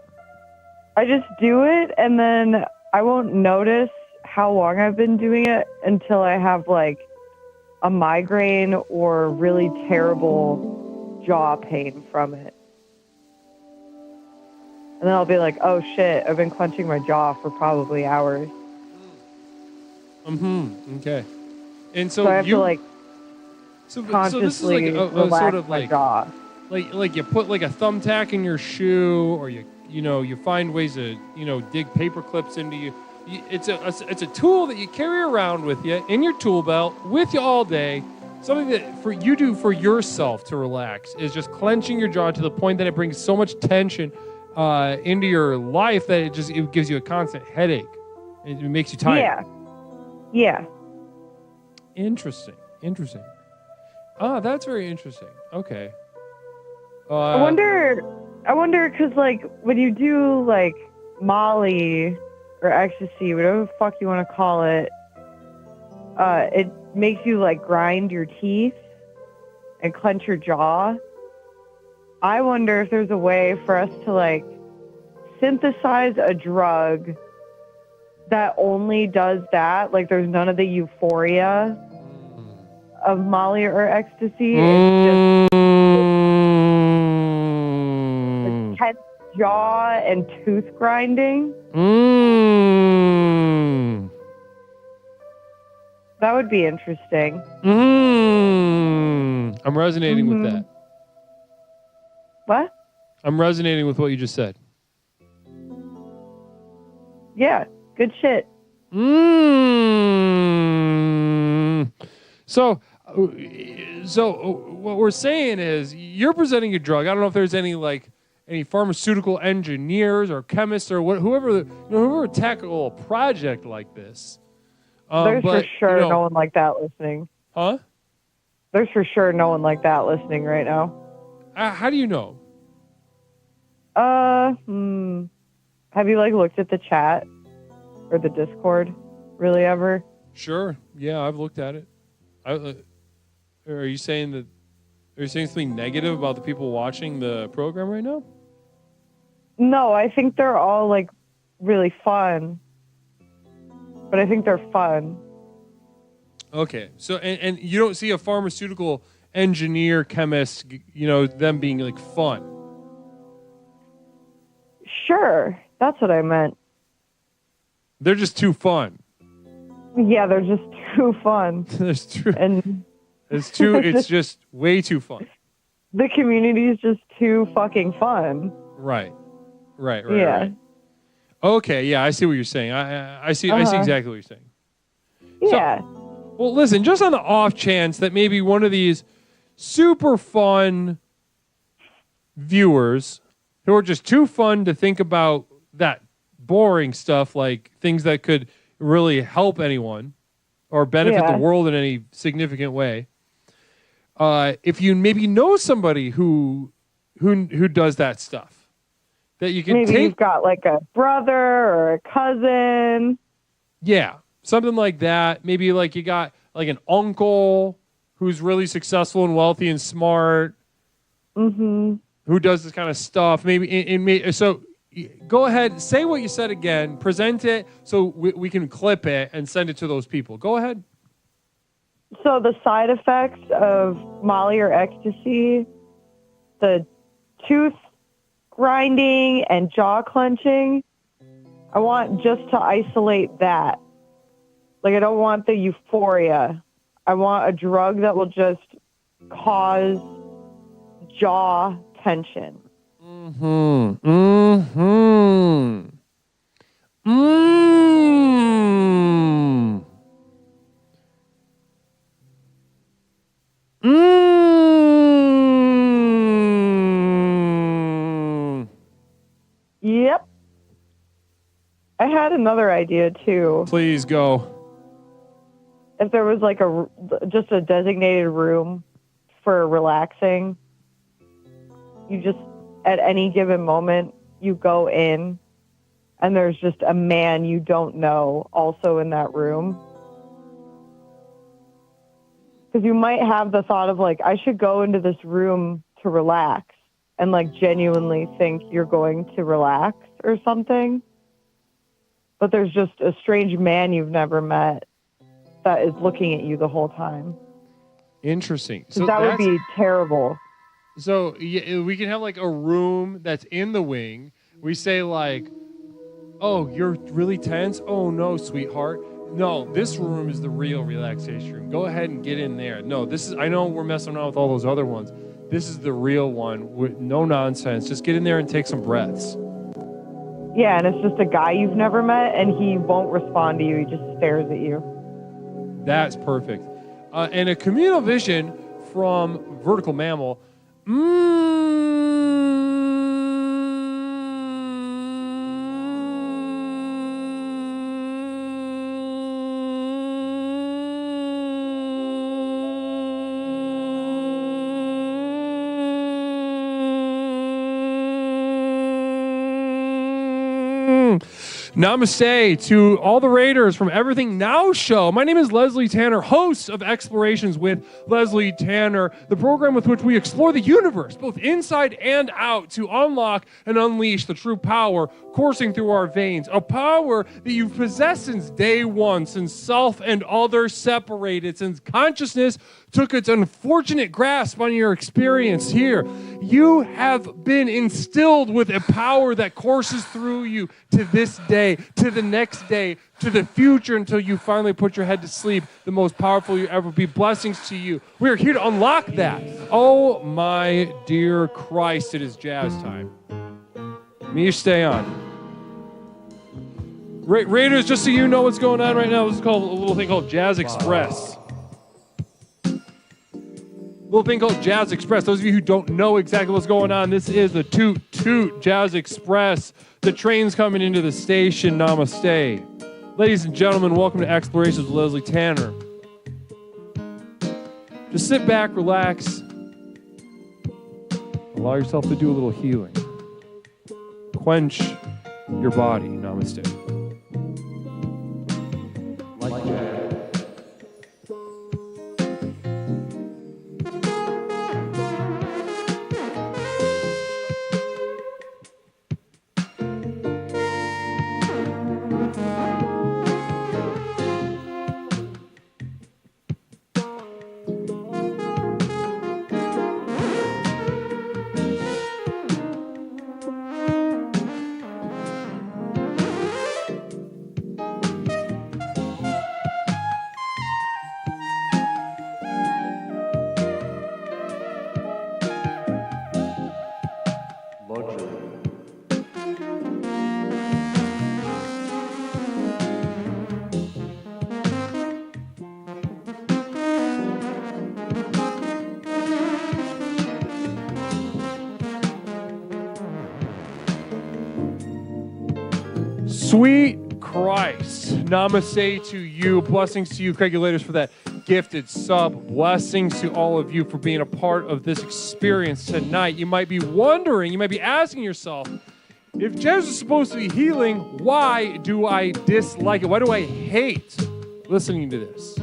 I just do it, and then I won't notice how long I've been doing it until I have like a migraine or really terrible jaw pain from it. And then I'll be like, oh shit, I've been clenching my jaw for probably hours. Okay. And so I have to like consciously this is like a relax sort of my like jaw. Like you put like a thumbtack in your shoe, or you find ways to dig paper clips into you. It's a tool that you carry around with you in your tool belt with you all day. Something that you do for yourself to relax is just clenching your jaw to the point that it brings so much tension into your life that it gives you a constant headache. It makes you tired. Yeah. Interesting. Ah, that's very interesting. Okay. I wonder, because like when you do like Molly or ecstasy, whatever the fuck you want to call it, it makes you like grind your teeth and clench your jaw. I wonder if there's a way for us to like synthesize a drug that only does that. Like there's none of the euphoria of Molly or ecstasy. It's just intense jaw and tooth grinding. That would be interesting. I'm resonating with that. What? I'm resonating with what you just said. Yeah, good shit. So what we're saying is you're presenting a drug. I don't know if there's any pharmaceutical engineers or chemists or whoever would tackle a project like this. There's for sure no one like that listening. Huh? There's for sure no one like that listening right now. How do you know? Have you like looked at the chat or the Discord really ever? Sure. Yeah, I've looked at it. Are you saying something negative about the people watching the program right now? No, I think they're all like really fun. But I think they're fun. Okay. So and you don't see a pharmaceutical engineer, chemist, them being like fun. Sure. That's what I meant. They're just too fun. Yeah, they're just too fun. That's true. And it's just way too fun. The community is just too fucking fun. Right. Yeah. Right. Okay, yeah, I see what you're saying. I see exactly what you're saying. Yeah. So, well, listen, just on the off chance that maybe one of these super fun viewers who are just too fun to think about that boring stuff, like things that could really help anyone or benefit the world in any significant way. If you maybe know somebody who does that stuff, that you can maybe you've got like a brother or a cousin. Yeah, something like that. Maybe like you got like an uncle who's really successful and wealthy and smart. Mm-hmm. Who does this kind of stuff? Maybe so. Go ahead, say what you said again. Present it so we can clip it and send it to those people. Go ahead. So the side effects of Molly or ecstasy, the tooth grinding and jaw clenching, I want just to isolate that. Like I don't want the euphoria. I want a drug that will just cause jaw tension. Yep. I had another idea too. Please go. If there was like just a designated room for relaxing, you just, at any given moment, you go in and there's just a man you don't know also in that room. Because you might have the thought of like, I should go into this room to relax, and like genuinely think you're going to relax or something. But there's just a strange man you've never met that is looking at you the whole time. Interesting. So that would be terrible. So yeah, we can have like a room that's in the wing. We say like, oh, you're really tense? Oh no, sweetheart. No, this room is the real relaxation room. Go ahead and get in there. No, this is, I know we're messing around with all those other ones. This is the real one with no nonsense. Just get in there and take some breaths. Yeah, and it's just a guy you've never met, and he won't respond to you. He just stares at you. That's perfect. And a communal vision from Vertical Mammal. Namaste to all the Raiders from Everything Now show. My name is Leslie Tanner, host of Explorations with Leslie Tanner, the program with which we explore the universe, both inside and out, to unlock and unleash the true power coursing through our veins, a power that you've possessed since day one, since self and other separated, since consciousness took its unfortunate grasp on your experience here. You have been instilled with a power that courses through you to this day, to the next day, to the future, until you finally put your head to sleep, the most powerful you ever be. Blessings to you. We are here to unlock that. Oh my dear Christ, it is jazz time. Me, stay on. Raiders, just so you know what's going on right now, this is called a little thing called Jazz Express. Little thing called Jazz Express. Those of you who don't know exactly what's going on, this is the Toot Toot Jazz Express. The train's coming into the station. Namaste. Ladies and gentlemen, welcome to Explorations with Leslie Tanner. Just sit back, relax. Allow yourself to do a little healing. Quench your body. Namaste. Like jazz. Sweet Christ. Namaste to you. Blessings to you, Craigulators, for that gifted sub. Blessings to all of you for being a part of this experience tonight. You might be wondering, you might be asking yourself, if jazz is supposed to be healing, why do I dislike it? Why do I hate listening to this?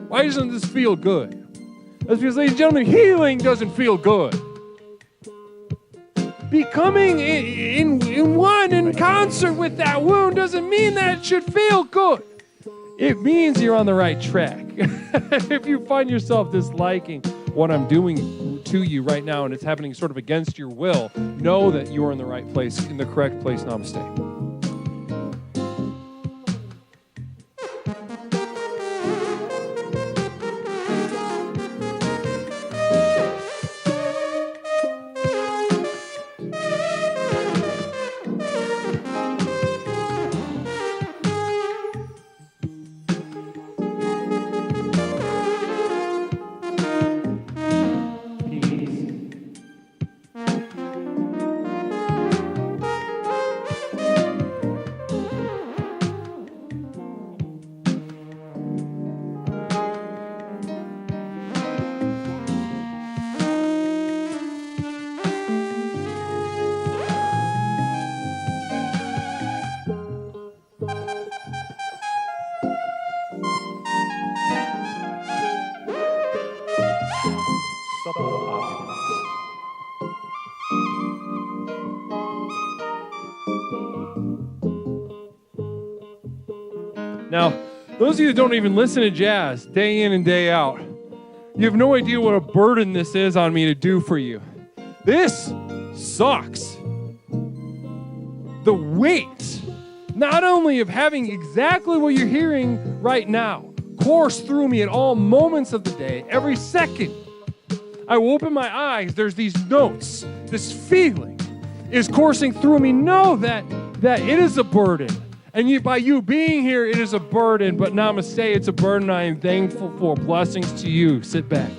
Why doesn't this feel good? That's because, ladies and gentlemen, healing doesn't feel good. Becoming in one, in concert with that wound, doesn't mean that it should feel good. It means you're on the right track. If you find yourself disliking what I'm doing to you right now, and it's happening sort of against your will, know that you are in the right place, in the correct place. Namaste. Now, those of you that don't even listen to jazz day in and day out, you have no idea what a burden this is on me to do for you. This sucks. The weight, not only of having exactly what you're hearing right now, course through me at all moments of the day, every second I will open my eyes, there's these notes, this feeling is coursing through me. Know that it is a burden. And by you being here, it is a burden, but namaste, it's a burden I am thankful for. Blessings to you. Sit back.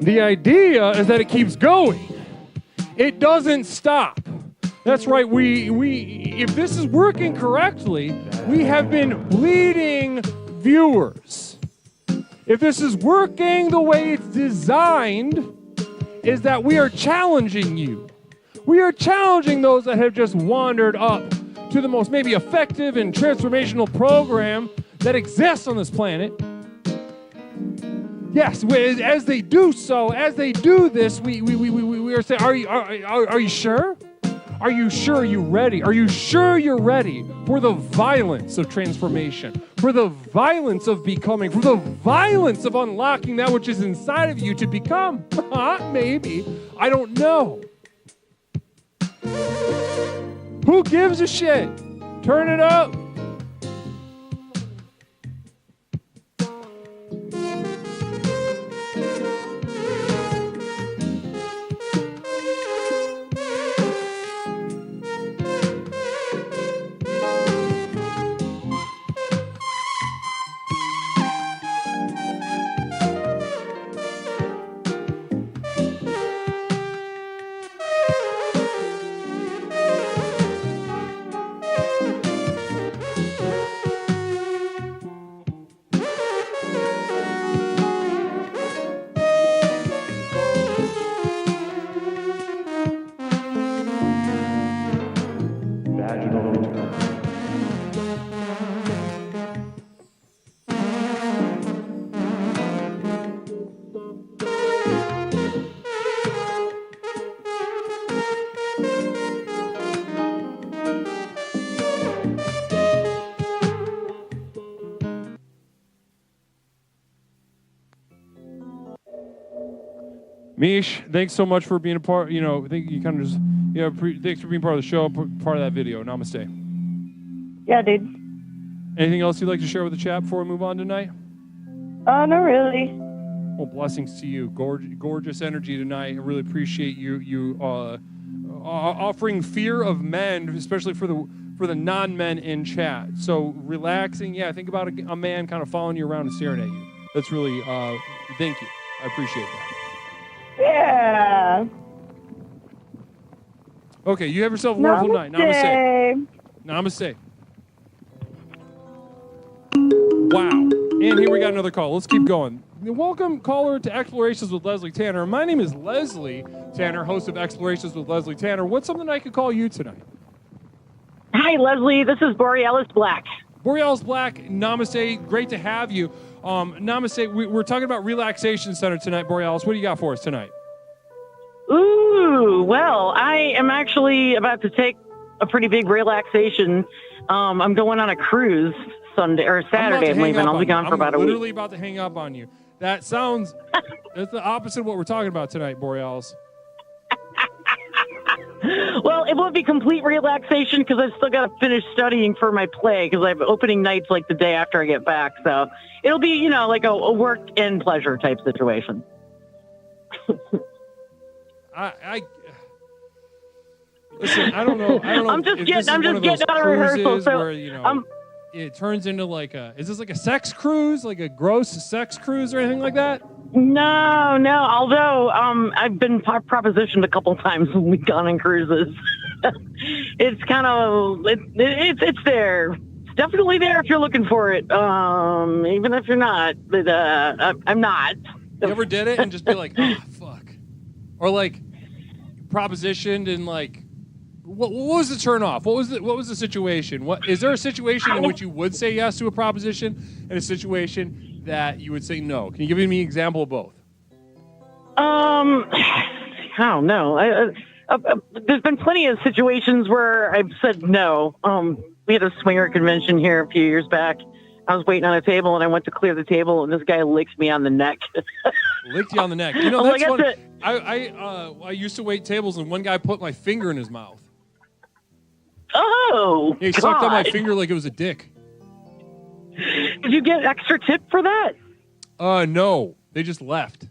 The idea is that it keeps going. It doesn't stop. That's right. If this is working correctly, we have been bleeding viewers. If this is working the way it's designed, is that we are challenging you. We are challenging those that have just wandered up to the most maybe effective and transformational program that exists on this planet. Yes, as they do so, as they do this, we are saying, are you sure? Are you sure you're ready? Are you sure you're ready for the violence of transformation, for the violence of becoming, for the violence of unlocking that which is inside of you to become? Maybe. I don't know. Who gives a shit? Turn it up. Mish, thanks so much for being a part. I think you kind of just, thanks for being part of the show, part of that video. Namaste. Yeah, dude. Anything else you'd like to share with the chat before we move on tonight? Not really. Well, blessings to you. Gorgeous energy tonight. I really appreciate you offering fear of men, especially for the non-men in chat. So relaxing. Yeah, think about a man kind of following you around and staring at you. That's really, thank you. I appreciate that. Yeah. Okay, you have yourself a wonderful night. Namaste. Namaste. Wow. And here we got another call. Let's keep going. Welcome, caller, to Explorations with Leslie Tanner. My name is Leslie Tanner, host of Explorations with Leslie Tanner. What's something I could call you tonight? Hi, Leslie. This is Borealis Black. Borealis Black, namaste. Great to have you. Namaste. We're talking about Relaxation Center tonight, Borealis. What do you got for us tonight? Ooh, well, I am actually about to take a pretty big relaxation. I'm going on a cruise Sunday or Saturday. I'm leaving. I'll be gone for about a week. I'm literally about to hang up on you. That sounds that's the opposite of what we're talking about tonight, Borealis. Well, it won't be complete relaxation because I've still got to finish studying for my play because I have opening nights like the day after I get back. So it'll be, you know, like a work and pleasure type situation. Listen, I don't know. I'm just getting out of rehearsal. So where, you know, it turns into like is this like a sex cruise, like a gross sex cruise or anything like that? No. Although I've been propositioned a couple times when we've gone on cruises. It's kind of it's there. It's definitely there if you're looking for it. Even if you're not, but I'm not. You ever did it and just be like, oh fuck, or like propositioned and like. What was the turn off? What was the situation? What is there a situation in which you would say yes to a proposition and a situation that you would say no? Can you give me an example of both? I don't know. There's been plenty of situations where I've said no. We had a swinger convention here a few years back. I was waiting on a table and I went to clear the table and this guy licked me on the neck. Licked you on the neck. You know, that's funny. I used to wait tables and one guy put my finger in his mouth. Oh, he sucked on my finger like it was a dick. Did you get extra tip for that? No. They just left.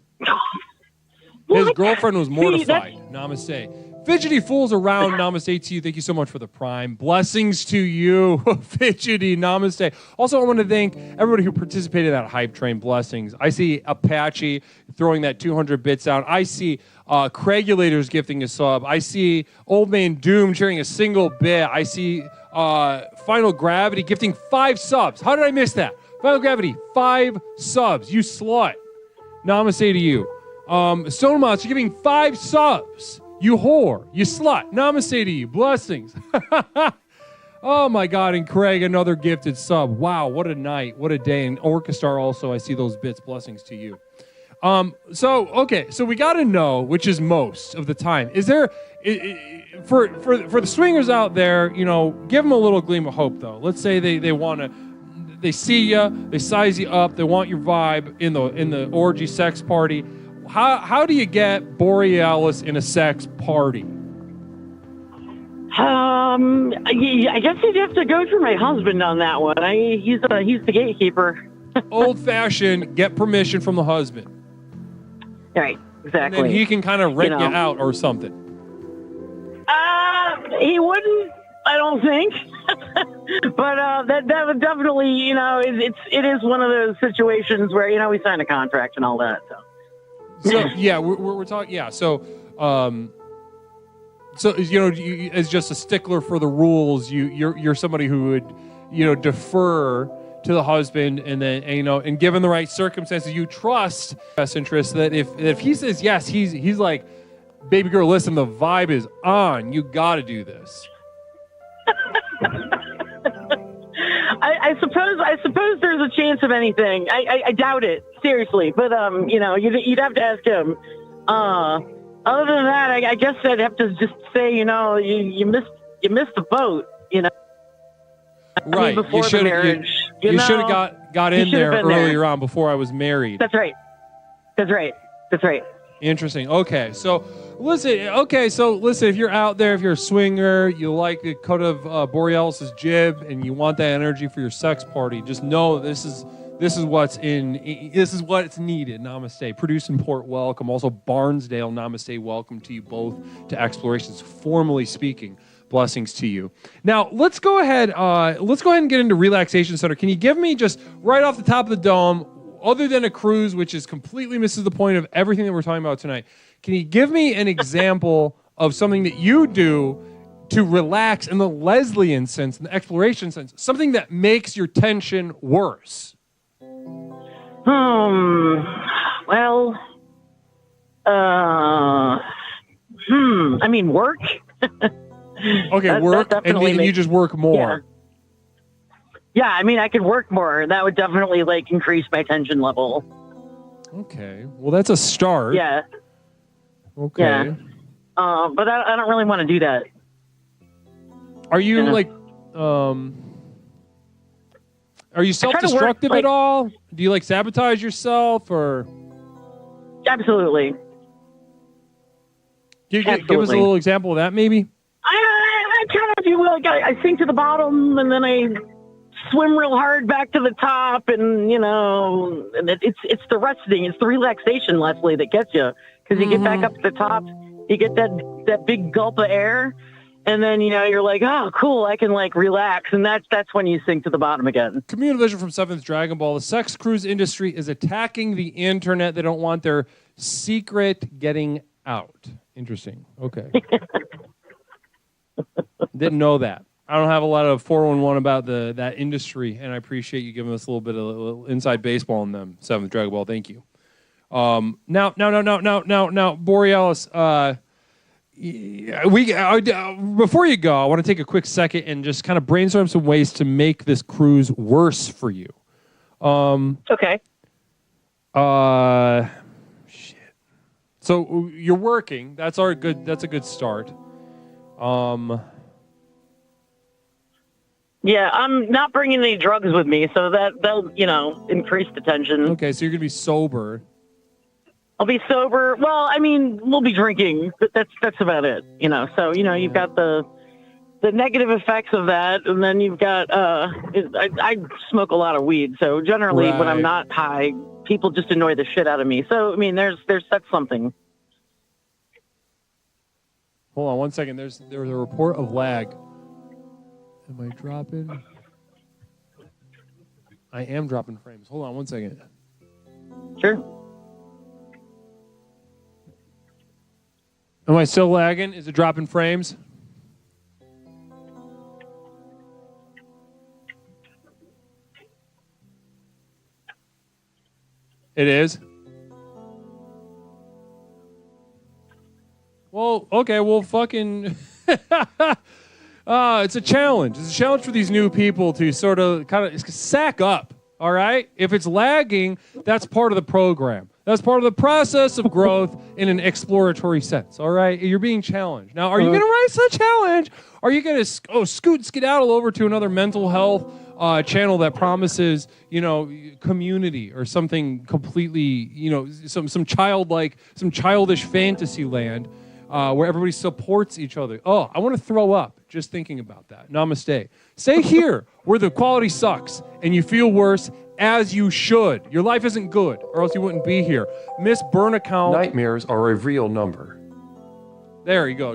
His girlfriend was mortified. Namaste. Fidgety Fools around. Namaste to you. Thank you so much for the prime. Blessings to you. Fidgety. Namaste. Also, I want to thank everybody who participated in that hype train. Blessings. I see Apache throwing that 200 bits down. I see Craigulators gifting a sub. I see Old Man Doom sharing a single bit. I see Final Gravity gifting 5 subs. How did I miss that? Final Gravity, 5 subs. You slut. Namaste to you. Stone Monster giving 5 subs. You whore. You slut. Namaste to you. Blessings. Oh, my God. And Craig, another gifted sub. Wow, what a night. What a day. And Orchestar also, I see those bits. Blessings to you. So we got to know, which is most of the time. Is there, for the swingers out there, you know, give them a little gleam of hope, though. Let's say they want to, they see you, they size you up, they want your vibe in the orgy sex party. How do you get Borealis in a sex party? I guess you'd have to go through my husband on that one. He's the gatekeeper. Old fashioned, get permission from the husband. Right, exactly. And then he can kind of rent you out or something. He wouldn't, I don't think. But that would definitely, you know, it is one of those situations where, you know, we sign a contract and all that. So yeah, we're talking. Yeah, so you know, as just a stickler for the rules, you're somebody who would, you know, defer to the husband, and then, and, you know, and given the right circumstances, you trust best interest that if he says yes, he's like, baby girl, listen, the vibe is on. You got to do this. I suppose there's a chance of anything. I doubt it, seriously. But you know, you'd have to ask him. Other than that, I guess I'd have to just say, you know, you missed the boat. You know, right? Before the marriage, you should have got in there earlier on before I was married. That's right. Interesting. Okay, so listen. If you're out there, if you're a swinger, you like the cut of Borealis's jib, and you want that energy for your sex party, just know this is what's needed. Namaste. Produce in Port, welcome. Also Barnesdale, namaste. Welcome to you both to Explorations. Formally speaking, blessings to you. Now let's go ahead and get into Relaxation Center. Can you give me just right off the top of the dome other than a cruise, which is completely misses the point of everything that we're talking about tonight, can you give me an example of something that you do to relax in the Leslian sense, in the exploration sense, something that makes your tension worse? Well, I mean, work. Okay, work, and you just work more. Yeah, I mean, I could work more. That would definitely like increase my tension level. Okay, well, that's a start. Yeah. Okay. Yeah. But I don't really want to do that. Are you like, are you self-destructive at all? Do you like sabotage yourself or? Absolutely. Give us a little example of that, maybe. I kind of do. Like I sink to the bottom and then I swim real hard back to the top, and and it's the resting, it's the relaxation, Leslie, that gets you, because you get back up to the top, you get that big gulp of air, and then you're like, oh, cool, I can like relax, and that's when you sink to the bottom again. Communal Vision from 7th Dragon Ball. The sex cruise industry is attacking the internet. They don't want their secret getting out. Interesting. Okay. Didn't know that. I don't have a lot of 411 about that industry, and I appreciate you giving us a little bit of inside baseball on them. 7th Dragon Ball, thank you. Now, Borealis. Before you go, I want to take a quick second and just kind of brainstorm some ways to make this cruise worse for you. Okay. Shit. So you're working. That's a good start. Yeah, I'm not bringing any drugs with me, so that'll increase the tension. Okay, so you're gonna be sober. I'll be sober. Well, I mean, we'll be drinking, but that's about it. So you've got the negative effects of that, and then you've got I smoke a lot of weed, so generally when I'm not high, people just annoy the shit out of me. So I mean, that's something. Hold on one second. There was a report of lag. Am I dropping? I am dropping frames. Hold on one second. Sure. Am I still lagging? Is it dropping frames? It is? Well, okay, well, fucking... it's a challenge. It's a challenge for these new people to sort of kind of sack up, all right? If it's lagging, that's part of the program. That's part of the process of growth in an exploratory sense, all right? You're being challenged. Now, are you going to rise to the challenge? Are you going to skedaddle over to another mental health channel that promises, community or something completely, some childish fantasy land where everybody supports each other? Oh, I want to throw up just thinking about that. Namaste. Stay here where the quality sucks and you feel worse, as you should. Your life isn't good, or else you wouldn't be here. Miss Burn Account. Nightmares are a real number. There you go.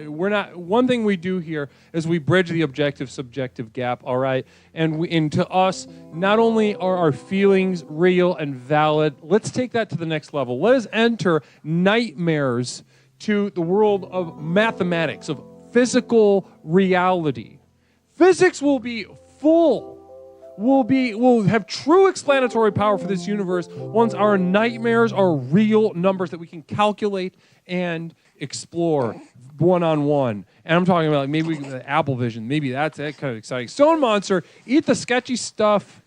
We're not. One thing we do here is we bridge the objective-subjective gap. All right, and to us, not only are our feelings real and valid. Let's take that to the next level. Let us enter nightmares to the world of mathematics, of physical reality. Physics will be full. Will have true explanatory power for this universe once our nightmares are real numbers that we can calculate and explore one-on-one. And I'm talking about maybe Apple Vision. Maybe that's that kind of exciting. Stone Monster, eat the sketchy stuff.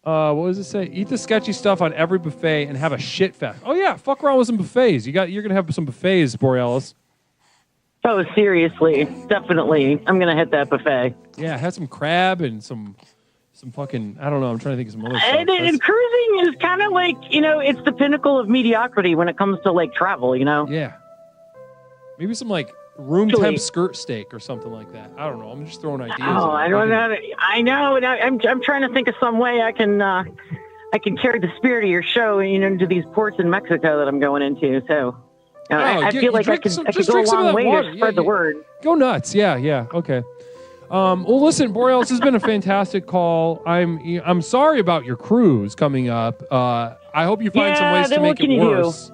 What does it say? Eat the sketchy stuff on every buffet and have a shit fest. Oh yeah, fuck around with some buffets. You're gonna have some buffets, Borealis. Oh, seriously, definitely. I'm gonna hit that buffet. Yeah, have some crab and some fucking, I don't know, I'm trying to think of some other stuff. And cruising is kind of like, it's the pinnacle of mediocrity when it comes to like travel, Yeah. Maybe some like room temp skirt steak or something like that. I don't know. I'm just throwing ideas. Oh, I don't know. I know. And I'm trying to think of some way I can carry the spirit of your show, into these ports in Mexico that I'm going into. So I feel like I could go a long way to spread the word. Go nuts. Yeah. Okay. Well, listen, Borealis, has been a fantastic call. I'm sorry about your cruise coming up. I hope you find some ways to make it worse.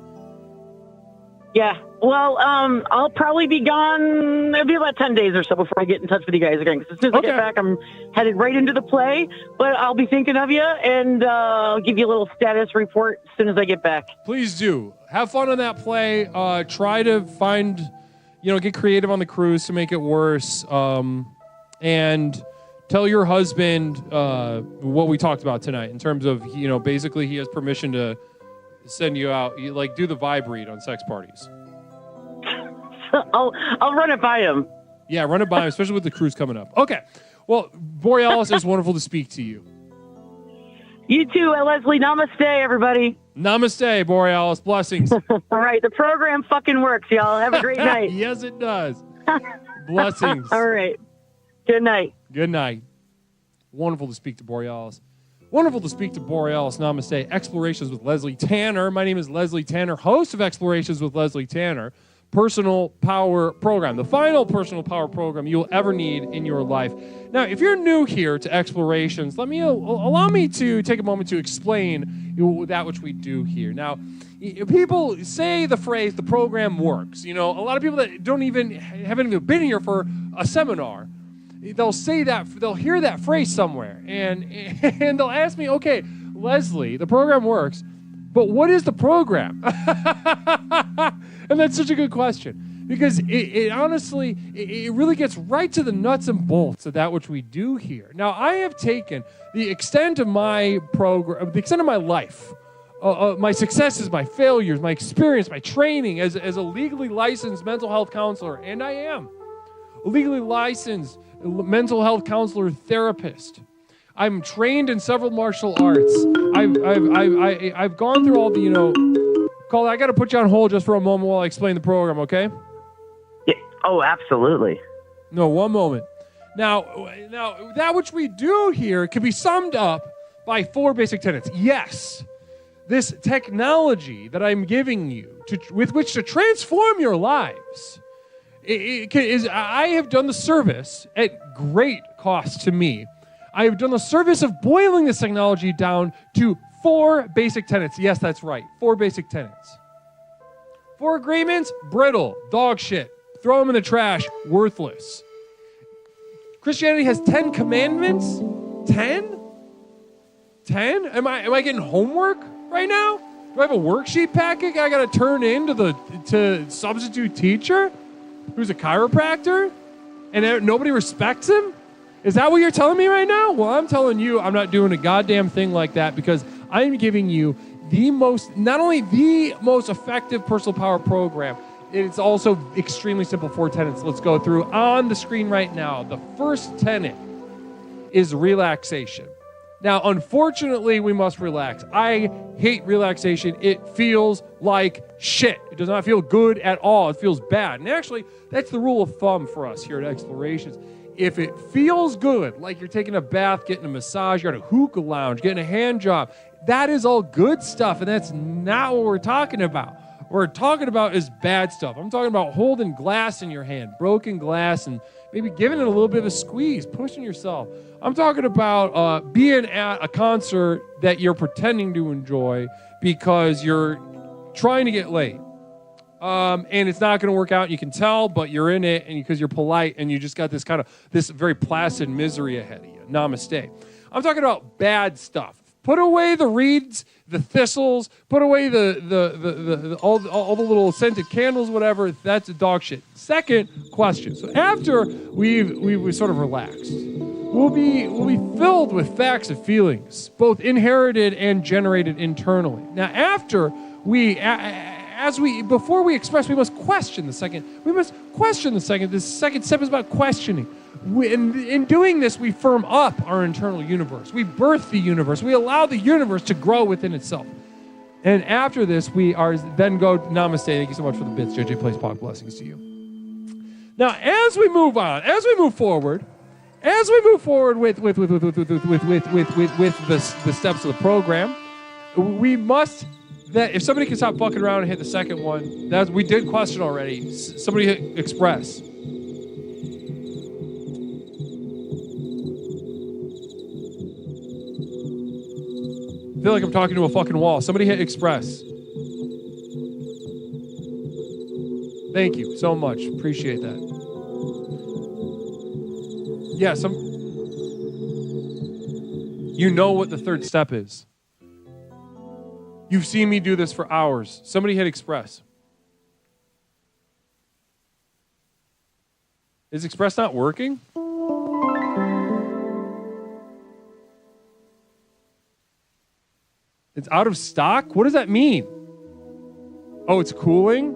Yeah. Well, I'll probably be gone. It'll be about 10 days or so before I get in touch with you guys again. Because as soon as I get back, I'm headed right into the play. But I'll be thinking of you, and I'll give you a little status report as soon as I get back. Please do. Have fun on that play. Try to find, get creative on the cruise to make it worse. And tell your husband what we talked about tonight in terms of, basically he has permission to send you out. Do the vibe read on sex parties. I'll run it by him. Yeah, run it by him, especially with the cruise coming up. Okay. Well, Borealis, it's wonderful to speak to you. You too, Leslie. Namaste, everybody. Namaste, Borealis. Blessings. All right. The program fucking works, y'all. Have a great night. Yes, it does. Blessings. All right. Good night. Good night. Wonderful to speak to Borealis. Wonderful to speak to Borealis. Namaste. Explorations with Leslie Tanner. My name is Leslie Tanner, host of Explorations with Leslie Tanner. Personal power program, the final personal power program you'll ever need in your life. Now, if you're new here to Explorations, allow me to take a moment to explain that which we do here. Now, people say the phrase, the program works. A lot of people that haven't even been here for a seminar, they'll say that, they'll hear that phrase somewhere, and they'll ask me, okay, Leslie, the program works, but what is the program? And that's such a good question, because it honestly, it really gets right to the nuts and bolts of that which we do here. Now, I have taken the extent of my program, the extent of my life, my successes, my failures, my experience, my training as a legally licensed mental health counselor, and I am a legally licensed mental health counselor therapist. I'm trained in several martial arts. I've gone through all the, Cole, I got to put you on hold just for a moment while I explain the program, okay? Yeah. Oh, absolutely. No, one moment. Now, that which we do here can be summed up by 4 basic tenets. Yes, this technology that I'm giving you with which to transform your lives I have done the service at great cost to me. I have done the service of boiling this technology down to 4 basic tenets. Yes, that's right. 4 basic tenets. 4 agreements, brittle, dog shit. Throw them in the trash, worthless. Christianity has 10 commandments. 10? 10? Am I getting homework right now? Do I have a worksheet packet I got to turn in to substitute teacher who's a chiropractor and nobody respects him? Is that what you're telling me right now? Well, I'm telling you I'm not doing a goddamn thing like that, because I'm giving you not only the most effective personal power program, it's also extremely simple 4 tenets. Let's go through on the screen right now. The first tenet is relaxation. Now, unfortunately, we must relax. I hate relaxation. It feels like shit. It does not feel good at all. It feels bad. And actually, that's the rule of thumb for us here at Explorations. If it feels good, like you're taking a bath, getting a massage, you're at a hookah lounge, getting a hand job, that is all good stuff, and that's not what we're talking about. What we're talking about is bad stuff. I'm talking about holding glass in your hand, broken glass, and maybe giving it a little bit of a squeeze, pushing yourself. I'm talking about being at a concert that you're pretending to enjoy because you're trying to get laid. And it's not going to work out. You can tell, but you're in it, and because you're polite, and you just got this very placid misery ahead of you. Namaste. I'm talking about bad stuff. Put away the reeds, the thistles. Put away all the little scented candles, whatever. That's dog shit. Second question. So after we sort of relaxed, we'll be filled with facts and feelings, both inherited and generated internally. Now, after before we express, we must question the second. We must question the second. This second step is about questioning. In doing this, we firm up our internal universe. We birth the universe. We allow the universe to grow within itself. And after this, we are then go namaste. Thank you so much for the bits. JJ Plays Pog. Blessings to you. Now, as we move on, as we move forward with the steps of the program, we must. That if somebody can stop fucking around and hit the second one, we did question already. Somebody hit express. feel like I'm talking to a fucking wall. Somebody hit express. Thank you so much. Appreciate that. Yeah, you know what the third step is. You've seen me do this for hours. Somebody hit express. Is express not working? It's out of stock? What does that mean? Oh, it's cooling?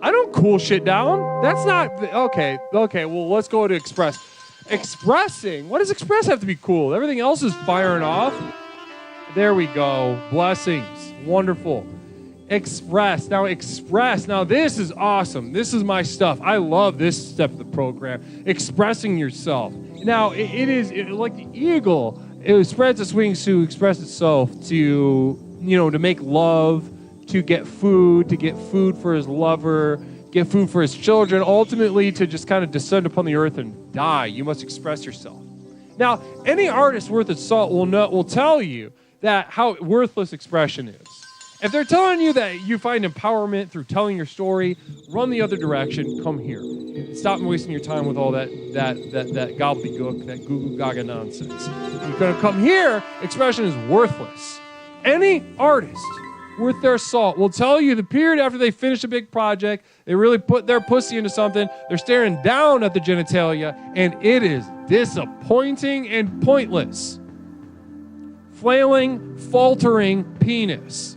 I don't cool shit down. That's not... Okay, well, let's go to express. Expressing? What does express have to be cool? Everything else is firing off. There we go. Blessings. Wonderful. Express. Now, this is awesome. This is my stuff. I love this step of the program. Expressing yourself. Now, it is like the eagle. It spreads its wings to express itself, to make love, to get food for his lover, get food for his children, ultimately to just kind of descend upon the earth and die. You must express yourself. Now, any artist worth its salt will tell you that how worthless expression is. If they're telling you that you find empowerment through telling your story, run the other direction. Come here. Stop wasting your time with all that gobbledygook, that goo goo gaga nonsense. You're gonna come here. Expression is worthless. Any artist worth their salt will tell you the period after they finish a big project, they really put their pussy into something, they're staring down at the genitalia, and it is disappointing and pointless. Flailing, faltering penis.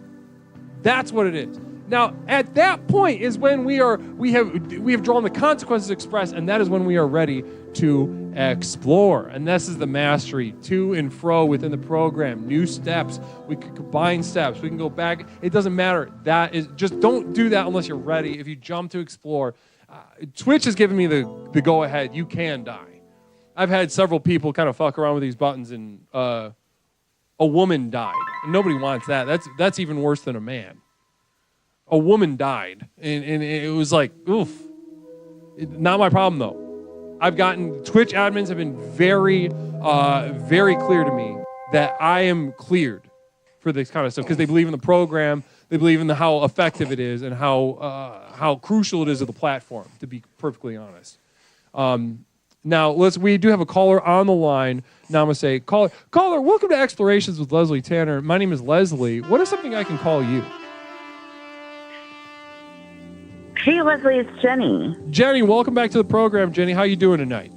That's what it is. Now, at that point is when we have drawn the consequences expressed, and that is when we are ready to explore. And this is the mastery, to and fro within the program, new steps. We can combine steps. We can go back. It doesn't matter. That is just don't do that unless you're ready. If you jump to explore, Twitch has given me the go ahead. You can die. I've had several people kind of fuck around with these buttons, and a woman died. And nobody wants that. That's even worse than a man. A woman died, and it was like, oof. Not my problem, though. Twitch admins have been very, very clear to me that I am cleared for this kind of stuff because they believe in the program, they believe in how effective it is, and how crucial it is to the platform, to be perfectly honest. Now, we do have a caller on the line. Namaste. Caller, welcome to Explorations with Leslie Tanner. My name is Leslie. What is something I can call you? Hey, Leslie, it's Jenny. Jenny, welcome back to the program. Jenny, how you doing tonight?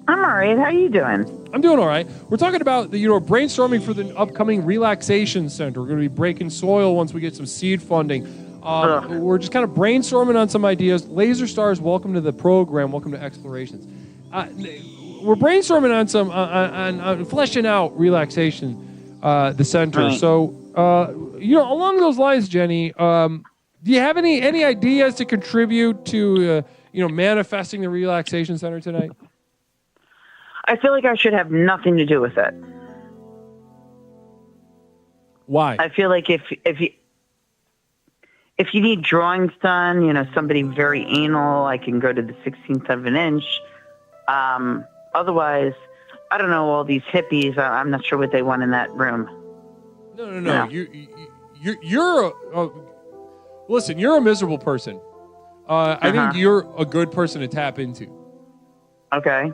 I'm all right. How are you doing? I'm doing all right. We're talking about brainstorming for the upcoming Relaxation Center. We're going to be breaking soil once we get some seed funding. We're just kind of brainstorming on some ideas. Laser Stars, welcome to the program. Welcome to Explorations. We're brainstorming on some on fleshing out Relaxation, the center. Right. So, along those lines, Jenny, do you have any ideas to contribute to manifesting the Relaxation Center tonight? I feel like I should have nothing to do with it. Why? I feel like if you need drawings done, somebody very anal, I can go to the 16th of an inch. Otherwise, I don't know, all these hippies, I'm not sure what they want in that room. No. Listen, you're a miserable person. I think you're a good person to tap into. Okay.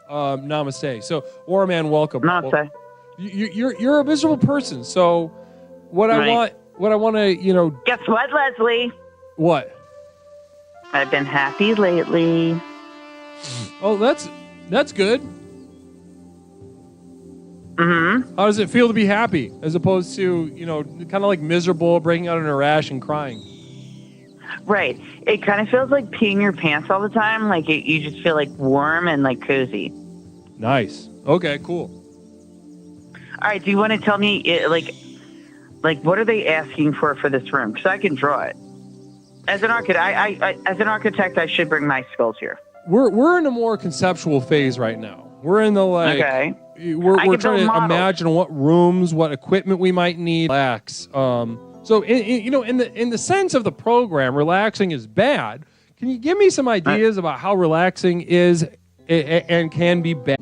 Namaste. So, Warman, welcome. Namaste. You're a miserable person. So, what I want to, Guess what, Leslie? What? I've been happy lately. Oh, that's good. Mm-hmm. How does it feel to be happy as opposed to, kind of like miserable, breaking out in a rash and crying? Right. It kind of feels like peeing your pants all the time. Like you just feel like warm and like cozy. Nice. Okay, cool. All right. Do you want to tell me, like what are they asking for this room? Because I can draw it. As an architect, I should bring my skills here. We're in a more conceptual phase right now. We're in the Okay. We're trying to imagine what rooms, what equipment we might need. Relax. So in the sense of the program, relaxing is bad. Can you give me some ideas about how relaxing is and can be bad?